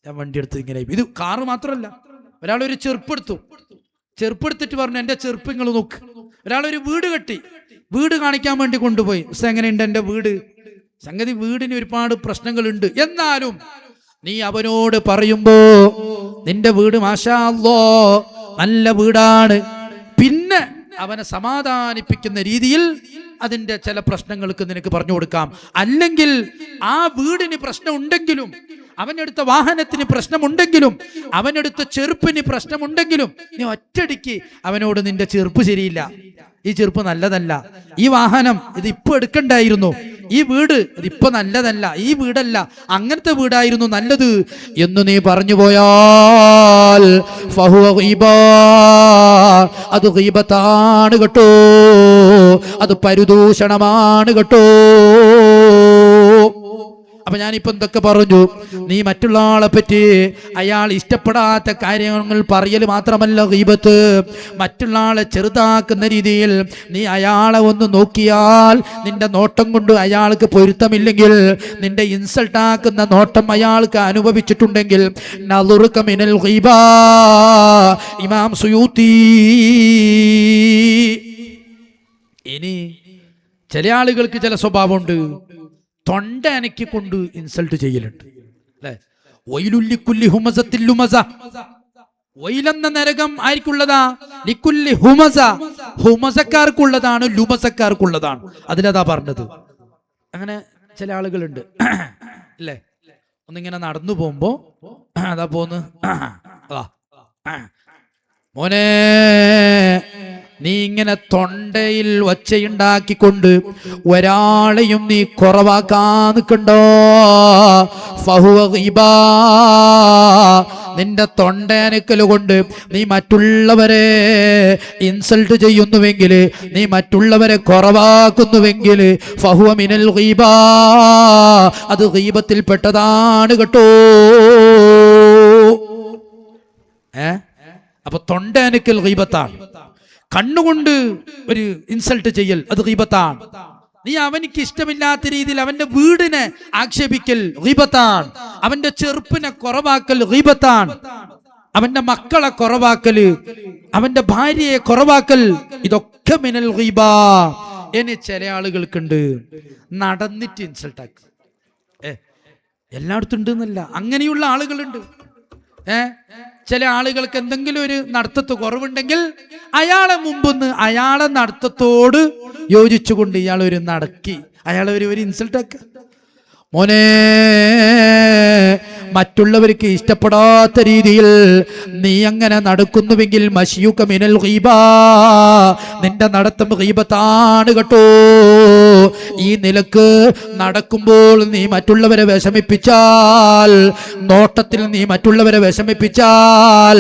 ഞാൻ വണ്ടി എടുത്ത് ഇങ്ങനെ. ഇത് കാറ് മാത്രമല്ല, ഒരാളൊരു ചെറുപ്പെടുത്തിട്ട് പറഞ്ഞു, എന്റെ ചെറുപ്പ് നിങ്ങൾ നോക്ക്. ഒരാളൊരു വീട് കെട്ടി, വീട് കാണിക്കാൻ വേണ്ടി കൊണ്ടുപോയി. ഉസ്താദ് എങ്ങനെയുണ്ട് എന്റെ വീട്? സംഗതി വീടിന് ഒരുപാട് പ്രശ്നങ്ങളുണ്ട്, എന്നാലും നീ അവനോട് പറയുമ്പോ നിന്റെ വീട് മാഷാ അല്ലാഹ് നല്ല വീടാണ്, പിന്നെ അവനെ സമാധാനിപ്പിക്കുന്ന രീതിയിൽ അതിന്റെ ചില പ്രശ്നങ്ങൾക്ക് നിനക്ക് പറഞ്ഞു കൊടുക്കാം. അല്ലെങ്കിൽ ആ വീടിന് പ്രശ്നം ഉണ്ടെങ്കിലും, അവനെടുത്ത വാഹനത്തിന് പ്രശ്നമുണ്ടെങ്കിലും, അവനെടുത്ത ചെറുപ്പിന് പ്രശ്നമുണ്ടെങ്കിലും, നീ ഒറ്റടിക്ക് അവനോട് നിന്റെ ചെറുപ്പ് ശരിയില്ല, ഈ ചെറുപ്പ് നല്ലതല്ല, ഈ വാഹനം ഇത് ഇപ്പൊ എടുക്കണ്ടായിരുന്നു, ഈ വീട് ഇതിപ്പോ നല്ലതല്ല, ഈ വീടല്ല അങ്ങനത്തെ വീടായിരുന്നു നല്ലത് എന്ന് നീ പറഞ്ഞു പോയാൽ ഫഹുവ ഗീബാ, അത് ഗീബത്താണ് കേട്ടോ, അത് പരദൂഷണമാണ് കേട്ടോ. അപ്പൊ ഞാനിപ്പോ എന്തൊക്കെ പറഞ്ഞു? നീ മറ്റുള്ള ആളെ പറ്റി അയാൾ ഇഷ്ടപ്പെടാത്ത കാര്യങ്ങൾ പറയൽ മാത്രമല്ല ഗീബത്ത്, മറ്റുള്ള ആളെ ചെറുതാക്കുന്ന രീതിയിൽ നീ അയാളെ ഒന്ന് നോക്കിയാൽ, നിന്റെ നോട്ടം കൊണ്ട് അയാൾക്ക് പൊരുത്തമില്ലെങ്കിൽ, നിന്റെ ഇൻസൾട്ടാക്കുന്ന നോട്ടം അയാൾക്ക് അനുഭവിച്ചിട്ടുണ്ടെങ്കിൽ, നളുറുക മിനൽ ഗീബാ, ഇമാം സുയൂത്തി. ഇനി ചില ആളുകൾക്ക് ചില സ്വഭാവമുണ്ട്, തൊണ്ട അനക്കി കൊണ്ട് ഇൻസൾട്ട് ചെയ്യലുണ്ട്. അല്ലെ? വൈലുല്ലിക്കുല്ലി ഹുമസത്തിൽ ലുമസ. വൈലെന്ന നരകം ആർക്കുള്ളതാ? ലിക്കുല്ലി ഹുമസ, ഹുമസക്കാർക്കുള്ളതാണ്, ലുമസക്കാർക്കുള്ളതാണ്. അതിലതാ പറഞ്ഞത്. അങ്ങനെ ചില ആളുകളുണ്ട് അല്ലേ, ഒന്നിങ്ങനെ നടന്നു പോകുമ്പോ അതാ പോന്ന്, മോനെ നീ ഇങ്ങനെ തൊണ്ടയിൽ ഒച്ചയുണ്ടാക്കിക്കൊണ്ട് ഒരാളെയും നീ കുറവാക്കാൻ നിൽക്കണ്ടോ? ഫഹുവ ഗീബാ, നിന്റെ തൊണ്ടയനക്കൽ കൊണ്ട് നീ മറ്റുള്ളവരെ ഇൻസൾട്ട് ചെയ്യുന്നുവെങ്കിൽ, നീ മറ്റുള്ളവരെ കുറവാക്കുന്നുവെങ്കിൽ ഫഹുവ മിനൽ ഗീബാ, അത് ഗീബത്തിൽ പെട്ടതാണ് കേട്ടോ. അപ്പൊ തൊണ്ടയനക്കൽ ഗീബത്താണ്. കണ്ണുകൊണ്ട് ഒരു ഇൻസൾട്ട് ചെയ്യൽ അത് ഗീബത്താണ്. നീ അവനിക്ക് ഇഷ്ടമില്ലാത്ത രീതിയിൽ അവന്റെ വീടിനെ ആക്ഷേപിക്കൽ ഗീബത്താണ്. അവന്റെ ചെറുപ്പിനെ കുറവാക്കൽ ഗീബത്താണ്. അവന്റെ മക്കളെ കുറവാക്കല്, അവന്റെ ഭാര്യയെ കുറവാക്കൽ, ഇതൊക്കെ മിനൽ ഗീബാ. ഇനി ചില ആളുകൾക്കുണ്ട് നടന്നിട്ട് ഇൻസൾട്ട് ആക്കി. എല്ലായിടത്തും ഉണ്ട് എന്നല്ല, അങ്ങനെയുള്ള ആളുകളുണ്ട്. ചില ആളുകൾക്ക് എന്തെങ്കിലും ഒരു നടത്തത്ത് കുറവുണ്ടെങ്കിൽ അയാളെ മുമ്പൊന്ന് അയാളെ നടത്തത്തോട് യോജിച്ചുകൊണ്ട് ഇയാൾ ഒരു നടക്കി അയാളെ ഒരു ഇൻസൾട്ട് ആക്കുക. മോനെ മറ്റുള്ളവർക്ക് ഇഷ്ടപ്പെടാത്ത രീതിയിൽ നീ അങ്ങനെ നടക്കുന്നുവെങ്കിൽ മശിയുക മിനൽ ഗീബാ, നിന്റെ നടത്തം ഗീബത്താണ് കേട്ടോ. ഈ നിലക്ക് നടക്കുമ്പോൾ നീ മറ്റുള്ളവരെ വിഷമിപ്പിച്ചാൽ, നോട്ടത്തിൽ നീ മറ്റുള്ളവരെ വിഷമിപ്പിച്ചാൽ,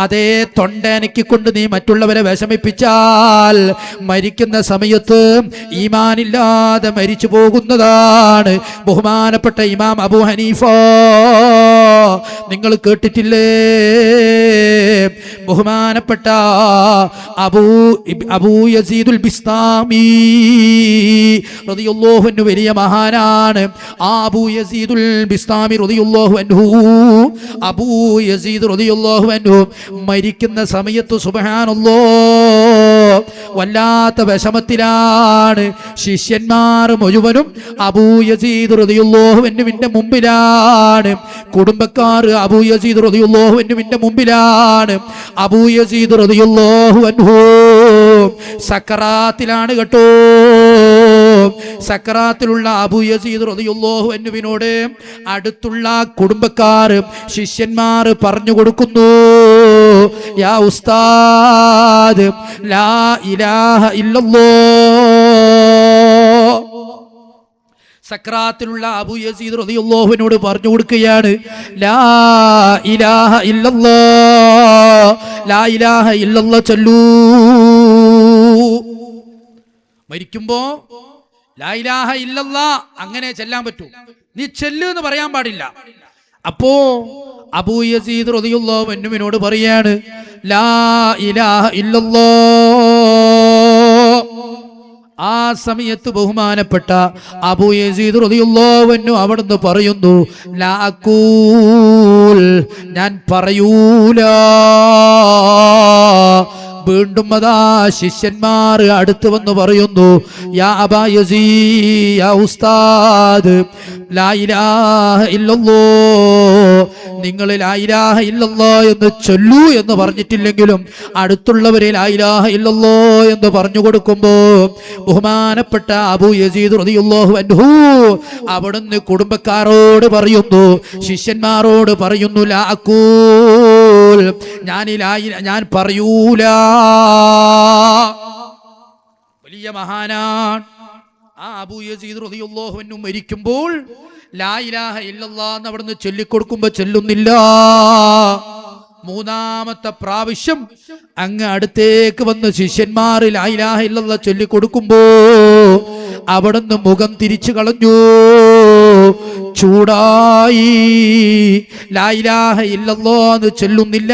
അതേ തൊണ്ടനക്കിക്കൊണ്ട് നീ മറ്റുള്ളവരെ വിഷമിപ്പിച്ചാൽ മരിക്കുന്ന സമയത്ത് ഈമാനില്ലാതെ മരിച്ചു പോകുന്നതാണ്. ബഹുമാനപ്പെട്ട ഇമാം അബൂ ഹനീഫ നിങ്ങൾ കേട്ടിട്ടില്ലേ? ബഹുമാനപ്പെട്ട അബൂ യസീദുൽ ബിസ്താമി റളിയല്ലാഹു അൻഹു വലിയ മഹാനാണ്. ആ അബൂ യസീദുൽ ബിസ്താമി റളിയല്ലാഹു അൻഹു, അബൂ യസീദ് റളിയല്ലാഹു അൻഹു മരിക്കുന്ന സമയത്ത് സുബ്ഹാനല്ലാഹ് വല്ലാത്ത വിഷമത്തിലാണ്. ശിഷ്യന്മാർ മുഴുവനും അബൂ യസീദ് റളിയല്ലാഹു അൻഹുവിന്റെ മുമ്പിലാണ്. കുടുംബക്കാർ അബൂ യസീദ് റളിയല്ലാഹു അൻഹുവിന്റെ മുമ്പിലാണ്. അബൂ യസീദ് റളിയല്ലാഹു അൻഹു സക്കറാത്തിലാണ് കേട്ടോ. സക്കറാത്തിലുള്ള അബൂ യസീദ് റളിയല്ലാഹു അൻഹുവിനോട് അടുത്തുള്ള കുടുംബക്കാർ ശിഷ്യന്മാർ പറഞ്ഞു കൊടുക്കുന്നു, യാ ഉസ്താദ് ലാ ഇലാഹ ഇല്ലല്ലാഹ്. സക്രാത്തിലുള്ള അബൂ യസീദ് റളിയല്ലാഹുവിനോട് പറഞ്ഞു കൊടുക്കുകയാണ്, ലാ ഇലാഹ ഇല്ലല്ലാഹ്, ലാ ഇലാഹ ഇല്ലല്ലാഹ് ചൊല്ലൂ. മരിക്കുമ്പോ ലാ ഇലാഹ ഇല്ലല്ലാഹ് അങ്ങനെ ചെല്ലാൻ പറ്റൂ, നീ ചെല്ലു എന്ന് പറയാൻ പാടില്ല. അപ്പോ അബൂ യസീദ് റളിയല്ലാഹു അൻഹുവിനോട് പറയാണ്, ലാ ഇലാഹ ഇല്ലല്ലാഹ്. ആ സമയത്ത് ബഹുമാനപ്പെട്ട അബൂ യസീദ് റളിയല്ലാഹു അൻഹു അവിടുന്ന് പറയുന്നു, ലാ അഖൂൽ, ഞാൻ പറയൂല. വീണ്ടും അതാ ശിഷ്യന്മാർ അടുത്ത് വന്ന് പറയുന്നു, യാ അബാ യസീദ്, യാ ഉസ്താദ് ലാ ഇലാഹ ഇല്ലല്ലാഹ്, നിങ്ങൾ ലാ ഇലാഹ ഇല്ലല്ലാഹ് എന്ന് ചൊല്ലൂ എന്ന് പറഞ്ഞിട്ടില്ലെങ്കിലും അടുത്തുള്ളവരെ ലാ ഇലാഹ ഇല്ലല്ലാഹ് എന്ന് പറഞ്ഞു കൊടുക്കുമ്പോ ബഹുമാനപ്പെട്ട അബൂ യസീദ് റളിയല്ലാഹു അൻഹു അവിടുന്ന് കുടുംബക്കാരോട് പറയുന്നു, ശിഷ്യന്മാരോട് പറയുന്നു, ലാ അഖൂൽ, ഞാൻ പറയൂല. വലിയ മഹാനാണ് ആ അബൂ യസീദ് റളിയല്ലാഹു അൻഹു. മരിക്കുമ്പോൾ ലാ ഇലാഹ ഇല്ലല്ലാഹ് എന്ന് അവിടുന്ന് ചൊല്ലിക്കൊടുക്കുമ്പോ ചൊല്ലുന്നില്ല. മൂന്നാമത്തെ പ്രാവശ്യം അങ്ങ് അടുത്തേക്ക് വന്ന് ശിഷ്യന്മാർ ലാ ഇലാഹ ഇല്ലല്ലാഹ് ചൊല്ലിക്കൊടുക്കുമ്പോ അവിടുന്ന് മുഖം തിരിച്ചു കളഞ്ഞു, ചൂടായി. ലാ ഇലാഹ ഇല്ലല്ലാഹ് എന്ന് ചൊല്ലുന്നില്ല.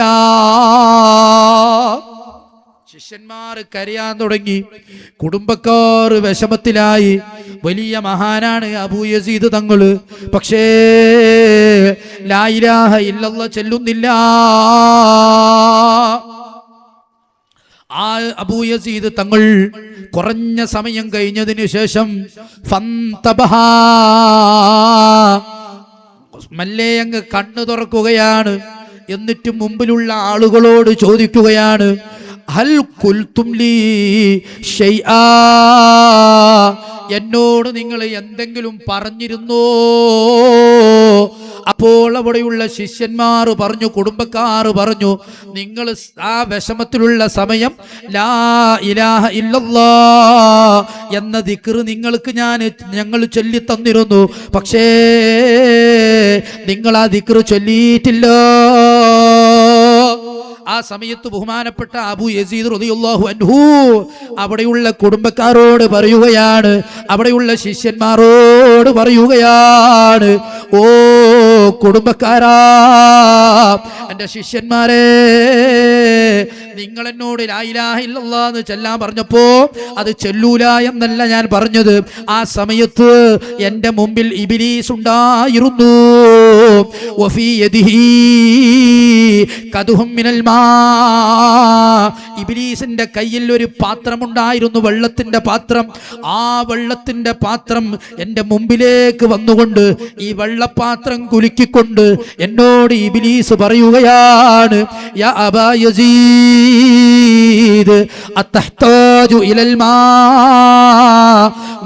ശിഷ്യന്മാർ കരയാൻ തുടങ്ങി, കുടുംബക്കാർ വിഷമത്തിലായി. വലിയ മഹാനാണ് അബൂ യസീദ് തങ്ങള്, പക്ഷേ ലാ ഇലാഹ ഇല്ലല്ലാഹ് ചൊല്ലുന്നില്ല. ആ അബൂ യസീദ് തങ്ങൾ കുറഞ്ഞ സമയം കഴിഞ്ഞതിന് ശേഷം മല്ലേ അങ്ങ് കണ്ണു തുറക്കുകയാണ്. എന്നിട്ട് മുമ്പിലുള്ള ആളുകളോട് ചോദിക്കുകയാണ്, ഹൽ ഖുൽതും ലീ ശൈആ, എന്നോട് നിങ്ങൾ എന്തെങ്കിലും പറഞ്ഞിരുന്നോ? അപ്പോൾ അവിടെയുള്ള ശിഷ്യന്മാർ പറഞ്ഞു, കുടുംബക്കാർ പറഞ്ഞു, നിങ്ങൾ ആ വിഷമത്തിലുള്ള സമയം ലാ ഇലാഹ ഇല്ലല്ലാഹ് എന്ന ദിക്ർ ഞങ്ങൾ ചൊല്ലി തന്നിരുന്നു, പക്ഷേ നിങ്ങൾ ആ ദിക്ർ ചൊല്ലിയിട്ടില്ല. ആ സമയത്ത് ബഹുമാനപ്പെട്ട അബൂ യസീദ് റളിയല്ലാഹു അൻഹു അവിടെയുള്ള കുടുംബക്കാരോട് പറയുകയാണ്, അവിടെയുള്ള ശിഷ്യന്മാരോട് പറയുകയാണ്, ഓ കുടുംബക്കാരാ, എൻ്റെ ശിഷ്യന്മാരെ, നിങ്ങൾ എന്നോട് ലാ ഇലാഹ ഇല്ലല്ലാഹ് എന്ന് ചൊല്ലാൻ പറഞ്ഞപ്പോ അത് ചൊല്ലൂല എന്നല്ല ഞാൻ പറഞ്ഞത്. ആ സമയത്ത് എൻ്റെ മുമ്പിൽ ഇബ്ലീസ് ഉണ്ടായിരുന്നു. വഫീ യദിഹി കദുഹും മിനൽ മാ, ഇബ്ലീസിന്റെ കയ്യിൽ ഒരു പാത്രമുണ്ടായിരുന്നു, വെള്ളത്തിന്റെ പാത്രം. ആ വെള്ളത്തിന്റെ പാത്രം എൻ്റെ മുമ്പിലേക്ക് വന്നുകൊണ്ട് ഈ വെള്ളപ്പാത്രം കുലുക്കിക്കൊണ്ട് എന്നോട് ഇബ്ലീസ് പറയുകയാണ്, യാ അബാ യസീദ് അത്തഹ്താജു ഇലൽ മാ,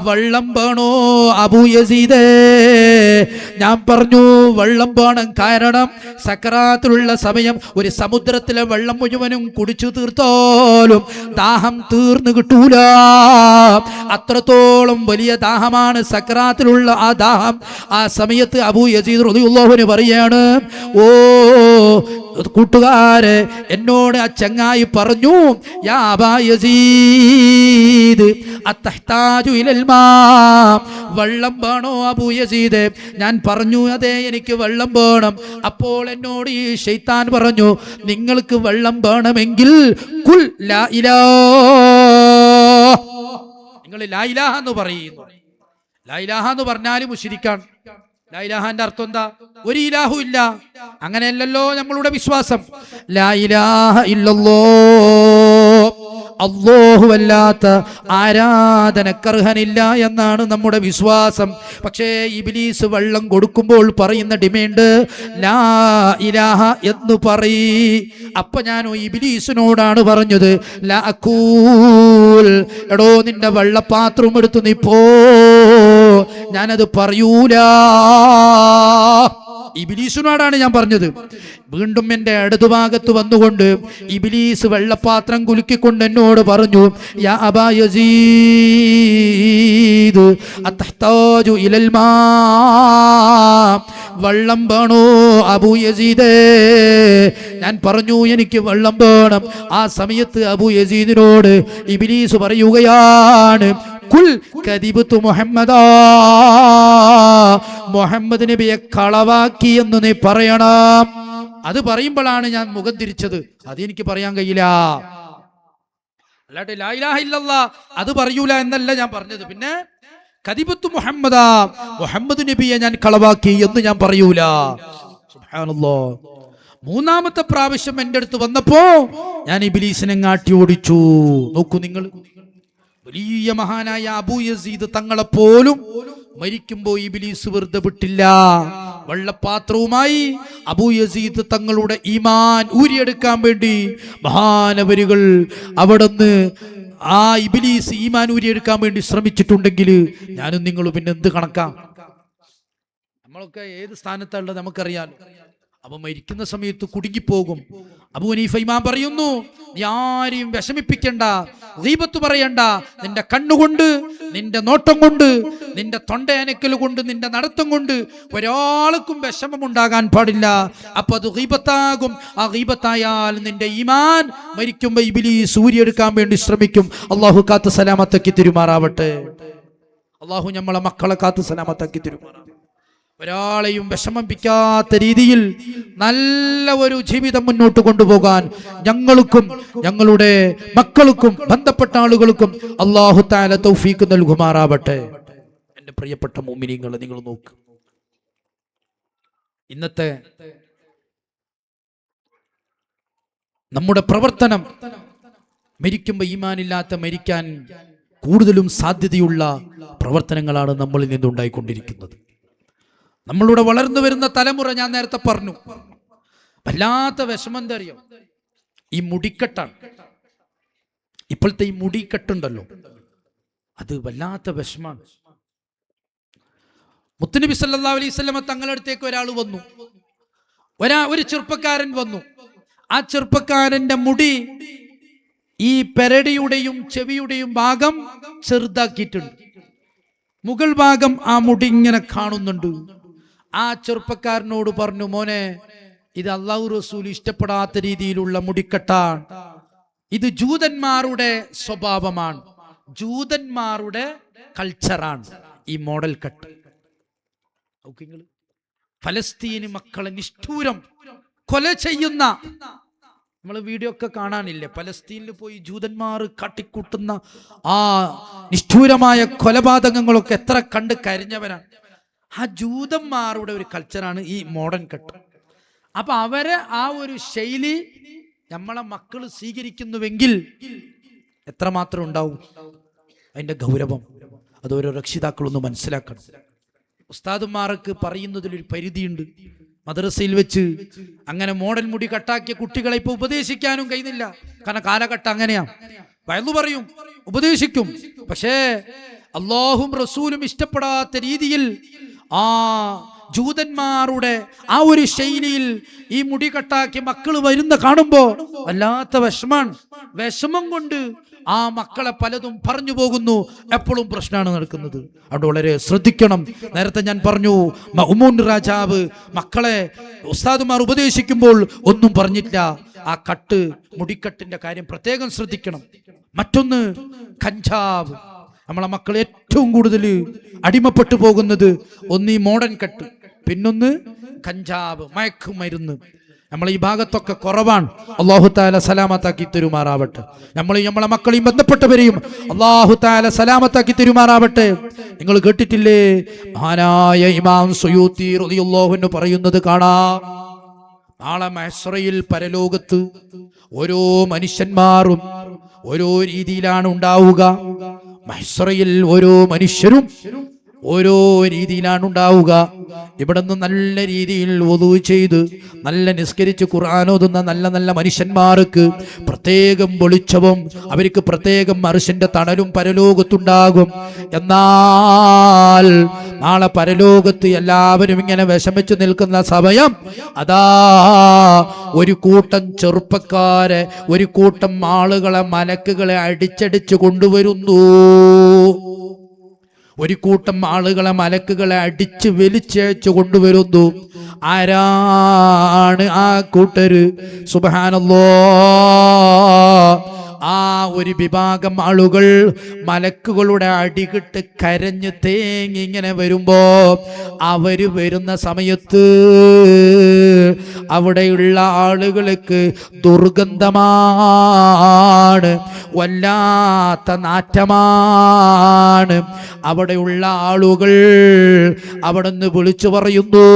വെള്ളം വേണോ അബൂ യസീദേ? ഞാൻ പറഞ്ഞു വെള്ളം വേണം, കാരണം സക്കറാത്തിലുള്ള സമയം ഒരു സമുദ്രത്തിലെ വെള്ളം മുഴുവനും കുടിച്ചു തീർത്താലും ദാഹം തീർന്നു കിട്ടൂല. അത്രത്തോളം വലിയ ദാഹമാണ് സക്കറാത്തിലുള്ള ആ ദാഹം. ആ സമയത്ത് അബൂ യസീദ് റളിയല്ലാഹു അൻഹു പറയാണ്, ഓ കൂട്ടുകാരെ, എന്നോട് ആ ചങ്ങായി പറഞ്ഞു, യാ അബാ യസീദ് അത്തഹ്താജു ഇലൽ മാ, വെള്ളം വേണോ അബൂ യസീദ്? ഞാൻ പറഞ്ഞു അതെ, എനിക്ക് വെള്ളം വേണം. അപ്പോൾ എന്നോട് ഈ ശൈത്താൻ പറഞ്ഞു, നിങ്ങൾക്ക് വെള്ളം വേണമെങ്കിൽ കുൽ ലാ ഇലാഹ, നിങ്ങൾ ലാ ഇലാഹ എന്ന് പറയുന്നു. ലാ ഇലാഹ എന്ന് പറഞ്ഞാൽ മുശ്രിക്കാണ്. ലാ ഇലാഹന്റെ അർത്ഥം എന്താ? ഒരു ഇലാഹു ഇല്ല. അങ്ങനെയല്ലല്ലോ നമ്മളുടെ വിശ്വാസം. ലാ ഇലാഹ ഇല്ലല്ലാഹ്, അല്ലാഹുവല്ലാത്ത ആരാധനക്കർഹനില്ല എന്നാണ് നമ്മുടെ വിശ്വാസം. പക്ഷേ ഇബ്ലീസ് വെള്ളം കൊടുക്കുമ്പോൾ പറയുന്ന ഡിമാൻഡ് ലാ ഇലാഹ എന്ന് പറയ്. അപ്പൊ ഞാൻ ഇബ്ലീസിനോടാണ് പറഞ്ഞത്, ലാ അഖൂൽ, എടോ നിന്റെ വെള്ളപ്പാത്രം എടുത്തു നീ പോ, ഞാനത് പറയൂല. ഇബ്ലീസിനോടാണ് ഞാൻ പറഞ്ഞത്. വീണ്ടും എൻ്റെ ഇടതുഭാഗത്ത് വന്നുകൊണ്ട് ഇബ്ലീസ് വെള്ളപ്പാത്രം കുലുക്കിക്കൊണ്ട് എന്നോട് പറഞ്ഞു, യാ അബാ യസീദ് അത്തഹ്താജു ഇലൽ മാ, വെള്ളം വേണോ അബൂ യസീദേ? ഞാൻ പറഞ്ഞു എനിക്ക് വെള്ളം വേണം. ആ സമയത്ത് അബൂ യസീദിനോട് ഇബ്ലീസ് പറയുകയാണ്, കുൽ കദിബതു മുഹമ്മദാ, മുഹമ്മദ് നബിയെ കളവാക്കി എന്ന് നീ പറയണം. അത് പറയുമ്പോഴാണ് ഞാൻ മുഖം തിരിച്ചത്. അതെനിക്ക് പറയാൻ കഴിയില്ല. അല്ലാതെ ലാ ഇലാഹ ഇല്ലല്ലാഹ് അത് പറയൂല എന്നല്ല ഞാൻ പറഞ്ഞത്. പിന്നെ കദിബത്തു മുഹമ്മദാ, മുഹമ്മദ് നബിയെ ഞാൻ കളവാക്കി എന്ന് ഞാൻ പറയൂല. സുബ്ഹാനല്ലാഹ്. മൂന്നാമത്തെ പ്രാവശ്യം എൻ്റെ അടുത്ത് വന്നപ്പോ ഞാൻ ഇബ്ലീസിനെ കാട്ടി ഓടിച്ചു. നോക്കൂ നിങ്ങൾ, വലിയ മഹാനായ അബൂ യസീദ് തങ്ങളെപ്പോലും മരിക്കുമ്പോ ഇബ്ലീസ് വെറുതെ വിട്ടില്ല. വെള്ളപ്പാത്രവുമായി അബൂ യസീദ് തങ്ങളുടെ ഈമാൻ ഊരിയെടുക്കാൻ വേണ്ടി മഹാനവരുകൾ അവിടുന്ന് ആ ഇബ്ലീസ് ഈമാൻ ഊരിയെടുക്കാൻ വേണ്ടി ശ്രമിച്ചിട്ടുണ്ടെങ്കിൽ ഞാനും നിങ്ങളും പിന്നെ എന്ത് കണക്കാ? നമ്മളൊക്കെ ഏത് സ്ഥാനത്തുള്ളത് നമുക്കറിയാം. അപ്പൊ മരിക്കുന്ന സമയത്ത് കുടുങ്ങിപ്പോകും. അബൂ ഹനീഫ ഇമാം പറയുന്നു, നീ ആരെയും വിഷമിപ്പിക്കണ്ട, ഗീബത്ത് പറയണ്ട. നിന്റെ കണ്ണുകൊണ്ട്, നിന്റെ നോട്ടം കൊണ്ട്, നിന്റെ തൊണ്ടയനക്കൽ കൊണ്ട്, നിന്റെ നടത്തം കൊണ്ട് ഒരാൾക്കും വിഷമം ഉണ്ടാകാൻ പാടില്ല. അപ്പൊ അത് ഗീബത്താകും. ആ ഗീബത്തായാൽ നിന്റെ ഈമാൻ മരിക്കുമ്പോ ഇബ്ലീസ് ഊരിയെടുക്കാൻ വേണ്ടി ശ്രമിക്കും. അള്ളാഹു കാത്ത് സലാമത്താക്കി തിരുമാറാവട്ടെ. അള്ളാഹു നമ്മളെ മക്കളെ കാത്ത് സലാമത്താക്കി തിരുമാറാവട്ടെ. ഒരാളെയും വിഷമിപ്പിക്കാത്ത രീതിയിൽ നല്ല ഒരു ജീവിതം മുന്നോട്ട് കൊണ്ടുപോകാൻ ഞങ്ങൾക്കും ഞങ്ങളുടെ മക്കൾക്കും ബന്ധപ്പെട്ട ആളുകൾക്കും അല്ലാഹു തആല തൗഫീഖ് നൽകുമാറാവട്ടെ. എൻ്റെ പ്രിയപ്പെട്ട മുഅ്മിനീങ്ങളെ, നിങ്ങൾ നോക്ക്, ഇന്നത്തെ നമ്മുടെ പ്രവർത്തനം മരിക്കുമ്പോൾ ഈമാനില്ലാത്ത മരിക്കാൻ കൂടുതലും സാധ്യതയുള്ള പ്രവർത്തനങ്ങളാണ് നമ്മളിൽ നിന്നുണ്ടായിക്കൊണ്ടിരിക്കുന്നത്. നമ്മളുടെ വളർന്നു വരുന്ന തലമുറ, ഞാൻ നേരത്തെ പറഞ്ഞു, വല്ലാത്ത വിഷമം എന്താ അറിയോ? ഈ മുടിക്കെട്ടാണ്. ഇപ്പോഴത്തെ ഈ മുടിക്കെട്ടുണ്ടല്ലോ, അത് വല്ലാത്ത വിഷമാണ്. മുത്തുനബി സല്ലല്ലാഹു അലൈഹി വസല്ലം തങ്ങളുടെ അടുത്തേക്ക് ഒരാൾ വന്നു, ഒരു ചെറുപ്പക്കാരൻ വന്നു. ആ ചെറുപ്പക്കാരന്റെ മുടി ഈ പെരടിയുടെയും ചെവിയുടെയും ഭാഗം ചെറുതാക്കിയിട്ടുണ്ട്. മുകൾ ഭാഗം ആ മുടി ഇങ്ങനെ കാണുന്നുണ്ട്. ആ ചെറുപ്പക്കാരനോട് പറഞ്ഞു, മോനെ, ഇത് അല്ലാഹു റസൂൽ ഇഷ്ടപ്പെടാത്ത രീതിയിലുള്ള മുടിക്കെട്ടാണ്. ഇത് ജൂതന്മാരുടെ സ്വഭാവമാണ്, ജൂതന്മാരുടെ കൾച്ചറാണ് ഈ മോഡൽ കട്ട്. ഫലസ്തീന് മക്കളെ നിഷ്ഠൂരം കൊല ചെയ്യുന്ന നമ്മൾ വീഡിയോ ഒക്കെ കാണാനില്ലേ? ഫലസ്തീനിൽ പോയി ജൂതന്മാർ കാട്ടിക്കൂട്ടുന്ന ആ നിഷ്ഠൂരമായ കൊലപാതകങ്ങളൊക്കെ എത്ര കണ്ട് കരിഞ്ഞവരാണ്. ആ ജൂതന്മാരുടെ ഒരു കൾച്ചറാണ് ഈ മോഡേൺ കട്ട്. അപ്പൊ അവരെ ആ ഒരു ശൈലി നമ്മളെ മക്കൾ സ്വീകരിക്കുന്നുവെങ്കിൽ എത്രമാത്രം ഉണ്ടാവും അതിന്റെ ഗൗരവം? അത് ഓരോ രക്ഷിതാക്കളൊന്ന് മനസ്സിലാക്കണം. ഉസ്താദുമാർക്ക് പറയുന്നതിലൊരു പരിധിയുണ്ട്. മദ്രസയിൽ വെച്ച് അങ്ങനെ മോഡൽ മുടി കട്ടാക്കിയ കുട്ടികളെ ഇപ്പൊ ഉപദേശിക്കാനും കഴിയുന്നില്ല. കാരണം കാലഘട്ടം അങ്ങനെയാണ്. വയലു പറയും, ഉപദേശിക്കും, പക്ഷേ അല്ലാഹും റസൂലും ഇഷ്ടപ്പെടാത്ത രീതിയിൽ ആ ജൂതന്മാരുടെ ആ ഒരു ശൈലിയിൽ ഈ മുടി കട്ടാക്കി മക്കൾ വരുന്ന കാണുമ്പോ വല്ലാത്ത വിഷമാണ്. വിഷമം കൊണ്ട് ആ മക്കളെ പലതും പറഞ്ഞു പോകുന്നു. എപ്പോഴും പ്രശ്നമാണ് നടക്കുന്നത്. അതുകൊണ്ട് വളരെ ശ്രദ്ധിക്കണം. നേരത്തെ ഞാൻ പറഞ്ഞു, മഅ്മൂൻ രാജാവ് മക്കളെ ഉസ്താദുമാർ ഉപദേശിക്കുമ്പോൾ ഒന്നും പറഞ്ഞില്ല. ആ കട്ട്, മുടിക്കട്ടിന്റെ കാര്യം പ്രത്യേകം ശ്രദ്ധിക്കണം. മറ്റൊന്ന് കഞ്ചാവ്. നമ്മളെ മക്കൾ ഏറ്റവും കൂടുതൽ അടിമപ്പെട്ടു പോകുന്നത് ഒന്ന് ഈ മോഡേൺ കട്ട്, പിന്നൊന്ന് കഞ്ചാവ്, മയക്കുമരുന്ന്. നമ്മൾ ഈ ഭാഗത്തൊക്കെ കുറവാണ്. അല്ലാഹു തആല സലാമത്താക്കി തരുമാറാവട്ടെ. നമ്മളെ മക്കളെയും ബന്ധപ്പെട്ടവരെയും അല്ലാഹു തആല സലാമത്താക്കി തരുമാറാവട്ടെ. നിങ്ങൾ കേട്ടിട്ടില്ലേ, മഹാനായ ഇമാം സുയൂത്തി റളിയല്ലാഹു അൻഹു പറയുന്നത് കാണാം, നാളെ മഹ്ശറയിൽ പരലോകത്ത് ഓരോ മനുഷ്യന്മാരും ഓരോ രീതിയിലാണ് ഉണ്ടാവുക. മഹ്ശറയിൽ ഓരോ മനുഷ്യരും ഓരോ രീതിയിലാണ് ഉണ്ടാവുക. ഇവിടെ നിന്ന് നല്ല രീതിയിൽ വുളൂ ചെയ്ത് നല്ല നിസ്കരിച്ച് ഖുർആൻ ഓതുന്ന നല്ല നല്ല മനുഷ്യന്മാർക്ക് പ്രത്യേകം വെളിച്ചവും അവർക്ക് പ്രത്യേകം അർശിന്റെ തണലും പരലോകത്തുണ്ടാകും. എന്നാൽ നാളെ പരലോകത്ത് എല്ലാവരും ഇങ്ങനെ വിഷമിച്ചു നിൽക്കുന്ന സമയം അതാ ഒരു കൂട്ടം ചെറുപ്പക്കാരെ, ഒരു കൂട്ടം ആളുകളെ, മലക്കുകളെ അടിച്ചടിച്ച് കൊണ്ടുവരുന്നു. ഒരു കൂട്ടം ആളുകളെ, മലക്കുകളെ അടിച്ച് വലിച്ചയച്ചു കൊണ്ടുവരുന്നു. ആരാണ് ആ കൂട്ടര്? സുബ്ഹാനല്ലാഹ്. ആ ഒരു വിഭാഗം ആളുകൾ മലക്കുകളുടെ അടികിട്ട് കരഞ്ഞ് തേങ്ങി ഇങ്ങനെ വരുമ്പോ, അവര് വരുന്ന സമയത്ത് അവിടെയുള്ള ആളുകൾക്ക് ദുർഗന്ധമാണ്, വല്ലാത്ത നാറ്റമാണ്. അവിടെയുള്ള ആളുകൾ അവിടെ നിന്ന് വിളിച്ചു പറയുന്നു,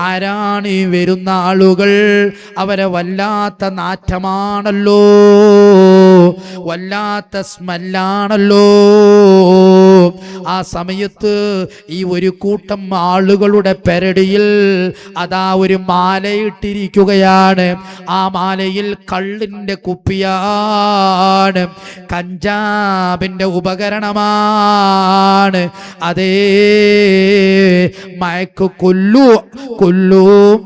ആരാണ് ഈ വരുന്ന ആളുകൾ? അവരെ വല്ലാത്ത നാറ്റമാണല്ലോ, വല്ലാത്ത സ്മെല്ലാണല്ലോ. ആ സമയത്ത് ഈ ഒരു കൂട്ടം ആളുകളുടെ പെരടിയിൽ അതാ ഒരു മാലയിട്ടിരിക്കുകയാണ്. ആ മാലയിൽ കള്ളിന്റെ കുപ്പിയാണ്, കഞ്ചാബിന്റെ ഉപകരണമാണ്. അതേ മയക്കു കൊല്ലു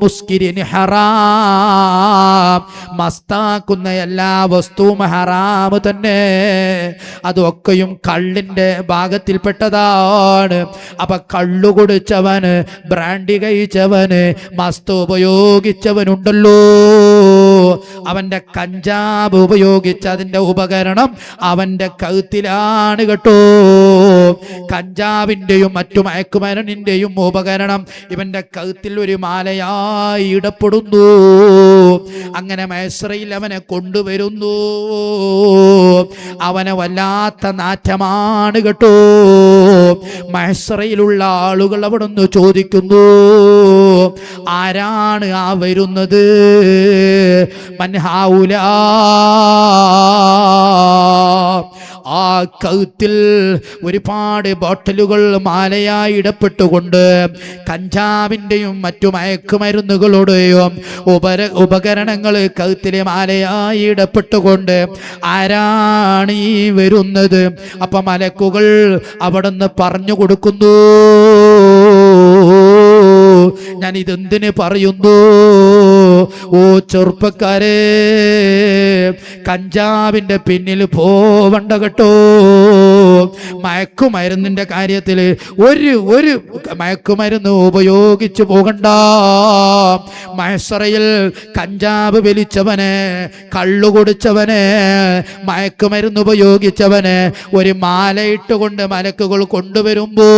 മുസ്കിരിന് ഹറാം. മസ്താക്കുന്ന എല്ലാ വസ്തുവും ഹറാം തന്നെ. അതൊക്കെയും കള്ളിന്റെ ഭാഗത്തിൽപ്പെട്ടതാണ്. അപ്പൊ കള്ളു കുടിച്ചവന്, ബ്രാൻഡി കഴിച്ചവന്, മസ്ത് ഉപയോഗിച്ചവനുണ്ടല്ലോ, അവന്റെ കഞ്ചാബ് ഉപയോഗിച്ച അതിന്റെ ഉപകരണം അവന്റെ കഴുത്തിലാണ് കേട്ടോ. കഞ്ചാവിന്റെയും മറ്റു മയക്കുമരുന്നിന്റെയും ഉപകരണം ഇവന്റെ കഴുത്തിൽ ഒരു മാലയായി ഇടപെടുന്നു. അങ്ങനെ മഹ്ശറയിൽ അവനെ കൊണ്ടുവരുന്നു. അവനെ വല്ലാത്ത നാറ്റമാണ് കേട്ടോ. മഹ്ശറയിലുള്ള ആളുകൾ അവിടെ നിന്ന് ചോദിക്കുന്നു, ആരാണ് ആ വരുന്നത്? മൻ ഹൗലാ. ആ കഴുത്തിൽ ഒരുപാട് ബോട്ടലുകൾ മാലയായി ഇടപ്പെട്ടുകൊണ്ട് കഞ്ചാവിൻ്റെയും മറ്റു മയക്കുമരുന്നുകളുടെയും ഉപകരണങ്ങൾ കഴുത്തിലെ മാലയായി ഇടപ്പെട്ടുകൊണ്ട് ആരാണ് ഈ വരുന്നത്? അപ്പൊ മലക്കുകൾ അവിടുന്ന് പറഞ്ഞു കൊടുക്കുന്നു, ഞാൻ ഇതെന്തിന് പറയുന്നു? ഓ ചെറുപ്പക്കാരെ, കഞ്ചാവിന്റെ പിന്നിൽ പോവണ്ട കേട്ടോ. മയക്കുമരുന്നിന്റെ കാര്യത്തിൽ ഒരു മയക്കുമരുന്ന് ഉപയോഗിച്ചു പോകണ്ട. മഹ്ശറയിൽ കഞ്ചാവ് വലിച്ചവന്, കള്ളു കുടിച്ചവന്, മയക്കുമരുന്ന് ഉപയോഗിച്ചവന് ഒരു മാലയിട്ടുകൊണ്ട് മലക്കുകൾ കൊണ്ടുവരുമ്പോ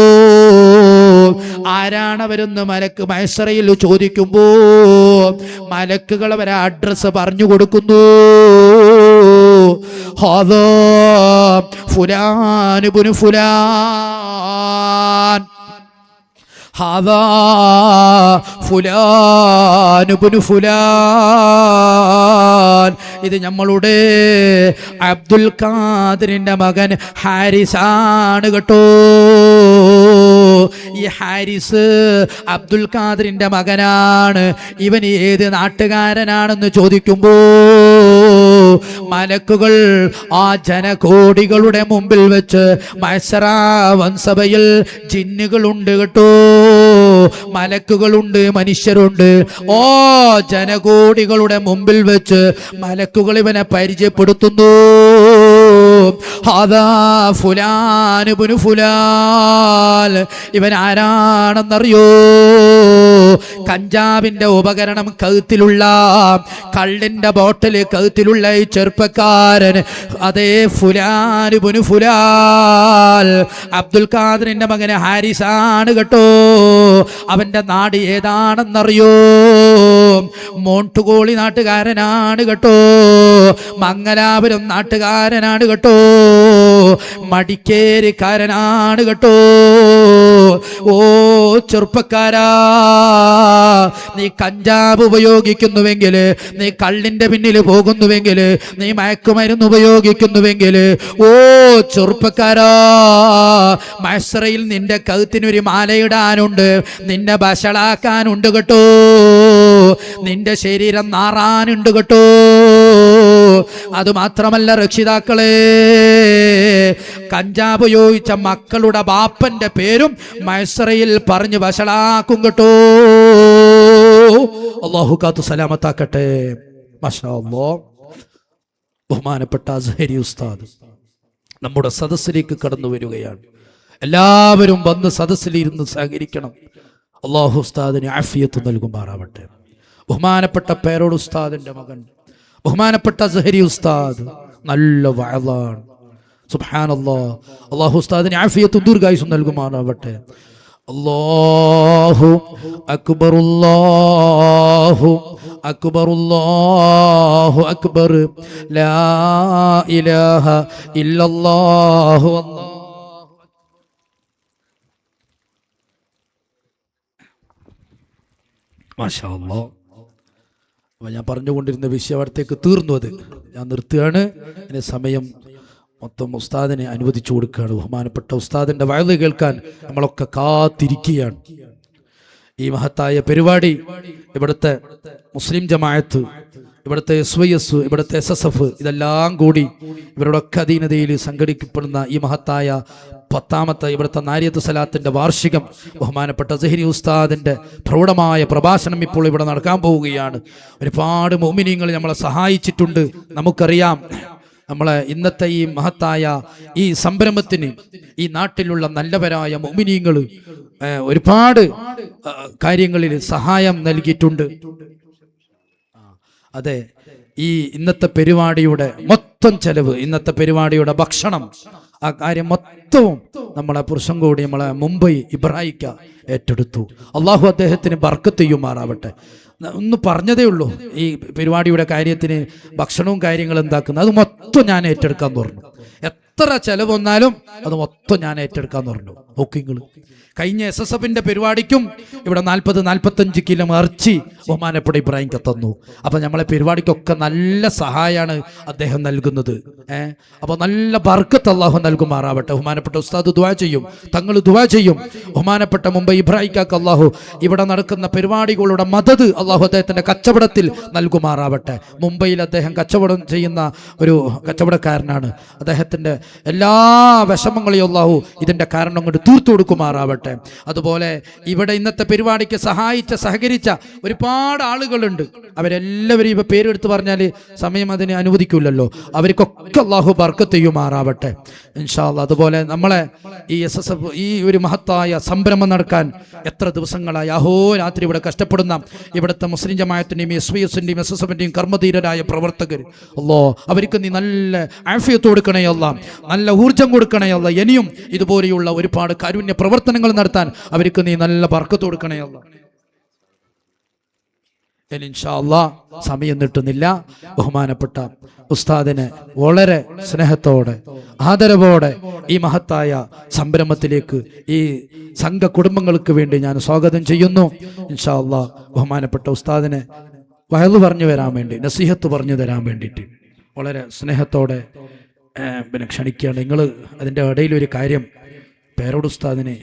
ആരാണവരെന്ന് മലക്ക് മഹ്ശറയിൽ ചോദിക്കുമ്പോ മലക്കുകൾ അവരെ അഡ്രസ് പറഞ്ഞു കൊടുക്കുന്നു. ഹാദാ ഫുലാൻ ഇബ്നു ഫുലാൻ, ഹാദാ ഫുലാൻ ഇബ്നു ഫുലാൻ, ഇത് നമ്മളുടെ അബ്ദുൽ ഖാദിറിന്റെ മകൻ ഹാരിസാണ് കേട്ടോ. ഈ ഹാരിസ് അബ്ദുൽ ഖാദിറിന്റെ മകനാണ്. ഇവൻ ഏത് നാട്ടുകാരനാണെന്ന് ചോദിക്കുമ്പോ മലക്കുകൾ ആ ജനകോടികളുടെ മുമ്പിൽ വെച്ച് മഹ്ശറ വൻസഭയിൽ ജിന്നുകളുണ്ട് കേട്ടോ, മലക്കുകളുണ്ട്, മനുഷ്യരുണ്ട്. ഓ ജനകോടികളുടെ മുമ്പിൽ വെച്ച് മലക്കുകൾ ഇവനെ പരിചയപ്പെടുത്തുന്നു. ഹാദാ ഫുലാൻ ഇബ്നു ഫുലാൻ, ഇവൻ ആരാണെന്നറിയോ? കഞ്ചാവിന്റെ ഉപകരണം കഴുത്തിലുള്ള, കള്ളിന്റെ ബോട്ടിൽ കഴുത്തിലുള്ള ഈ ചെറുപ്പക്കാരൻ, അതേ ഫുലാൻ ഇബ്നു ഫുലാൻ, അബ്ദുൽ ഖാദിറിന്റെ മകന് ഹാരിസാണ് കേട്ടോ. അവന്റെ നാട് ഏതാണെന്നറിയോ? മോണ്ടുകോളി നാട്ടുകാരനാണ് കേട്ടോ, മംഗലാപുരം നാട്ടുകാരനാണ് കേട്ടോ, മടിക്കേരിക്കാരനാണ് കേട്ടോ. ഓ ചെറുപ്പക്കാരാ, നീ കഞ്ചാവ് ഉപയോഗിക്കുന്നുവെങ്കിൽ, നീ കള്ളിന്റെ പിന്നിൽ പോകുന്നുവെങ്കിൽ, നീ മയക്കുമരുന്ന് ഉപയോഗിക്കുന്നുവെങ്കിൽ, ഓ ചെറുപ്പക്കാരാ, മഹ്ശറയിൽ നിന്റെ കഴുത്തിനൊരു മാലയിടാനുണ്ട്, നിന്നെ ബശളാക്കാനുണ്ട് കേട്ടോ, നിന്റെ ശരീരം നാറാനുണ്ട് കേട്ടോ. അതുമാത്രമല്ല രക്ഷിതാക്കളെ, കഞ്ചാവ് ഉപയോഗിച്ച മക്കളുടെ ബാപ്പന്റെ പേരും മഹ്ശറയിൽ പറഞ്ഞ് വഷളാക്കും കേട്ടോ. അല്ലാഹു കാത്തു സലാമത്താക്കട്ടെ. മാഷാ അല്ലാഹ്. ബഹുമാനപ്പെട്ട അസ്ഹരി ഉസ്താദ് നമ്മുടെ സദസ്സിലേക്ക് കടന്നു വരികയാണ്. എല്ലാവരും വന്ന് സദസ്സിലിരുന്ന് സഹകരിക്കണം. അല്ലാഹു ഉസ്താദിന് ആഫിയത്ത് നൽകുമാറാവട്ടെ. ബഹുമാനപ്പെട്ട പേരോട് ഉസ്താദിന്റെ മകൻ ബഹുമാനപ്പെട്ട അസ്ഹരി ഉസ്താദ് നല്ല വഅളാണ്. സുബ്ഹാനല്ലാഹ്. അല്ലാഹു ഉസ്താദിന് ആഫിയത്തും ദീർഘായുസ്സും നൽകുമാറാവട്ടെ. അല്ലാഹു അക്ബർ, അല്ലാഹു അക്ബർ, അല്ലാഹു അക്ബർ, ലാ ഇലാഹ ഇല്ലല്ലാഹു. മാഷാ അല്ലാഹ്. ഞാൻ പറഞ്ഞുകൊണ്ടിരുന്ന വിഷയം അവിടത്തേക്ക് തീർന്നു. അത് ഞാൻ നിർത്തുകയാണ്. അതിന് സമയം മൊത്തം ഉസ്താദിനെ അനുവദിച്ചു കൊടുക്കുകയാണ്. ബഹുമാനപ്പെട്ട ഉസ്താദിന്റെ വഅദ് കേൾക്കാൻ നമ്മളൊക്കെ കാത്തിരിക്കുകയാണ്. ഈ മഹത്തായ പരിപാടി ഇവിടുത്തെ മുസ്ലിം ജമാഅത്ത്, ഇവിടുത്തെ SYS, ഇവിടുത്തെ SSF, ഇതെല്ലാം കൂടി ഇവരുടെയൊക്കെ അധീനതയിൽ സംഘടിക്കപ്പെടുന്ന ഈ മഹത്തായ 10ാമത്തെ ഇവിടുത്തെ നാരിയത്ത് സലാത്തിന്റെ വാർഷികം, ബഹുമാനപ്പെട്ട അസ്ഹരി ഉസ്താദിന്റെ പ്രൗഢമായ പ്രഭാഷണം ഇപ്പോൾ ഇവിടെ നടക്കാൻ പോവുകയാണ്. ഒരുപാട് മുഅ്മിനീങ്ങൾ നമ്മളെ സഹായിച്ചിട്ടുണ്ട്. നമുക്കറിയാം, നമ്മളെ ഇന്നത്തെ ഈ മഹത്തായ ഈ സംരംഭത്തിന് ഈ നാട്ടിലുള്ള നല്ലവരായ മുഅ്മിനീങ്ങൾ ഒരുപാട് കാര്യങ്ങളിൽ സഹായം നൽകിയിട്ടുണ്ട്. അതെ, ഈ ഇന്നത്തെ പരിപാടിയുടെ മൊത്തം ചെലവ്, ഇന്നത്തെ പരിപാടിയുടെ ഭക്ഷണം, ആ കാര്യം മൊത്തവും നമ്മളെ പുരുഷൻകോടി, നമ്മളെ മുംബൈ ഇബ്രാഹിക്ക ഏറ്റെടുത്തു. അള്ളാഹു അദ്ദേഹത്തിന് ബർക്കത്ത് ചെയ്യുമാറാവട്ടെ. ഒന്ന് പറഞ്ഞതേ ഉള്ളൂ, ഈ പരിപാടിയുടെ കാര്യത്തിന് ഭക്ഷണവും കാര്യങ്ങളും എന്താക്കുന്നത് അത് മൊത്തം ഞാൻ ഏറ്റെടുക്കാന്ന് പറഞ്ഞു. എത്ര ചെലവ് വന്നാലും അത് മൊത്തം ഞാൻ ഏറ്റെടുക്കാന്ന് പറഞ്ഞു. നോക്കിങ്ങൾ കഴിഞ്ഞ SSFന്റെ പരിപാടിക്കും ഇവിടെ 40-45 കിലോ ഇറച്ചി ബഹുമാനപ്പെട്ട ഇബ്രാഹിംക്ക് തന്നു. അപ്പൊ നമ്മളെ പരിപാടിക്കൊക്കെ നല്ല സഹായമാണ് അദ്ദേഹം നൽകുന്നത്. അപ്പൊ നല്ല ബർക്കത്ത് അല്ലാഹു നൽകുമാറാവട്ടെ. ബഹുമാനപ്പെട്ട ഉസ്താദ് ദുആ ചെയ്യും, തങ്ങൾ ദുആ ചെയ്യും. ബഹുമാനപ്പെട്ട മുംബൈ ഇബ്രാഹിംക്ക് അല്ലാഹു ഇവിടെ നടക്കുന്ന പരിപാടികളുടെ മദദ് അല്ലാഹു അദ്ദേഹത്തിന്റെ കച്ചവടത്തിൽ നൽകുമാറാവട്ടെ. മുംബൈയിൽ അദ്ദേഹം കച്ചവടം ചെയ്യുന്ന ഒരു കച്ചവടക്കാരനാണ്. അദ്ദേഹത്തിന്റെ എല്ലാ വിഷമങ്ങളെയും അല്ലാഹു ഇതിന്റെ കാരണം കൊണ്ട് തീർത്തു കൊടുക്കുമാറാവട്ടെ. അതുപോലെ ഇവിടെ ഇന്നത്തെ പരിപാടിക്ക് സഹകരിച്ച ഒരുപാട് ആളുകളുണ്ട്. അവരെല്ലാവരും ഇപ്പൊ പേരെടുത്ത് പറഞ്ഞാൽ സമയം അതിനെ അനുവദിക്കില്ലല്ലോ. അവർക്കൊക്കെ അല്ലാഹു ബർക്കത്ത് ചെയ്യുമാറാവട്ടെ ഇൻഷാ അല്ലാഹ്. അതുപോലെ നമ്മളെ ഈ SSF ഈ ഒരു മഹത്തായ സംരംഭം നടക്കാൻ എത്ര ദിവസങ്ങളായി അഹോരാത്രി ഇവിടെ കഷ്ടപ്പെടുന്ന ഇവിടുത്തെ മുസ്ലിം ജമാഅത്തിന്റെയും SYSന്റെയും SSFന്റെയും കർമ്മധീരരായ പ്രവർത്തകർ, അല്ലാ അവർക്ക് നീ നല്ല ആഫിയത്ത് കൊടുക്കണേ അല്ലാ, നല്ല ഊർജം കൊടുക്കണേ അല്ലാ. ഇനിയും ഇതുപോലെയുള്ള ഒരുപാട് കാരുണ്യ പ്രവർത്തനങ്ങൾ നടത്താൻ അവർക്ക് നീ നല്ല ബർക്കത്ത് കൊടുക്കണേ അല്ലാ. ഇൻഷാ അല്ലാഹ് സമയം നീട്ടുന്നില്ല. ബഹുമാനപ്പെട്ട ഉസ്താദിനെ വളരെ സ്നേഹത്തോടെ ആദരവോടെ ഈ മഹത്തായ സംരംഭത്തിലേക്ക് ഈ സംഘ കുടുംബങ്ങൾക്ക് വേണ്ടി ഞാൻ സ്വാഗതം ചെയ്യുന്നു. ഇൻഷാ അല്ലാഹ് ബഹുമാനപ്പെട്ട ഉസ്താദിനെ വയലു പറഞ്ഞു വരാൻ വേണ്ടി, നസീഹത്ത് പറഞ്ഞു തരാൻ വേണ്ടിയിട്ട് വളരെ സ്നേഹത്തോടെ ക്ഷണിക്കുകയാണ്. നിങ്ങൾ അതിൻ്റെ ഇടയിലൊരു കാര്യം പേരോട് ഉസ്താദിനെ